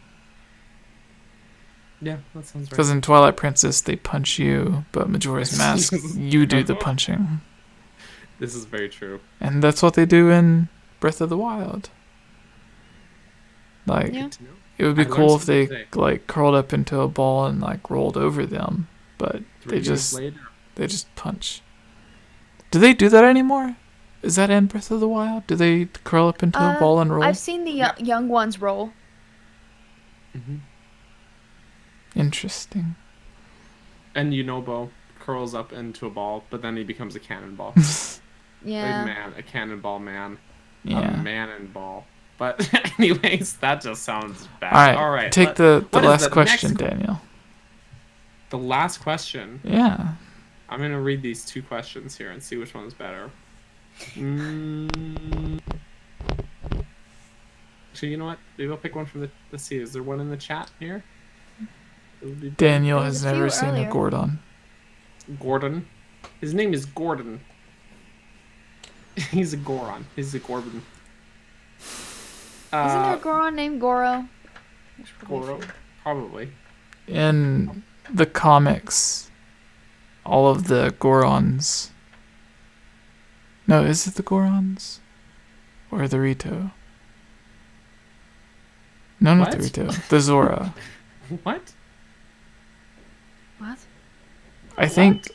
[SPEAKER 3] Yeah, that sounds right.
[SPEAKER 2] Because in Twilight Princess, they punch you, but Majora's Mask, you do the punching.
[SPEAKER 3] This is very true.
[SPEAKER 2] And that's what they do in Breath of the Wild. Like, it would be cool if they like curled up into a ball and like rolled over them, but they just punch. Do they do that anymore? Is that in Breath of the Wild? Do they curl up into a ball and roll?
[SPEAKER 1] I've seen the young ones roll.
[SPEAKER 3] Mm-hmm.
[SPEAKER 2] Interesting.
[SPEAKER 3] And Yunobo curls up into a ball, but then he becomes a cannonball. A cannonball man.
[SPEAKER 2] Yeah.
[SPEAKER 3] A man and ball. But anyways, that just sounds bad.
[SPEAKER 2] All right. Take the last question, Daniel.
[SPEAKER 3] The last question?
[SPEAKER 2] Yeah.
[SPEAKER 3] I'm going to read these 2 questions here and see which one's better. Actually, you know what? Maybe I'll pick one from the... Let's see. Is there one in the chat here?
[SPEAKER 2] Daniel has never seen a Gordon.
[SPEAKER 3] Gordon? His name is Gordon. He's a Goron. He's a Gorbin.
[SPEAKER 1] Isn't there a Goron named Goro?
[SPEAKER 3] Goro? Probably.
[SPEAKER 2] In the comics, all of the Gorons... No, is it the Gorons? Or the Rito? No, not the Rito. The Zora.
[SPEAKER 3] What?
[SPEAKER 1] What?
[SPEAKER 2] I think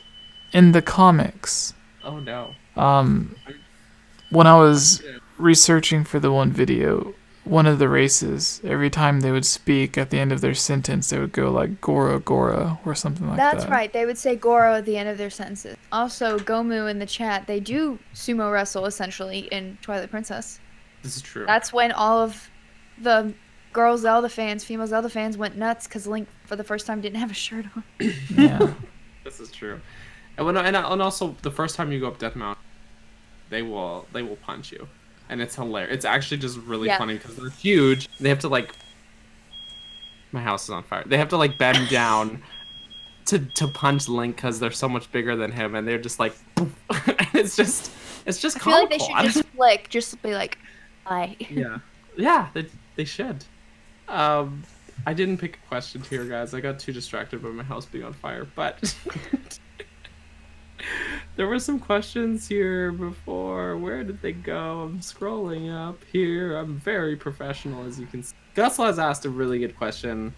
[SPEAKER 2] in the comics...
[SPEAKER 3] Oh, no.
[SPEAKER 2] When I was researching for the one video, one of the races, every time they would speak at the end of their sentence, they would go like Gora Gora or something like that.
[SPEAKER 1] That's right. They would say Goro at the end of their sentences. Also, Gomu in the chat, they do sumo wrestle essentially in Twilight Princess.
[SPEAKER 3] This is true.
[SPEAKER 1] That's when all of the female Zelda fans went nuts because Link for the first time didn't have a shirt on.
[SPEAKER 2] Yeah.
[SPEAKER 3] This is true. And also the first time you go up Death Mountain, they will punch you, and it's hilarious. It's actually just really funny because they're huge. They have to like, my house is on fire. They have to like bend down to punch Link because they're so much bigger than him, and they're just like, and it's just comical.
[SPEAKER 1] I feel like they should just be like, "Hi."
[SPEAKER 3] Yeah, they should. I didn't pick a question here, guys. I got too distracted by my house being on fire, but. There were some questions here before. Where did they go? I'm scrolling up here. I'm very professional, as you can see. Gusla has asked a really good question.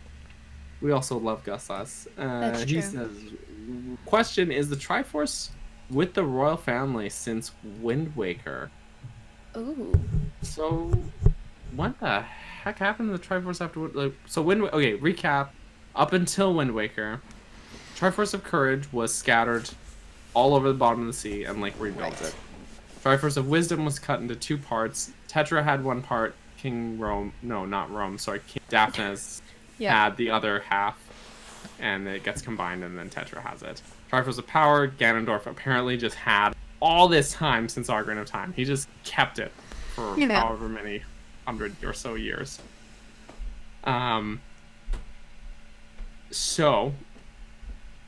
[SPEAKER 3] We also love Guslas.
[SPEAKER 1] That's true.
[SPEAKER 3] He says, question, is the Triforce with the royal family since Wind Waker?
[SPEAKER 1] Ooh.
[SPEAKER 3] So, what the heck happened to the Triforce after... Okay, recap. Up until Wind Waker, Triforce of Courage was scattered all over the bottom of the sea and like rebuilt it. Triforce of Wisdom was cut into 2 parts. Tetra had 1 part. King Daphnes had the other half, and it gets combined, and then Tetra has it. Triforce of Power, Ganondorf apparently just had all this time since Ocarina of Time. He just kept it for however many 100 or so years. So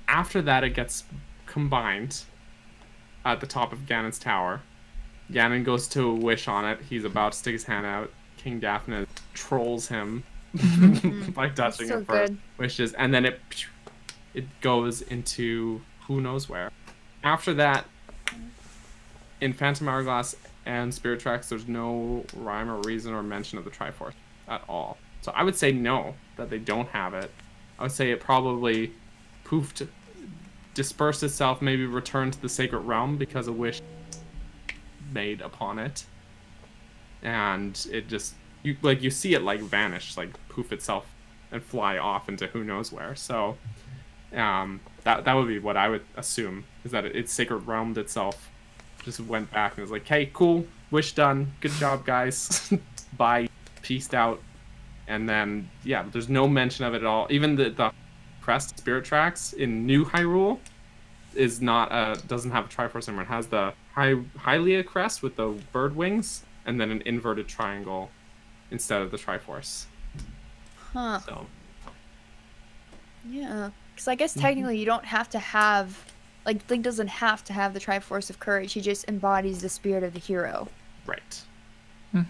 [SPEAKER 3] after that, it gets combined at the top of Ganon's tower. Ganon goes to wish on it. He's about to stick his hand out. King Daphne trolls him by touching him for wishes, and then it goes into who knows where. After that, in Phantom Hourglass and Spirit Tracks, there's no rhyme or reason or mention of the Triforce at all. So I would say no, that they don't have it. I would say it probably poofed, dispersed itself, maybe returned to the Sacred Realm because a wish made upon it, and it just you see it like vanish, like poof itself and fly off into who knows where. So that would be what I would assume, is that it Sacred Realmed itself, just went back and was like, hey, cool, wish done, good job guys, bye, peaced out. And then there's no mention of it at all. Even the crest Spirit Tracks in New Hyrule is not doesn't have a Triforce anymore. It has the Hylia crest with the bird wings and then an inverted triangle instead of the Triforce.
[SPEAKER 1] Huh.
[SPEAKER 3] So
[SPEAKER 1] Yeah. Because I guess technically you don't have to have, like, Link doesn't have to have the Triforce of Courage. He just embodies the spirit of the hero.
[SPEAKER 3] right.
[SPEAKER 2] Hmm.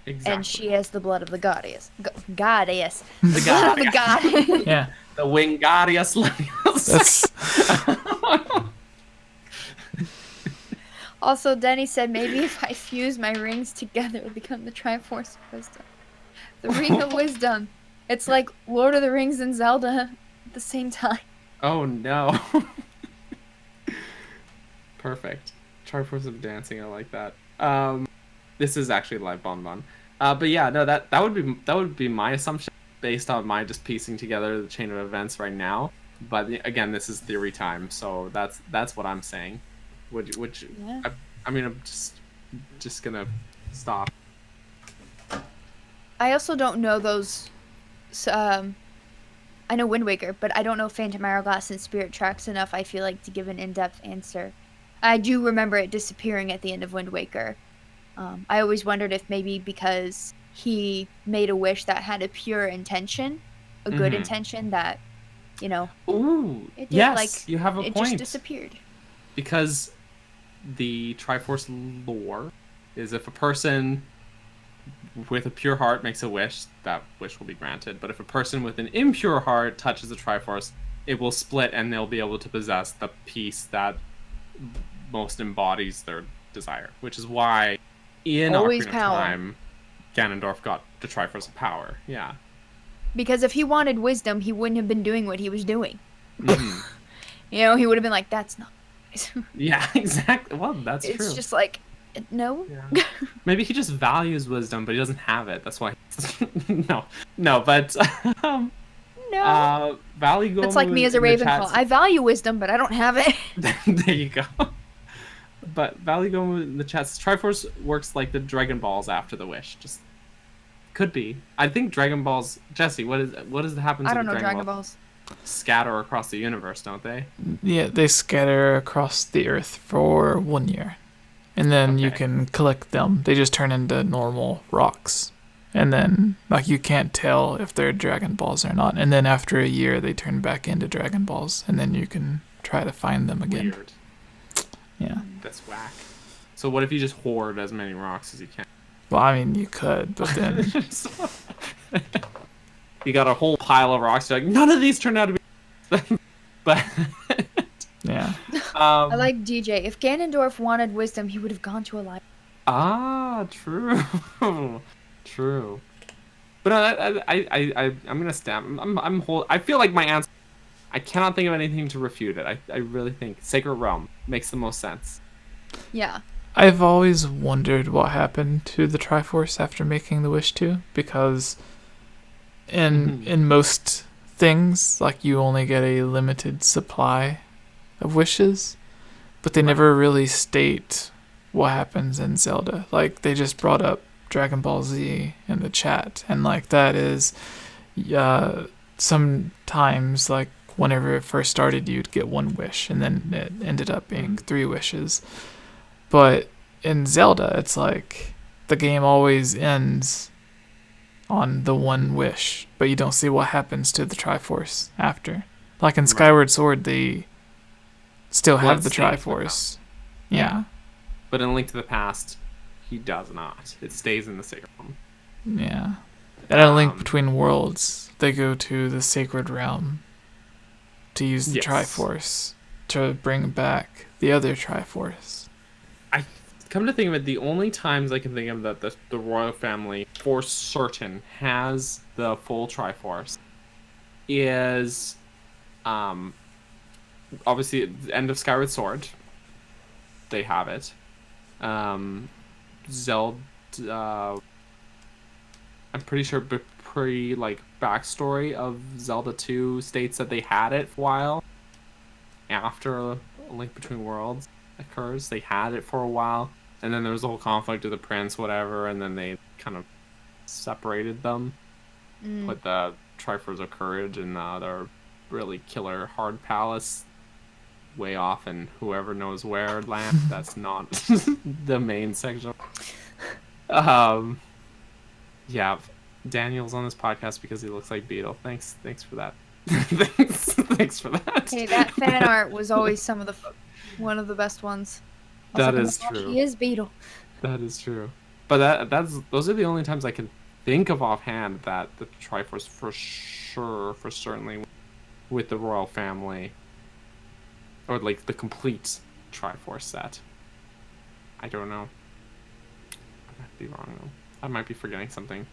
[SPEAKER 3] Exactly.
[SPEAKER 1] And she has the blood of the goddess. Goddess.
[SPEAKER 3] The
[SPEAKER 1] Blood of the
[SPEAKER 3] god.
[SPEAKER 1] god.
[SPEAKER 2] Yeah.
[SPEAKER 3] The Wingardius Leviosa.
[SPEAKER 2] That's
[SPEAKER 1] Also, Denny said maybe if I fuse my rings together, it'll become the Triforce of Wisdom. The Ring of Wisdom. It's like Lord of the Rings and Zelda at the same time.
[SPEAKER 3] Oh no. Perfect. Triforce of Dancing, I like that. This is actually live bonbon. But yeah, no, that would be my assumption based on my just piecing together the chain of events right now. But again, this is theory time, so that's what I'm saying. Which
[SPEAKER 1] Yeah.
[SPEAKER 3] I mean, I'm just gonna stop.
[SPEAKER 1] I also don't know those. I know Wind Waker, but I don't know Phantom Hourglass and Spirit Tracks enough, I feel like, to give an in-depth answer. I do remember it disappearing at the end of Wind Waker. I always wondered if maybe because he made a wish that had a pure intention, a good intention, that, you know,
[SPEAKER 3] Ooh,
[SPEAKER 1] it did,
[SPEAKER 3] yes,
[SPEAKER 1] like,
[SPEAKER 3] you have a
[SPEAKER 1] it
[SPEAKER 3] point.
[SPEAKER 1] just disappeared.
[SPEAKER 3] Because the Triforce lore is if a person with a pure heart makes a wish, that wish will be granted. But if a person with an impure heart touches the Triforce, it will split and they'll be able to possess the piece that most embodies their desire. Which is why in
[SPEAKER 1] Always
[SPEAKER 3] Ocarina of
[SPEAKER 1] power.
[SPEAKER 3] Time, Ganondorf got the Triforce of Power. Yeah.
[SPEAKER 1] Because if he wanted wisdom, he wouldn't have been doing what he was doing.
[SPEAKER 3] Mhm.
[SPEAKER 1] You know, he would have been like, that's not nice.
[SPEAKER 3] Yeah, exactly. Well, that's true.
[SPEAKER 1] It's just like, no.
[SPEAKER 3] Yeah. Maybe he just values wisdom, but he doesn't have it. That's why. no. But
[SPEAKER 1] No.
[SPEAKER 3] Valley Gomu.
[SPEAKER 1] It's like me as a Ravenclaw. I value wisdom, but I don't have it.
[SPEAKER 3] There you go. But Valley Gomu in the chat says Triforce works like the Dragon Balls after the wish. Just could be. I think Dragon Balls. Jesse, what does happen to
[SPEAKER 1] I don't
[SPEAKER 3] the
[SPEAKER 1] know
[SPEAKER 3] Dragon
[SPEAKER 1] Dragon
[SPEAKER 3] Balls?
[SPEAKER 1] Balls.
[SPEAKER 3] Scatter across the universe, don't they?
[SPEAKER 2] Yeah, they scatter across the earth for 1 year. And then you
[SPEAKER 3] Okay.
[SPEAKER 2] can collect them. They just turn into normal rocks. And then, like, you can't tell if they're Dragon Balls or not. And then after a year, they turn back into Dragon Balls. And then you can try to find them again.
[SPEAKER 3] Weird.
[SPEAKER 2] Yeah.
[SPEAKER 3] That's whack. So what if you just hoard as many rocks as you can?
[SPEAKER 2] Well, I mean, you could, but then...
[SPEAKER 3] You got a whole pile of rocks. You're like, none of these turned out to be. But
[SPEAKER 2] yeah.
[SPEAKER 1] I like DJ. If Ganondorf wanted wisdom, he would have gone to a library.
[SPEAKER 3] True, true. But I'm gonna stamp. I feel like my answer. I cannot think of anything to refute it. I really think Sacred Realm makes the most sense.
[SPEAKER 1] Yeah.
[SPEAKER 2] I've always wondered what happened to the Triforce after making the wish to, because in most things, like, you only get a limited supply of wishes, but they never really state what happens in Zelda. Like, they just brought up Dragon Ball Z in the chat, and, like, that is sometimes, like, whenever it first started, you'd get one wish, and then it ended up being 3 wishes. But in Zelda, it's like the game always ends on the one wish, but you don't see what happens to the Triforce after. Like in Skyward Sword, they still have the Triforce. Yeah.
[SPEAKER 3] But in Link to the Past, he does not. It stays in the Sacred Realm.
[SPEAKER 2] Yeah. And in A Link Between Worlds, they go to the Sacred Realm to use the Triforce to bring back the other Triforce.
[SPEAKER 3] I come to think of it, the only times I can think of that the royal family for certain has the full Triforce is obviously at the end of Skyward Sword. They have it. Zelda, I'm pretty sure backstory of Zelda 2 states that they had it for a while after A Link Between Worlds occurs. They had it for a while, and then there was a whole conflict with the prince, whatever, and then they kind of separated them. Put the Triforce of Courage in the other really killer hard palace way off in whoever knows where land. That's not the main section. Yeah, Daniel's on this podcast because he looks like Beetle. Thanks for that. thanks for that.
[SPEAKER 1] Hey, that fan art was always one of the best ones.
[SPEAKER 3] That is true.
[SPEAKER 1] He is Beetle.
[SPEAKER 3] That is true. But those are the only times I can think of offhand that the Triforce for certainly with the royal family, or like the complete Triforce set. I don't know. I might be wrong though. I might be forgetting something.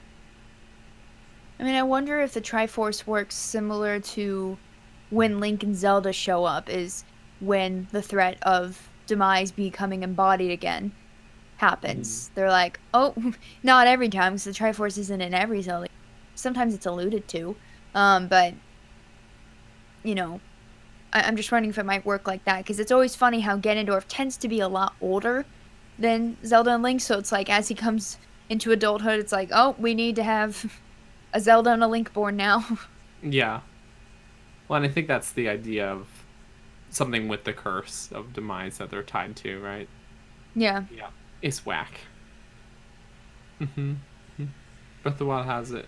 [SPEAKER 1] I mean, I wonder if the Triforce works similar to when Link and Zelda show up, is when the threat of demise becoming embodied again happens. They're like, oh, not every time, because the Triforce isn't in every Zelda. Sometimes it's alluded to, but, you know, I'm just wondering if it might work like that, because it's always funny how Ganondorf tends to be a lot older than Zelda and Link, so it's like, as he comes into adulthood, it's like, oh, we need to have a Zelda and a Link born now.
[SPEAKER 3] Yeah. Well, and I think that's the idea of something with the curse of demise that they're tied to, right?
[SPEAKER 1] Yeah.
[SPEAKER 3] Yeah. It's whack. Mm-hmm. Breath of the Wild has it.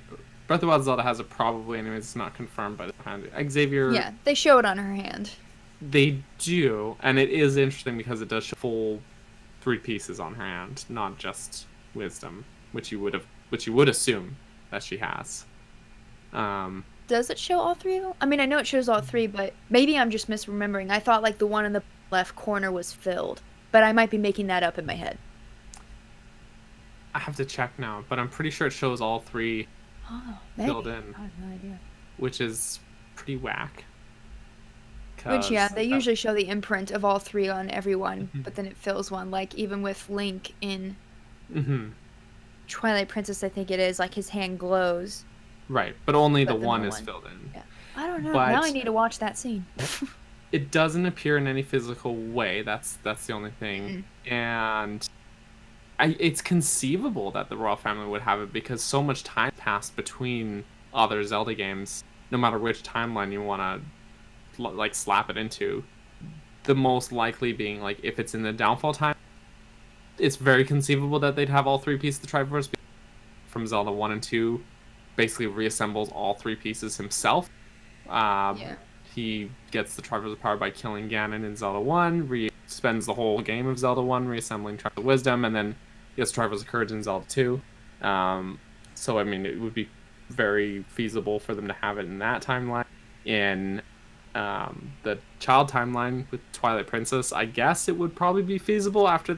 [SPEAKER 3] Breath of the Wild Zelda has it probably, anyways. It's not confirmed by the hand. Xavier.
[SPEAKER 1] Yeah, they show it on her hand.
[SPEAKER 3] They do, and it is interesting because it does show full 3 pieces on her hand, not just wisdom, which you would assume that she has.
[SPEAKER 1] Does it show all 3 of them? I mean, I know it shows all 3, but maybe I'm just misremembering. I thought like the one in the left corner was filled, but I might be making that up in my head.
[SPEAKER 3] I have to check now, but I'm pretty sure it shows all 3 filled in.
[SPEAKER 1] I have no idea.
[SPEAKER 3] Which is pretty whack.
[SPEAKER 1] Which, yeah, they usually show the imprint of all 3 on everyone, but then it fills one. Like, even with Link in Twilight Princess, I think it is, like, his hand glows.
[SPEAKER 3] Right, but only the one is filled in.
[SPEAKER 1] Yeah. I don't know.
[SPEAKER 3] But
[SPEAKER 1] now I need to watch that scene.
[SPEAKER 3] It doesn't appear in any physical way. That's the only thing. And it's conceivable that the royal family would have it because so much time passed between other Zelda games, no matter which timeline you want to like slap it into. The most likely being like if it's in the downfall time, it's very conceivable that they'd have all 3 pieces of the Triforce from Zelda 1 and 2. Basically reassembles all 3 pieces himself. He gets the Triforce of Power by killing Ganon in Zelda 1, spends the whole game of Zelda 1 reassembling Triforce of Wisdom, and then gets Triforce of Courage in Zelda 2. So, I mean, it would be very feasible for them to have it in that timeline. In the child timeline with Twilight Princess, I guess it would probably be feasible after...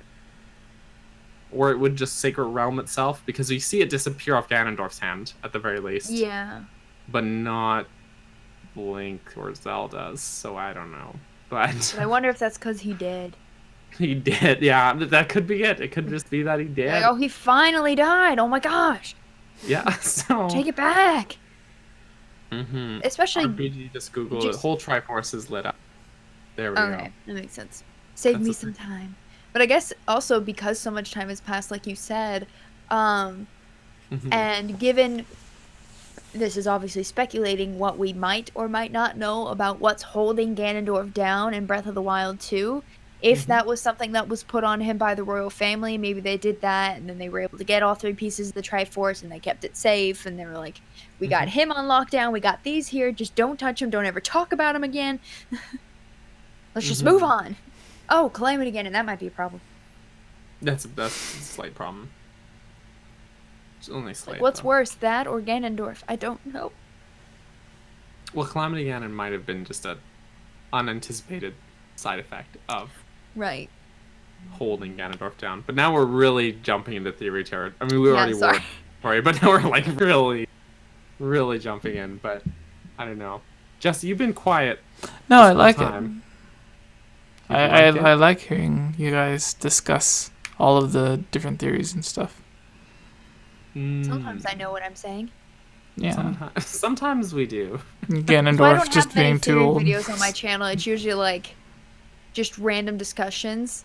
[SPEAKER 3] Or it would just Sacred Realm itself, because you see it disappear off Ganondorf's hand, at the very least.
[SPEAKER 1] Yeah.
[SPEAKER 3] But not Link or Zelda's, so I don't know. But
[SPEAKER 1] I wonder if that's because he did.
[SPEAKER 3] He did, yeah. That could be it. It could just be that he did.
[SPEAKER 1] Like, oh, he finally died. Oh my gosh.
[SPEAKER 3] Yeah, so...
[SPEAKER 1] Take it back. Especially...
[SPEAKER 3] RBG just Google it. The whole Triforce is lit up. There we go.
[SPEAKER 1] Okay, that makes sense. Save me some time. But I guess also because so much time has passed, like you said, and given, this is obviously speculating what we might or might not know about what's holding Ganondorf down in Breath of the Wild 2, if that was something that was put on him by the royal family, maybe they did that, and then they were able to get all 3 pieces of the Triforce, and they kept it safe, and they were like, we got him on lockdown, we got these here, just don't touch him, don't ever talk about him again. Let's just move on. Oh, Calamity Ganon, that might be a problem.
[SPEAKER 3] That's a slight problem. It's only slight.
[SPEAKER 1] Like, what's worse, that or Ganondorf? I don't know.
[SPEAKER 3] Well, Calamity Ganon might have been just a unanticipated side effect of holding Ganondorf down. But now we're really jumping into theory territory. I mean, we already were, sorry, but now we're like really jumping in. But I don't know. Jesse, you've been quiet.
[SPEAKER 2] No, I like it.
[SPEAKER 3] I
[SPEAKER 2] like hearing you guys discuss all of the different theories and stuff.
[SPEAKER 1] Sometimes I know what I'm saying.
[SPEAKER 2] Yeah.
[SPEAKER 3] Sometimes we do.
[SPEAKER 2] Ganondorf just being too old.
[SPEAKER 1] Videos on my channel. It's usually like just random discussions.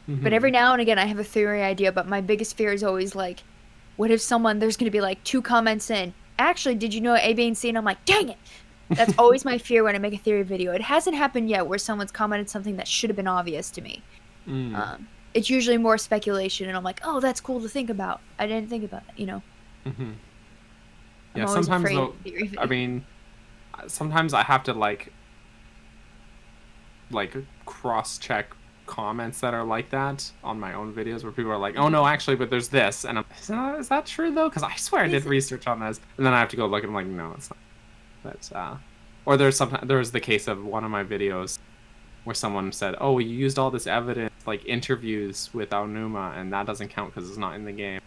[SPEAKER 1] But every now and again I have a theory idea, but my biggest fear is always like, what if there's going to be like 2 comments in, actually, did you know A, B, and C? And I'm like, dang it. That's always my fear when I make a theory video. It hasn't happened yet where someone's commented something that should have been obvious to me. It's usually more speculation, and I'm like, oh, that's cool to think about. I didn't think about that,
[SPEAKER 3] Mm-hmm.
[SPEAKER 1] I'm
[SPEAKER 3] Yeah,
[SPEAKER 1] always
[SPEAKER 3] sometimes
[SPEAKER 1] afraid
[SPEAKER 3] though,
[SPEAKER 1] of theory
[SPEAKER 3] I
[SPEAKER 1] videos.
[SPEAKER 3] mean, sometimes I have to like cross-check comments that are like that on my own videos where people are like, oh no, actually, but there's this, and I'm, is that true though? Because I swear I did research on this, and then I have to go look, and I'm like, no, it's not. But or there's the case of one of my videos where someone said, oh, you used all this evidence, like interviews with 𝐴𝐽𝐻, and that doesn't count because it's not in the game.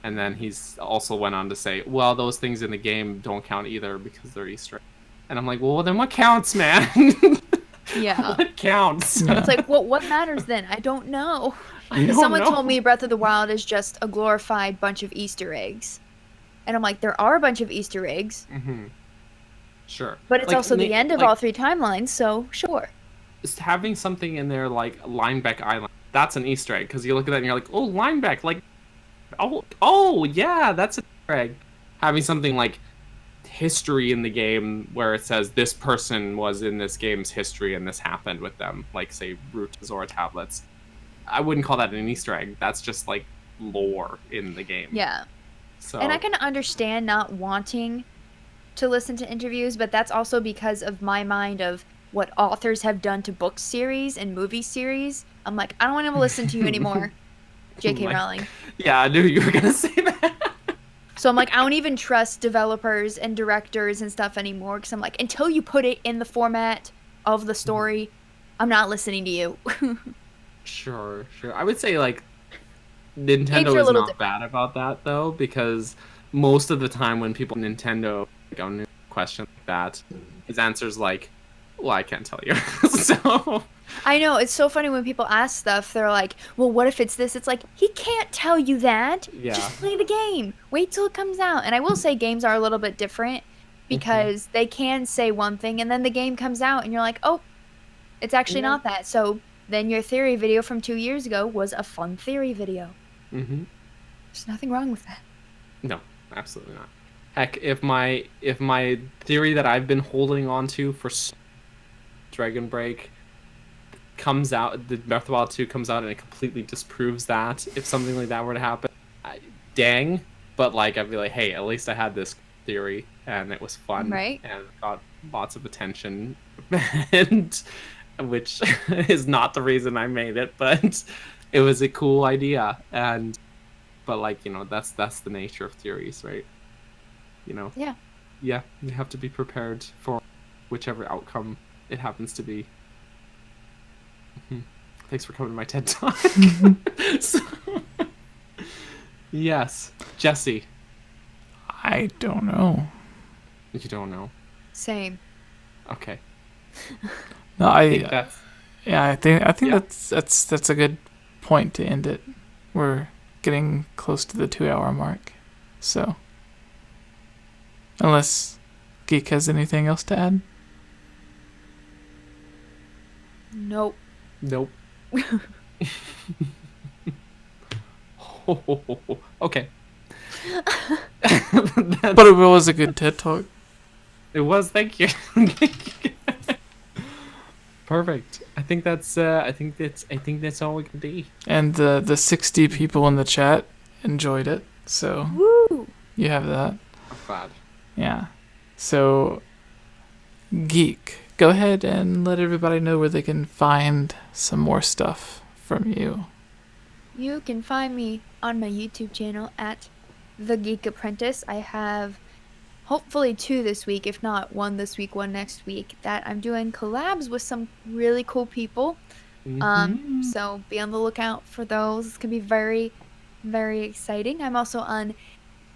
[SPEAKER 3] And then he's also went on to say, well, those things in the game don't count either because they're Easter eggs. And I'm like, well, then what counts, man?
[SPEAKER 1] Yeah.
[SPEAKER 3] What counts?
[SPEAKER 1] It's like, what matters then? I don't know.
[SPEAKER 3] I don't
[SPEAKER 1] Someone
[SPEAKER 3] know.
[SPEAKER 1] told me Breath of the Wild is just a glorified bunch of Easter eggs. And I'm like, there are a bunch of Easter eggs.
[SPEAKER 3] Mm-hmm. Sure.
[SPEAKER 1] But it's also the end of
[SPEAKER 3] like,
[SPEAKER 1] all 3 timelines, so sure.
[SPEAKER 3] Just having something in there like Linebeck Island, that's an Easter egg, because you look at that and you're like, oh, Linebeck, like, oh, yeah, that's an Easter egg. Having something like history in the game where it says this person was in this game's history and this happened with them, like, say, Root to Zora tablets. I wouldn't call that an Easter egg. That's just, like, lore in the game.
[SPEAKER 1] Yeah.
[SPEAKER 3] So,
[SPEAKER 1] And I can understand not wanting to listen to interviews, but that's also because of my mind of what authors have done to book series and movie series. I'm like, I don't want to listen to you anymore, J.K. Rowling.
[SPEAKER 3] Yeah, I knew you were going to say that.
[SPEAKER 1] So I'm like, I don't even trust developers and directors and stuff anymore, because I'm like, until you put it in the format of the story, I'm not listening to you.
[SPEAKER 3] Sure. I would say, like,
[SPEAKER 1] Games are
[SPEAKER 3] Nintendo
[SPEAKER 1] a
[SPEAKER 3] is
[SPEAKER 1] little
[SPEAKER 3] not bad about that, though, because most of the time when people Nintendo like, on a question like that, his answer's like, well, I can't tell you. So
[SPEAKER 1] I know, it's so funny when people ask stuff, they're like, well, what if it's this? It's like, he can't tell you that.
[SPEAKER 3] Yeah.
[SPEAKER 1] Just play the game. Wait till it comes out. And I will say games are a little bit different because they can say one thing and then the game comes out and you're like, oh, it's actually not that. So then your theory video from 2 years ago was a fun theory video.
[SPEAKER 3] Mm-hmm.
[SPEAKER 1] There's nothing wrong with that.
[SPEAKER 3] No, absolutely not. Heck, if my theory that I've been holding on to for Dragon Break comes out, the Breath of the Wild 2 comes out and it completely disproves that, if something like that were to happen, dang. But like, I'd be like, hey, at least I had this theory and it was fun,
[SPEAKER 1] right?
[SPEAKER 3] And got lots of attention, and which is not the reason I made it, but it was a cool idea. And but like, you know, that's the nature of theories, right? You know.
[SPEAKER 1] Yeah.
[SPEAKER 3] Yeah, you have to be prepared for whichever outcome it happens to be. Thanks for coming to my TED Talk. So, yes, Jesse.
[SPEAKER 2] I don't know.
[SPEAKER 3] You don't know.
[SPEAKER 1] Same.
[SPEAKER 3] Okay.
[SPEAKER 2] No,
[SPEAKER 3] I think that's...
[SPEAKER 2] Yeah, I think that's a good point to end it. We're getting close to the 2-hour mark, so unless Geek has anything else to add.
[SPEAKER 1] Nope.
[SPEAKER 3] Okay.
[SPEAKER 2] But it was a good TED Talk.
[SPEAKER 3] It was. Thank you. Perfect. I think that's all we can do.
[SPEAKER 2] And the 60 people in the chat enjoyed it, so
[SPEAKER 1] Woo!
[SPEAKER 2] you have that.
[SPEAKER 3] I'm glad.
[SPEAKER 2] Yeah. So, Geek, go ahead and let everybody know where they can find some more stuff from you.
[SPEAKER 1] You can find me on my YouTube channel at The Geek Apprentice. I have hopefully 2 this week, if not 1 this week, 1 next week, that I'm doing collabs with some really cool people. So be on the lookout for those. It's going to be very, very exciting. I'm also on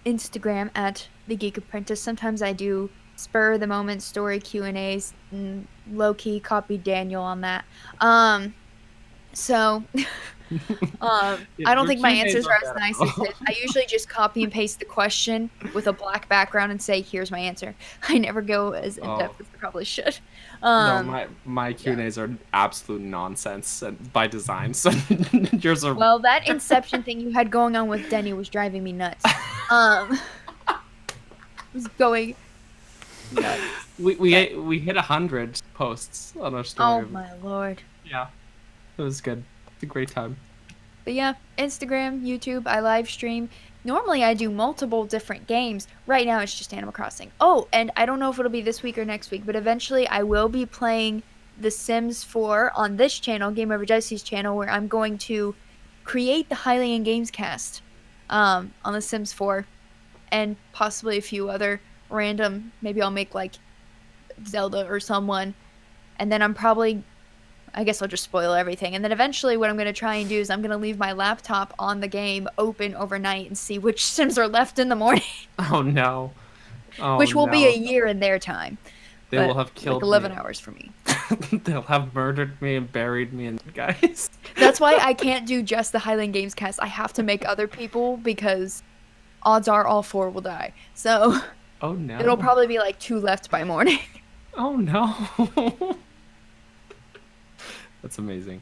[SPEAKER 1] Instagram at The Geek Apprentice. Sometimes I do spur of the moment story Q&As, and low-key copy Daniel on that. So I don't think my answers are as nice as his. I usually just copy and paste the question with a black background and say, here's my answer. I never go as in-depth as I probably should.
[SPEAKER 3] No, my Q&As are absolute nonsense and by design. So yours are...
[SPEAKER 1] Well, that Inception thing you had going on with Denny was driving me nuts. Was going nuts.
[SPEAKER 3] We hit 100 posts on our story.
[SPEAKER 1] Oh my lord.
[SPEAKER 3] Yeah, it was good. It's a great time.
[SPEAKER 1] But yeah, Instagram, YouTube, I live stream. Normally I do multiple different games. Right now it's just Animal Crossing. Oh, and I don't know if it'll be this week or next week, but eventually I will be playing The Sims 4 on this channel, 𝐵𝐻𝐸𝐺𝐻𝐿's channel, where I'm going to create the Hylian Gamescast on The Sims 4 and possibly a few other random, maybe I'll make like Zelda or someone, and then I guess I'll just spoil everything. And then eventually what I'm going to try and do is I'm going to leave my laptop on the game open overnight and see which Sims are left in the morning.
[SPEAKER 3] Oh no. Oh,
[SPEAKER 1] which will be
[SPEAKER 3] no.
[SPEAKER 1] a year in their time.
[SPEAKER 3] They will have killed
[SPEAKER 1] like 11
[SPEAKER 3] me.
[SPEAKER 1] hours for me.
[SPEAKER 3] They'll have murdered me and buried me in guys.
[SPEAKER 1] That's why I can't do just the Hylian Gamescast. I have to make other people because odds are all 4 will die. So
[SPEAKER 3] Oh no.
[SPEAKER 1] it'll probably be like 2 left by morning.
[SPEAKER 3] Oh no. That's amazing.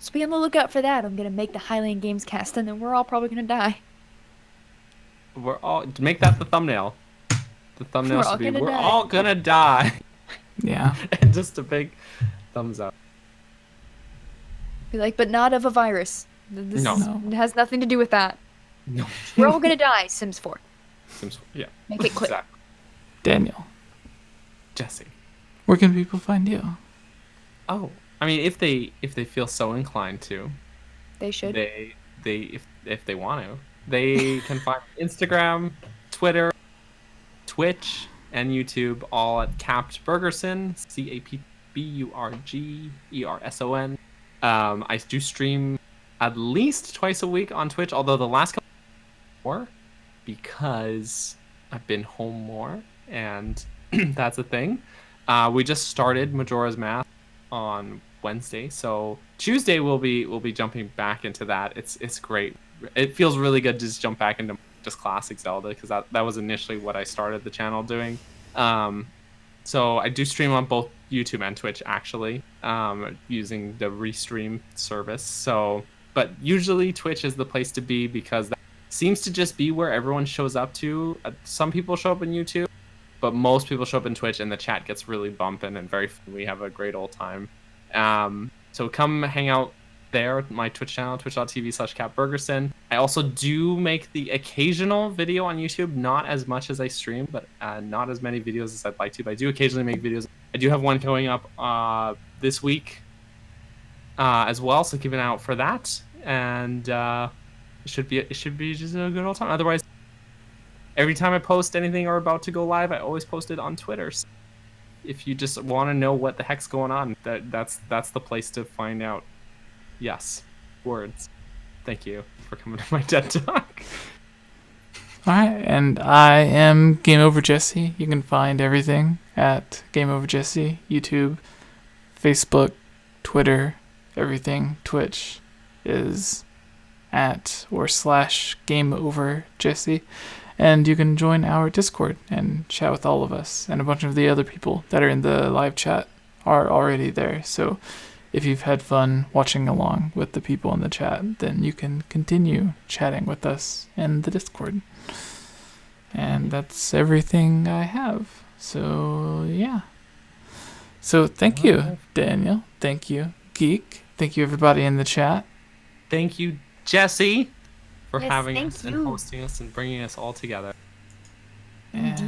[SPEAKER 1] So be on the lookout for that. I'm going to make the Hylian Gamescast and then we're all probably going to die.
[SPEAKER 3] We're all make that the thumbnail. The thumbnail
[SPEAKER 1] We're
[SPEAKER 3] should
[SPEAKER 1] all
[SPEAKER 3] be
[SPEAKER 1] gonna
[SPEAKER 3] we're
[SPEAKER 1] die.
[SPEAKER 3] all gonna die.
[SPEAKER 2] Yeah.
[SPEAKER 3] And just a big thumbs up.
[SPEAKER 1] Be like, but not of a virus. This
[SPEAKER 3] No.
[SPEAKER 1] it has nothing to do with that.
[SPEAKER 3] No.
[SPEAKER 1] We're all going to die, Sims 4.
[SPEAKER 3] Sims, yeah.
[SPEAKER 1] Make it clear.
[SPEAKER 3] Exactly.
[SPEAKER 2] Daniel,
[SPEAKER 3] Jesse.
[SPEAKER 2] where can people find you?
[SPEAKER 3] Oh, I mean, if they feel so inclined to,
[SPEAKER 1] They should.
[SPEAKER 3] they if they want to, they can find Instagram, Twitter, Twitch, and YouTube all at Capped Burgerson, 𝐶APBURGERSON. I do stream at least twice a week on Twitch, although the last couple more because I've been home more, and that's a thing. We just started Majora's Mask on Wednesday, so Tuesday we'll be jumping back into that. It's great. It feels really good to just jump back into just classic Zelda because that was initially what I started the channel doing. So I do stream on both YouTube and Twitch actually, using the Restream service. So, but usually Twitch is the place to be because that seems to just be where everyone shows up to. Some people show up in YouTube, but most people show up in Twitch, and the chat gets really bumping and very fun. We have a great old time. So come hang out there at my Twitch channel, twitch.tv/CapBurgerson. I also do make the occasional video on YouTube, not as much as I stream, but not as many videos as I'd like to, but I do occasionally make videos. I do have one going up this week as well, so keep an eye out for that. And it should be just a good old time. Otherwise, every time I post anything or about to go live, I always post it on Twitter. So if you just want to know what the heck's going on, that's the place to find out. Yes, words. Thank you for coming to my TED Talk.
[SPEAKER 2] All right, and I am 𝐵𝐻𝐸𝐺𝐻𝐿. You can find everything at 𝐵𝐻𝐸𝐺𝐻𝐿, YouTube, Facebook, Twitter, everything. Twitch is at or /𝐵𝐻𝐸𝐺𝐻𝐿. And you can join our Discord and chat with all of us, and a bunch of the other people that are in the live chat are already there. So if you've had fun watching along with the people in the chat, then you can continue chatting with us in the Discord. And that's everything I have. So yeah. So thank you, Daniel. Thank you, Geek. Thank you, everybody in the chat.
[SPEAKER 3] Thank you, Jesse, for
[SPEAKER 1] Yes,
[SPEAKER 3] having
[SPEAKER 1] thank
[SPEAKER 3] us and
[SPEAKER 1] you.
[SPEAKER 3] hosting us and bringing us all together.
[SPEAKER 2] And